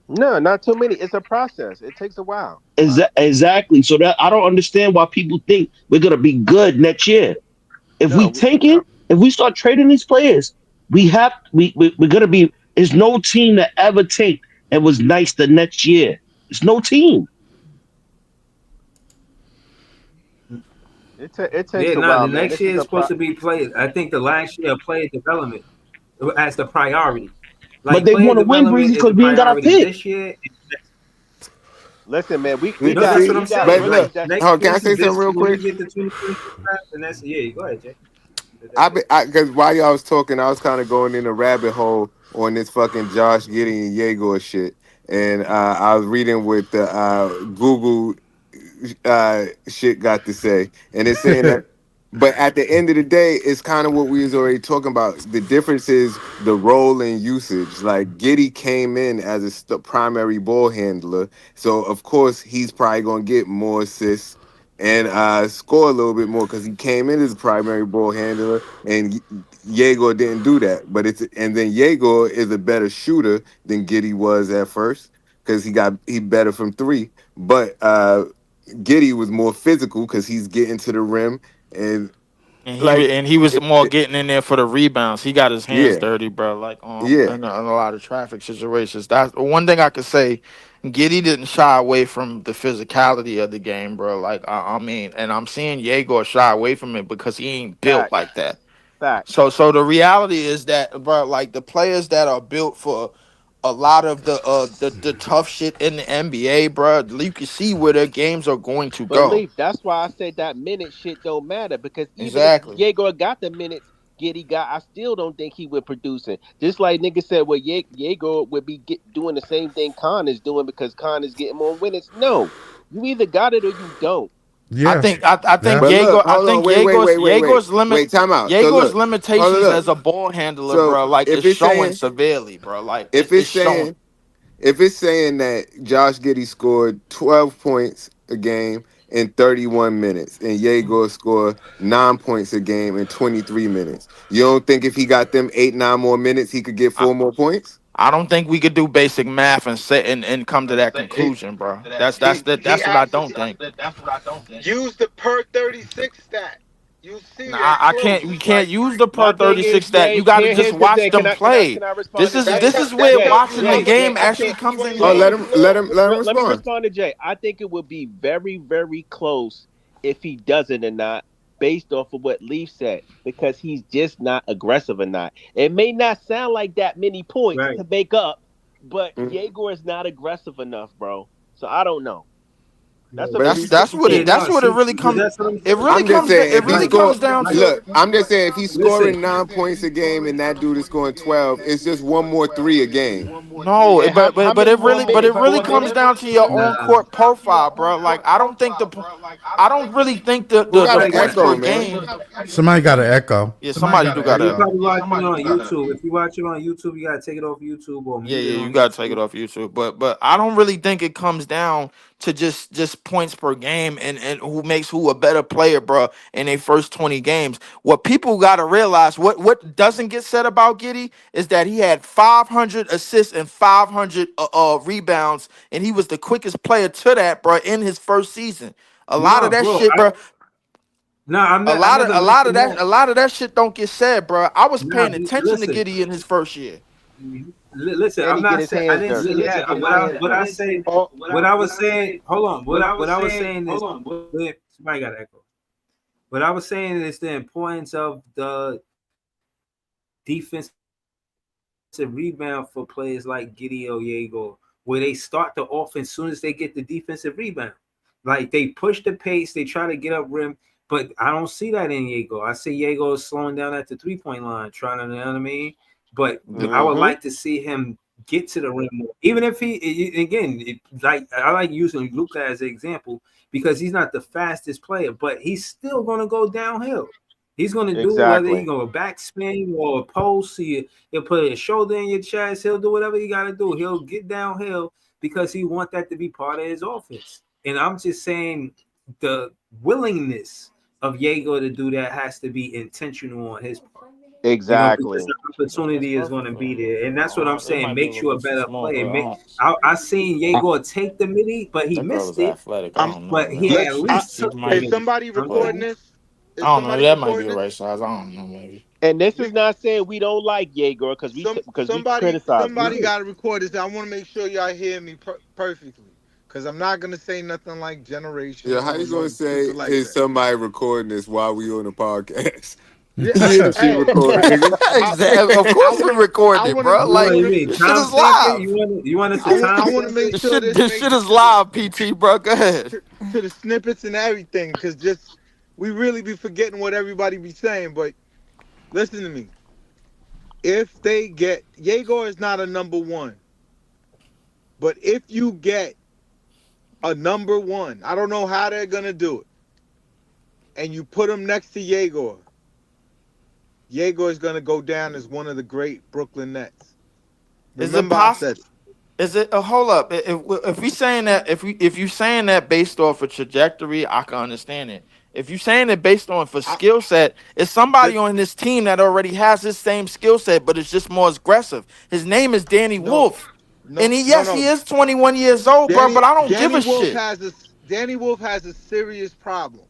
No, not too many. It's a process. It takes a while. Exactly. So that I don't understand why people think we're gonna be good next year. If No, we tanking, if we start trading these players, we're gonna be. There's no team that ever tanked and was nice the next year. There's no team. it Yeah, takes a nah, while, the man. next This year is is a supposed to be played. I think the last year of player development as the priority. But Like, they player want to win, Breezy, development is because the we ain't got our priority pick. this year. Listen, man. We We we No, got that's see, what we I'm got saying. but rookies Like, look, that's next oh, can year I is say something this real when we quick? get to 2025, and that's yeah. Go ahead, Jay. Because while y'all was talking, I was kind of going in a rabbit hole on this fucking Josh Giddey and Yegor shit, and I was reading what the Google shit got to say, and it's saying that. But at the end of the day, it's kind of what we was already talking about. The difference is the role and usage. Like Giddy came in as a primary ball handler, so of course he's probably gonna get more assists and score a little bit more because he came in as a primary ball handler, and Yegor didn't do that. But it's and then Yegor is a better shooter than Giddy was at first because he better from three. But Giddy was more physical because he's getting to the rim and And like he was it, more it- getting in there for the rebounds. He got his hands yeah, dirty, bro. Like yeah. in a lot of traffic situations. That's one thing I could say. Giddy didn't shy away from the physicality of the game, bro. Like I mean, and I'm seeing Yegor shy away from it because he ain't built facts. like that. Facts. So the reality is that, bro, like the players that are built for a lot of the tough shit in the NBA, bro, you can see where their games are going to go. Believe. That's why I said that minute shit don't matter because even if Exactly. Diego got the minutes Giddy got, I still don't think he would producing. Just like nigga said, well, Diego would be doing the same thing Khan is doing because Khan is getting more minutes. No, you either got it or you don't. Yeah, I think yeah. But look, Jago I hold on, think wait. Time out. So Jago's look, hold on, limitations look. as a ball handler, So bro, like is showing severely, bro. Like if it's it's showing. saying if it's saying that Josh Giddey scored 12 points a game in 31 minutes and Yegor scored 9 points a game in 23 minutes, you don't think if he got them 8, 9 more minutes, he could get I, 4 more points? I don't think we could do basic math and say and come to that conclusion, bro. He That's what I has to don't think. use the per 36 stat. You see they're Nah, I can't. We close. can't Like use the My per thing 36 is, stat. You Jay. got to just Here's the watch thing. Can them I can I play. can I respond to Jay? This is that where Jay, tells you watching the how Jay, much Jay. game he's I actually think shooting comes when in he's Oh, on let the game. him let him floor. let him let me respond. respond to Jay. I think it would be very, very close if he doesn't or not, based off of what Leaf said, because he's just not aggressive or not. It may not sound like that many points Right. to make up, but Mm. Jaguar is not aggressive enough, bro. So I don't know. That's a Yeah. But if he That's what Yeah. it. No. That's what it See, really but comes. that's what I'm It saying. really I'm just comes. saying, It if he really Like, score, comes down like, to. look, I'm just saying, if he's listen. scoring 9 points a game and that dude is scoring 12, it's just one more three a game. No, and how many more but it minutes? really 4 comes minutes? down to your own Nah. court profile, bro. Like I don't really think Who got the an Somebody got points an per echo, echo. man? game. Somebody got an echo. Yeah, somebody do got You to. probably watching it on YouTube. If you watch it on YouTube, you gotta take it off YouTube or Yeah, mute it yeah, you on gotta take it YouTube. off YouTube. But I don't really think it comes down to just points per game and who makes who a better player, bro, in their first 20 games. What people got to realize, what doesn't get said about Giddy is that he had 500 assists and 500 rebounds, and he was the quickest player to that, bro, in his first season. A lot of No, that bro. shit, bro. No, I never mentioned that. A lot of that shit don't get said, bro. I was Nah, paying attention to listen. Giddy in his first year. Listen, And I'm he get not his saying I hands didn't say dirty. that. What I say Oh, what I was saying. Hold on. What I was saying is somebody got echo. What I was saying is the importance of the defensive rebound for players like Giddy or Diego, where they start the offense soon as they get the defensive rebound. Like they push the pace, they try to get up rim, but I don't see that in Diego. I see Diego slowing down at the 3-point line, trying to, you know what I mean? But I would Mm-hmm. like to see him get to the rim more. Even if again, like I like using Luca as an example because he's not the fastest player, but he's still going to go downhill. He's going to do whether he Exactly. go a backspin or a post. He'll put his shoulder in your chest. He'll do whatever he got to do. He'll get downhill because he want that to be part of his offense. And I'm just saying the willingness of Diego to do that has to be intentional on his part. Because Exactly. the Yeah, that's opportunity is going perfect to for be him. there, and that's what I'm It saying. might be a Makes little you a bit too better small, player. bro. I seen I, Diego take the midi, but he That missed brother's it. athletic. I I'm. don't know, But he man. at Let's. least He took the might. Is midi. somebody I'm Yeah. recording saying. this? Is I don't know. somebody That might be recording the this? right size. I don't know, maybe. And this is We not saying we don't like Yegor because we criticize him. somebody got to record this. I want to make sure y'all hear me perfectly, because I'm not gonna say nothing like Yeah, how generational or you gonna no say stupid like is that. somebody recording this while we on the podcast? Yeah, Yeah, the shit hey, recorded, nigga. I, Exactly. Of I course, it want to, I recorded, want to, bro. You I want Like want you mean this to, shit time is stamp it? live. You want us to time I want to stamp make it? sure this This make shit it is live, PT, bro. Go ahead. to the snippets and everything, because just we really be forgetting what everybody be saying. But listen to me. If they get Yegor is not a number one, but if you get a number one, I don't know how they're gonna do it, and you put him next to Yegor is gonna go down as one of the great Brooklyn Nets. Is it Remember, I possible? said it. Is it? Hold up. If we saying that, if you saying that based off a trajectory, I can understand it. If you saying it based on for I, skill set, it's the, somebody on this team that already has this same skill set, but it's just more aggressive. His name is Danny no, Wolf, and no, no, he no. is 21 years old, bro. But I don't give Danny a Wolf shit, has a Danny Wolf has a serious problem.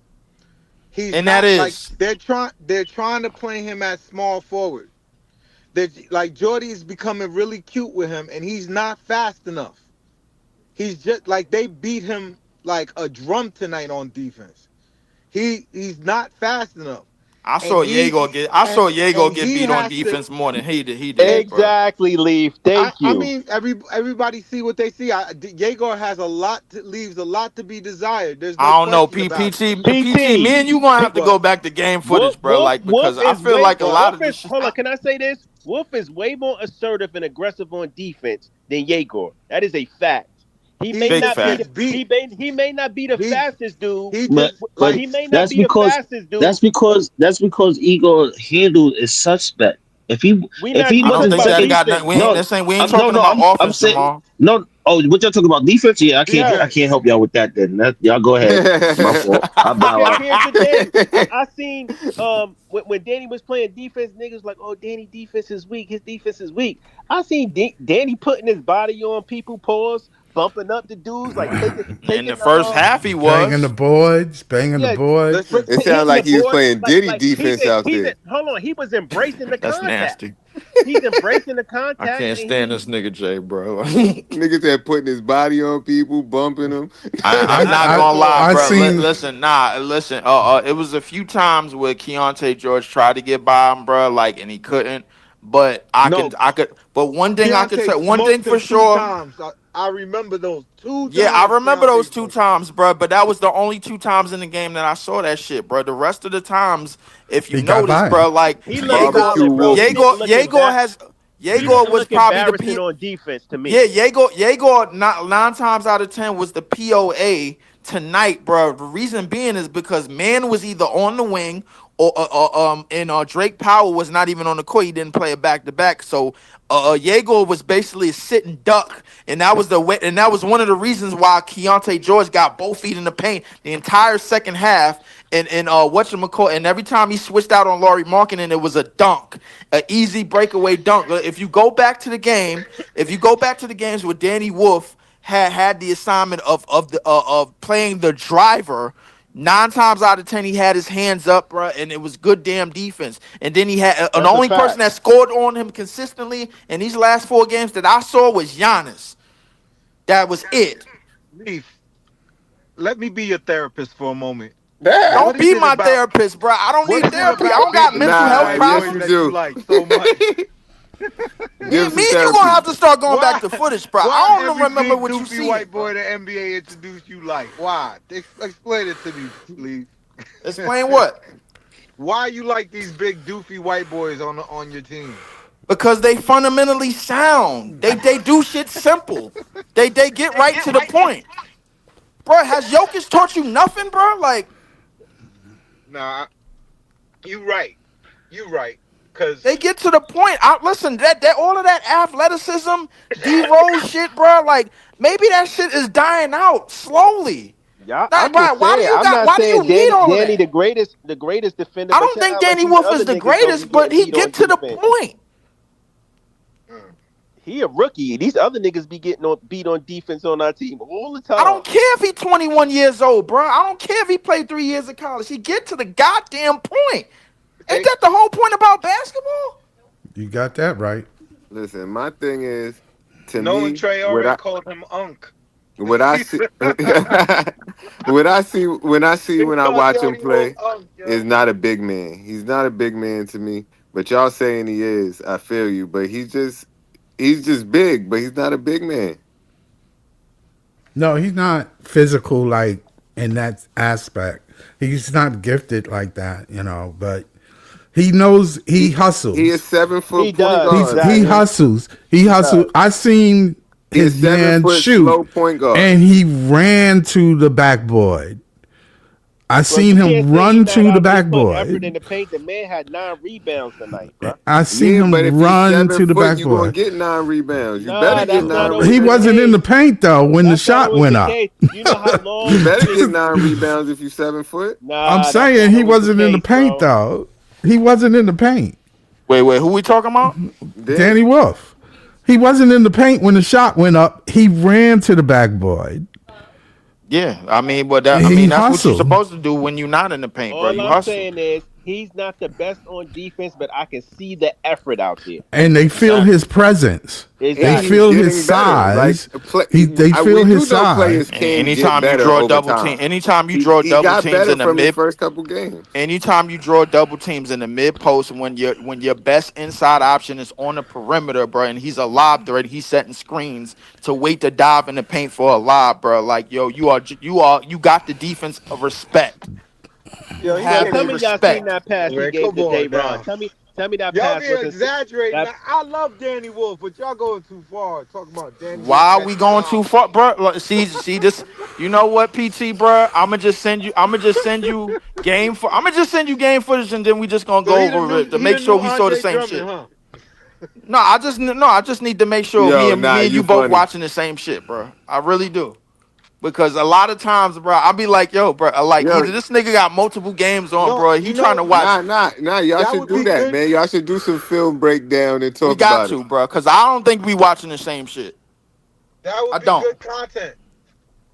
He's and that not like is. they're trying to play him at small forward. They like Jordy is becoming really cute with him, and he's not fast enough. He's just like they beat him like a drum tonight on defense. He's not fast enough, and I saw and Diego get he beat on has to. defense more than he And did, bro. Exactly, Leaf. Thank I you. mean everybody see what they see. Yegor has a lot leaves a lot to be desired. There's no I don't know, question about it. PT. Me PT. and you gonna have to But go back to game Wolf, footage, bro. Wolf, Like Wolf because I is feel way. like a but lot Wolf of this is. shit. Hold on. I, Can I say this? Wolf is way more assertive and aggressive on defense than Yegor. That is a fact. He he may Big not just be. fact. gets beat. He may not be the He fastest dude. he But just but like He may not that's be the because fastest dude. that's because ego handle is suspect. If he We if not he I don't talking wasn't think about that second, got nothing. defense, We ain't no, bro. that's saying we ain't no talking no about I'm offense, saying Jamal. no. Oh, what y'all talking about defense? Yeah, I yes. can't help y'all with that. Then y'all go ahead. My fault. I bow Because out. here's the thing. I seen when Danny was playing defense, niggas like, oh, Danny defense is weak. His defense is weak. I seen Danny putting his body on people, pause, bumping up the dudes, like In the taking the first half, he Banging the was. boards, banging the yeah, boards. Listen, It sounded hitting the like he was boards, playing Diddy like defense out there. hold on, he was embracing the That's contact. nasty. He's embracing the I contact, can't and stand this nigga Jay, bro. Niggas that putting his body on people, bumping them. I'm I not I gonna lie, I bro. seen Listen, listen. It was a few times where Keontae George tried to get by him, bro, like, and he couldn't. But no, I could. But one thing I could Keontae say, one thing smoked for him two sure. times. I remember those two Yeah, I times remember those Keontae two smoked him. times, bro. But that was the only two times in the game that I saw that shit, bro. The rest of the times, if you he got notice, by him. bro, like he looked Yegor, Barbecue solid, bro. Wolf. He didn't look Yegor has he Yegor didn't was look probably the embarrassing P. on defense to Yeah, me. Yegor, not 9 times out of 10 was the POA tonight, bro. The reason being is because man was either on the wing and Drake Powell was not even on the court. He didn't play a back to back. So Yegor was basically a sitting duck, and that was the way, and that was one of the reasons why Keontae George got both feet in the paint the entire second half. And whatchamacallit, and every time he switched out on Laurie Markkinen, it was a dunk, an easy breakaway dunk. If you go back to the game, if you go back to the games where Danny Wolf had the assignment of playing the driver. 9 times out of 10, he had his hands up, bro, and it was good damn defense. And then he had an That's a only person fact. that scored on him consistently in these last 4 games that I saw was Giannis. That was it. Leaf, let me be your therapist for a moment. Nah, What Don't is be it my about? therapist, bro. I don't What need is it therapy. I about don't big got mental Duke health nah, white yes boys you problems. that you do. like so much? Me, Give me, some you gonna therapy. have to start going back Why? to footage, bro. Why I don't every even remember big what you doofy seeing, white bro. boy the NBA introduced you like? Why? Explain it to me, please. Explain what? Why you like these big doofy white boys on your team? Because they fundamentally sound. They do shit simple. They get right to the point. Bro, has Jokic taught you nothing, bro? Like, Nah, you right. You right. Cause they get to the point. Listen, that all of that athleticism, D Rose shit, bro. Like, maybe that shit is dying out slowly. Yeah, Like, I'm bro, just saying. I'm not why do you saying need Danny all of Danny that? the greatest defender, I but don't you think act like Danny these Wolf is other the niggas don't be greatest, but getting he beat on get to the defense. point. He a rookie. These other niggas be getting beat on defense on our team all the I time. don't care if he 21 years old, bro. I don't care if he played 3 years of college. He get to the goddamn point. Ain't they that the whole point about basketball? You got that right. Listen, my thing is, to Nolan me, Trey already called him Unk. what I He see, said- when I called watch him Jody Wolf play, Unk, is yo. not a big man. He's not a big man to me. But y'all saying he is, I feel you. But he's just big, but he's not a big man. No, he's not physical like in that aspect. He's not gifted like that, but he knows he He is hustles. 7 foot He point does He guard, he exactly. man. hustles. He He hustles. does. I seen He is his seven man foot shoot slow point guard. and he ran to the backboard. I Bro, seen you can't him say he run not to the out there putting effort in backboard. the paint. The man had 9 rebounds tonight, bro. I seen Yeah, but him if he's run seven to the foot, you're gonna backboard. get 9 rebounds. You better Nah, get that's not nine always He the wasn't rebounds. in the case. paint though when the That's not shot always went the up. case. You know how You long better get listen. 9 rebounds if you're 7 foot. I'm Nah, that's saying not he always the wasn't in the case, paint bro. though. He wasn't in the paint. Wait, who we talking about? Danny Danny, Wolf. He wasn't in the paint when the shot went up. He ran to the backboard. Yeah, I mean, He that's what you're hustled. supposed to do when you're not in the paint, bro. All You I'm hustle. saying is he's not the best on defense, but I can see the effort out there. And they feel Exactly. his presence. They and Exactly. he's feel his getting better. Like size. play, They we feel do his know size. players can get Anytime you better draw over double team, time. anytime you draw He double got teams better in the from his mid, first couple games. anytime you draw double teams in the mid post when your best inside option is on the perimeter, bro, and he's a lob threat, he's setting screens to wait to dive in the paint for a lob, bro. Like, yo, you got the defense of respect. You Yo, he Yo, have can't tell their be. me y'all seen respect. that pass he Man, gave come to on Ron. now. Tell me that Y'all pass be wasn't exaggerating. that. I love Danny Wolf, but y'all going too far. Talking about Danny Wolf Why are had we going too 9. far, bro? Look, see this. You know what, PT, bro? I'ma just send you. I'ma just send you game footage, and then we just gonna So go over it to he the make new sure we saw the Andre same Drummond, shit. huh? No, I just need to make sure me Yo, and nah, me and you you both funny. watching the same shit, bro. I really do. Because a lot of times, bro, I'll be like, yo, bro, like Yo, either this nigga got multiple games on, No, bro. He you trying know to watch. nah. Y'all that should would do be that, good. man. Y'all should do some film breakdown and We talk got about it. to, bro. Cause I don't think we watching the same shit. That I would be don't. good content.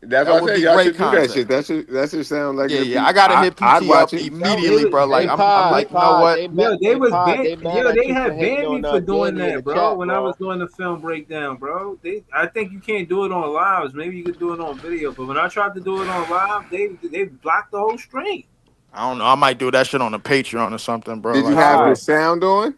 That's That why I would said be y'all great should do that content. shit. That should sound like Yeah, it'd yeah. be. I gotta hit I'd PT up watch it. That would immediately, be bro. Like Hey great. I'm Pod, like, you know what? Yo, they was They Yo, mad at they you for had hating banned me on for doing Danny in the that, bro. chat, When I was bro. doing the film breakdown, bro. I think you can't do it on lives. Maybe you could do it on video, but when I tried to do it on live, they blocked the whole stream. I don't know. I might do that shit on the Patreon or something, bro. Did you Like for have the real. Pod, sound on?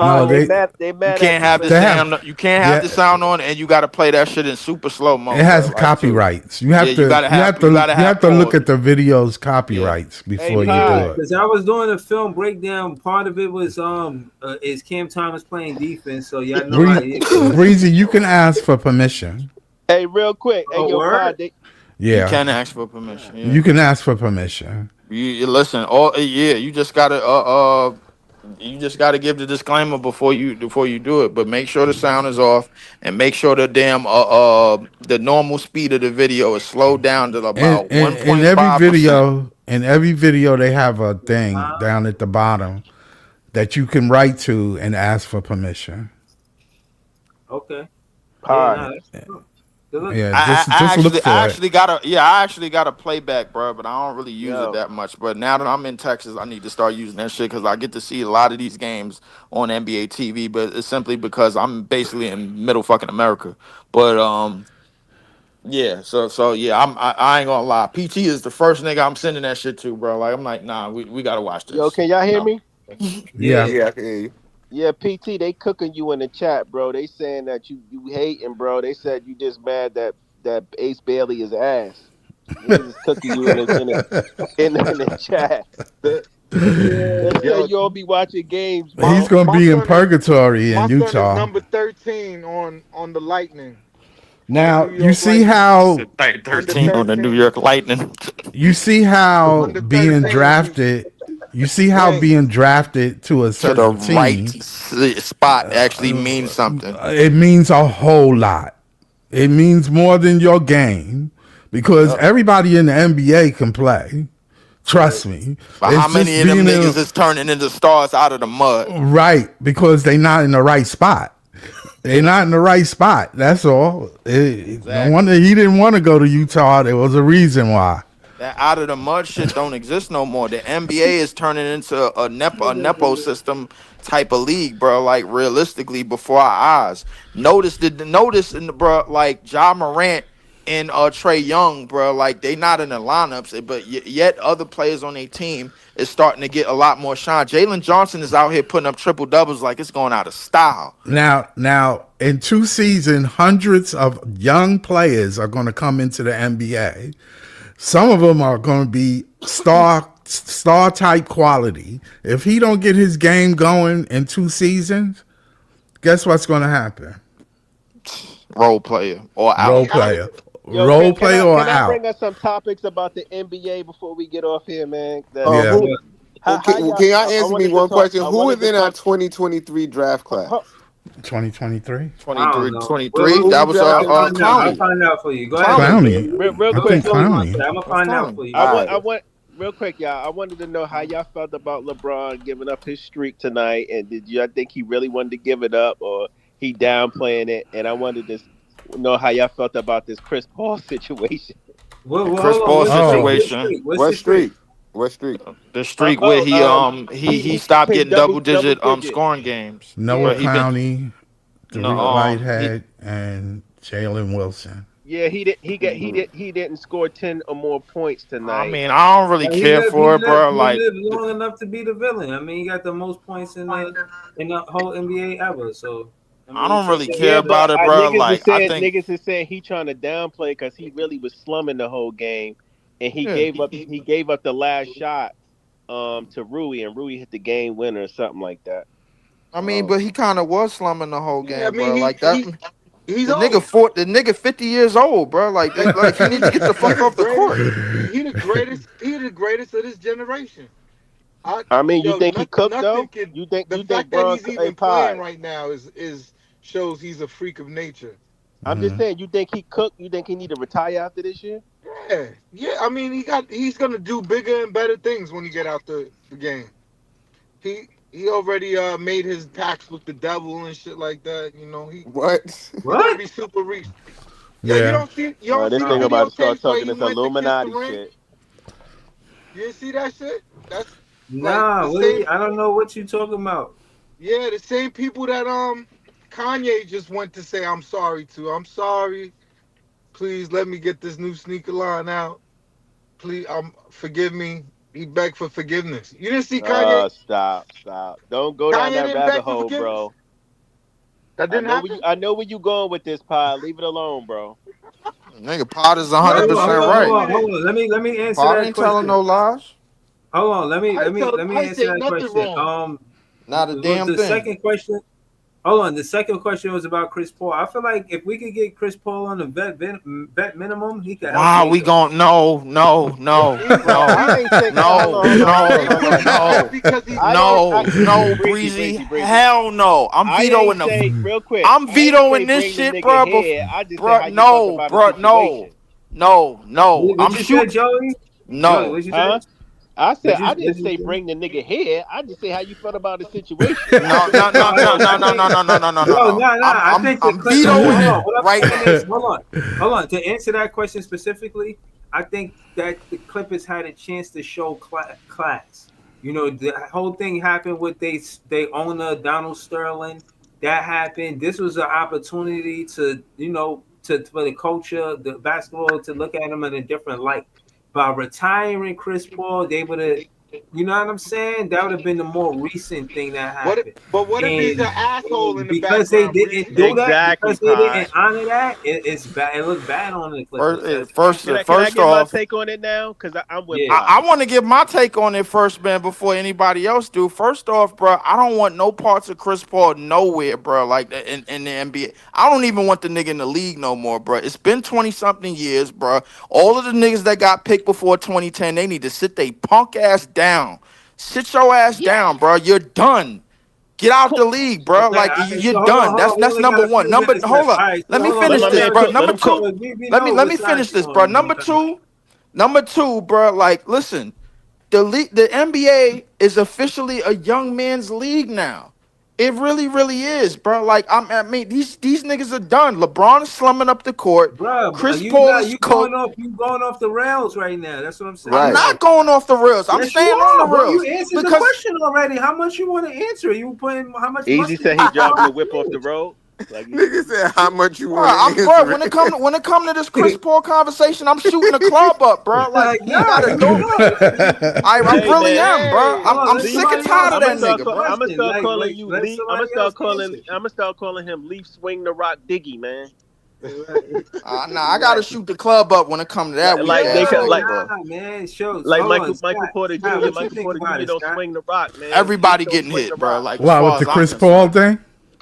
No, Pod, Um, they You mad at can't you have for the they have sound. You can't have yeah. the sound on, and you got to play that shit in super slow It mo, bro. has Like too. copyrights. Yeah, you gotta have. You have to look Pause. at the video's Yeah. copyrights Hey before you yeah, do Pod. it. because I was doing a film breakdown. Part of it was is Cam Thomas playing defense, so y'all know Bree- I. Breezy, you can ask for permission. Hey, real quick. Hey, Oh, yo, Pod. word. You Yeah, can ask for permission. Yeah. you can ask for permission. You listen. All yeah, you just gotta give the disclaimer before you do it. But make sure the sound is off and make sure the damn the normal speed of the video is slowed down to And about in, one in point every five percent. video, they have a thing down at the bottom that you can write to and ask for permission. Okay. Yeah, Pod. nah, that's good looking. Yeah, just look I for it. actually got I actually got a playback, bro, but I don't really use it Yo, that much. But now that I'm in Texas, I need to start using that shit because I get to see a lot of these games on NBA TV. But it's simply because I'm basically in middle fucking America. But yeah, so yeah, I ain't gonna lie. PT is the first nigga I'm sending that shit to, bro. Like I'm like, nah, we gotta watch yo, this. can y'all hear No. me? Yeah. Yeah. Yeah, I can hear you. Yeah, PT, they cooking you in the chat, bro. They saying that you hating, bro. They said you just mad that Ace Bailey is ass. Niggas is cooking you in the chat. They say Yo, you all be watching games, He's my bro. gonna my be in son is purgatory in my son is Utah. number 13 on the Lightning, on the New Now York He Lightning, said under 13 on the New 13, York Lightning. you see how under being 13. He's drafted. You see how Wayne. being drafted to a To the certain right team, spot actually means something. it means a whole lot. It means more than your game because Yup. everybody in the NBA can play. Right. Trust me. But how It's just many of them being niggas in is turning into stars out of the mud? right because they not in the right spot. They're not in the right spot. That's all. No Exactly. wonder he didn't want to go to Utah. There was a reason why. That out of the mud shit don't exist no more. The NBA is turning into a nepo system type of league, bro. Like realistically, before our eyes. Notice in the bro, like Ja Morant and Trey Young, bro. Like they not in the lineups, but yet other players on their team is starting to get a lot more shine. Jalen Johnson is out here putting up triple doubles like it's going out of style. Now, in 2 seasons, hundreds of young players are going to come into the NBA. Some of them are going to be star type quality. If he don't get his game going in 2 seasons, guess what's going to happen? Role player or Role out. player, Yo, role player or can I bring out. us some topics about the NBA before we get off here, man? That Yeah. Who? Yeah. how Okay, y'all? can y'all I answer me wanted to one talk. question? I Who wanted is to in our talk. 2023 draft class? 2023. 23, know. 23. Who we That was I'll drafting? find out. I'll Clowney. find out for you. Go ahead, Clowney. Brandon. Clowney. Real I Go ahead. quick. think Tell me what Clowney. I'm gonna That's find out Clowney. for you. I Go All want. ahead. right. I want. Real quick, y'all. I wanted to know how y'all felt about LeBron giving up his streak tonight, and did y'all think he really wanted to give it up, or he downplaying it? And I wanted to know how y'all felt about this Chris Paul situation. The Chris Hold on. Paul What's the streak? Oh, What's the situation. streak? What's What the streak? streak? What streak? The streak where he He stopped hit getting double double digit digit. scoring games. Noah But Yeah, he been Clowney, no Tariq he Whitehead, and Jalen Wilson. yeah. He did. He didn't score 10 or more points I tonight. mean, I don't really He care lived. He for it, lived. bro. He Like lived long enough to be the villain. I mean, he got the most points in the whole NBA ever. So I I mean, don't take really that with care Yeah, a grain but about it, of bro. salt. Like I think niggas is saying he trying to downplay because he really was slumming the whole game, and yeah. he gave up the last shot to Rui, and Rui hit the game winner or something like that. I mean, Um, but he kind of was slumming the whole Yeah, I game, mean bro. Like that. he's old. The nigga 50 years old, bro. Like he needs to get the He fuck the off the greatest. court. He the greatest of this generation. I I mean, you yo think he cooked nothing though? can. You The think fact that bro? he's A even playing pod? right now is shows he's a freak of nature. I'm just Hmm. saying. You think he cooked? You think he need to retire after this year? Yeah, yeah. I mean, he's gonna do bigger and better things when he get out the game. He already made his pacts with the devil and shit like that. You know, What? he's gonna What? be super rich. Yeah, Yeah. you don't This see the thing about to start videotapes where talking he this went to kiss the Illuminati ring. shit. You didn't see that shit? That's like Nah. the What? Are same. you, I don't know what you talking about. Yeah, the same people that Kanye just went to say I'm sorry to. I'm sorry. Please let me get this new sneaker line out. Please, forgive me. He begged for forgiveness. You didn't see Kanye? Stop. Don't go down Kanye that didn't rabbit beg for hole, forgiveness. bro. That didn't happen. I know where you going with this pod. Leave it alone, bro. Nigga, Pod is Yeah, Hold on. 100% Hold on. wait a Hold right. on. minute. Hold on. Let me answer Pod that ain't telling no question. lies. Hold on. Let me I answer say that nothing question. wrong. Not a Was damn the thing. second question? Hold on. The second question was about Chris Paul. I feel like if we could get Chris Paul on the vet minimum, he could help Wow, we Jacob. gon' no, no, no, Bro, no, I ain't think. Hold no, on, hold on, hold on, no, He hold on, pushing hold it on. just no, because he's I young. didn't. no, Breezy, Breezy. breezy. Hell no. I'm I ain't vetoing say the. real quick. I'm I ain't say vetoing this bring the shit, nigga bro. here. I just say Bro, how you felt no, about the bro, no, situation, no, no. What I'm you said, shoot. Joey? Joey, No, what you say? huh? I said I What didn't you say say? bring the nigga here. I just say how you felt about the situation. no, no, No, no, no, no, I no, think no, no, no, no, no, yo, no, no. I think the I'm clip. No, vetoing hold it on. What I'm right saying now. is, hold on. To answer that question specifically, I think that the Clippers had a chance to show class. You know, the whole thing happened with they owner Donald Sterling. That happened. This was an opportunity to, to for the culture, the basketball, to look at them in a different light. By retiring Chris Paul, they would have, you know what I'm saying? That would have been the more recent thing that happened. What if he's an And asshole in the because they background, didn't Breezy? do that, Exactly, because they Pod. didn't honor that, it's bad. It looked bad on the First, Clippers. That's first, Can I first get my off, take on it now? Cause I'm with yeah. Pod. I want to give my take on it first, man, before anybody else do. First off, bro, I don't want no parts of Chris Paul nowhere, bro. Like in the NBA, I don't even want the nigga in the league no more, bro. It's been 20 something years, bro. All of the niggas that got picked before 2010, they need to sit they punk ass down. Sit your ass Yeah. down, bro. You're done. Get out the league, bro. Okay. Like All right, you're so done. hold on. We That's only got number a one. few Number minutes left. hold up. All right. So Let me hold on. Let finish my this, man bro. cook. Let Number him cook. two. So we Let me know let what me side finish you this, on. bro. You know Number what I'm two. Number two, bro. Like, listen, the NBA is officially a young man's league now. It really, really is, bro. Like, I mean, these niggas are done. LeBron is slumming up the court. bro, Chris Paul is cooked. you going off the rails right now. That's what I'm I'm saying. Right. Like, not going off the rails. I'm yes, you staying on the are, bro. You rails answered the because question already. How much you want to answer? You putting how much Easy mustard said you he put driving on the the whip off the sandwich? road. Like he, Nigga said how much you bro, want to when answer it it. come to this Chris Paul conversation, I'm shooting the club up, bro. Like Like, he ain't nah, got to you do. know. I hey really man, am, bro. Hey, Hold on, I'm let sick Leaf. and somebody tired else of that answer the nigga, bro. I'm gonna question. start Like, calling wait, you let Leaf. I'm gonna somebody start else calling. answer. I'm gonna start calling him Leaf Swing the Rock Diggy, man. Right. Nah, I gotta shoot the club up when it come to that weak Like they ass could, Yo, nigga, like bro. nah, man. Shows. like Hold on, Michael Porter Scott, Jr. what you Michael think Porter about Jr. it, don't Scott? swing the rock, man. Leaf Everybody don't getting swing the hit, bro. rock. Like as Wow, with far the as I'm Chris Paul concerned. thing?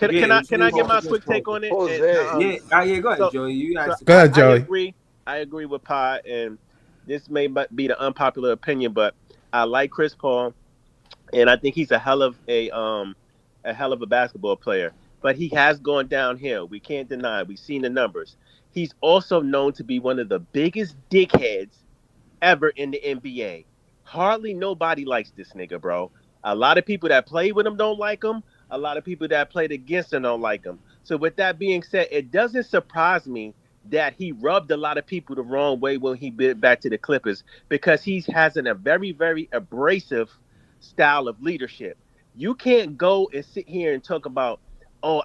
Yeah, what you Can I think get about the my Chris quick Paul take thing? on it? And Jose. Yeah, yeah, go ahead, so Joey. You so asked the Go ahead, question. Joey. I agree with Pi, and this may be the unpopular opinion, but I like Chris Paul, and I think he's a hell of a basketball player. But he has gone downhill. We can't deny it. We've seen the numbers. He's also known to be one of the biggest dickheads ever in the NBA. Hardly nobody likes this nigga, bro. A lot of people that play with him don't like him. A lot of people that played against him don't like him. So with that being said, it doesn't surprise me that he rubbed a lot of people the wrong way when he bit back to the Clippers because he has a very, very abrasive style of leadership. You can't go and sit here and talk about, oh,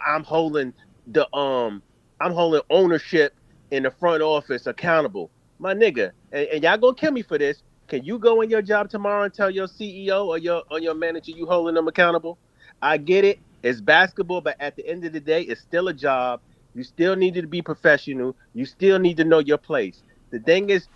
the I'm holding ownership in the front office accountable, my nigga, and y'all gonna kill me for this. Can you go in your job tomorrow and tell your CEO or your manager you holding them accountable? I get it. It's basketball, but at the end of the day, it's still a job. You still need to be professional. You still need to know your place. The thing is,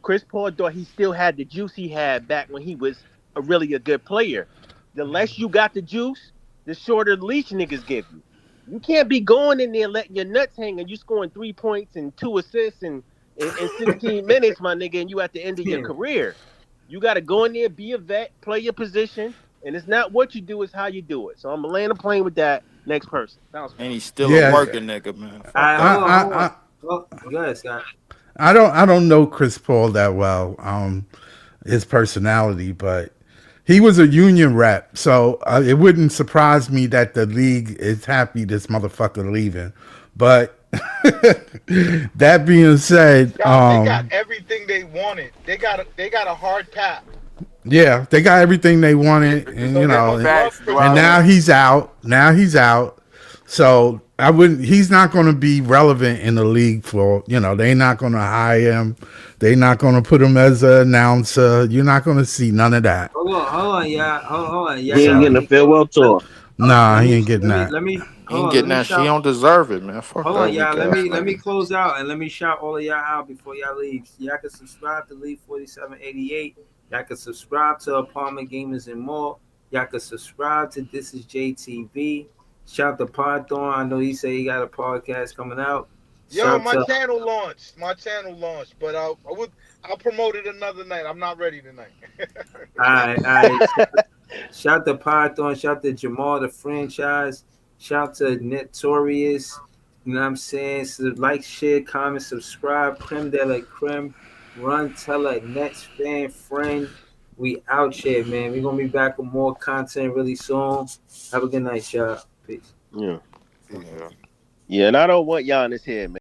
Chris Paul thought he still had the juice he had back when he was really a good player. The less you got the juice, the shorter leash niggas give you. You can't be going in there letting your nuts hang and you scoring 3 points and 2 assists in 16 minutes, my nigga, and you at the end of your Yeah. career. You got to go in there, be a vet, play your position, and it's not what you do, it's how you do it. So I'm land a plane with that. Next person. Bounce And back. he's still a Yeah, working nigga, man. All Fuck right, that nigga. hold on. I, Well, go ahead, Scott. I don't know Chris Paul that well, his personality, but he was a union rep, so it wouldn't surprise me that the league is happy this motherfucker leaving. But that being said, Scott, they got everything they wanted. They got a hard cap, yeah, they got everything they wanted, and so you they know, must love Facts, Chris and dwelling. now Paul. he's out. Now he's out. So I wouldn't. He's not going to be relevant in the league for. They're not going to hire him. They're not going to put him as an announcer. You're not going to see none of that. Hold on, yeah, hold on, y'all He ain't gotta So getting let a me close. farewell tour. nah, he ain't getting that. He Hold ain't on, let getting me that. She shout. don't deserve it, man. Fuck Hold that on, y'all. weak ass Let me nigga. close out and let me shout all of y'all out before y'all leave. Y'all can subscribe to League 4788. Y'all can subscribe to Apartment Gamers and More. Y'all can subscribe to This Is JTV. Shout to Python. I know he said he got a podcast coming out. Yo, Shout my to channel launched. My channel launched, but I'll promote it another night. I'm not ready tonight. I shout to Python. Shout to Jamal the franchise. Shout to Notorious. You know what I'm saying? So like, share, comment, subscribe. Creme de la creme. Run, tell a Nets fan friend. We out here, man. We're gonna be back with more content really soon. Have a good night, y'all. Peace. Yeah. Yeah. Yeah, and I don't want Giannis here, man.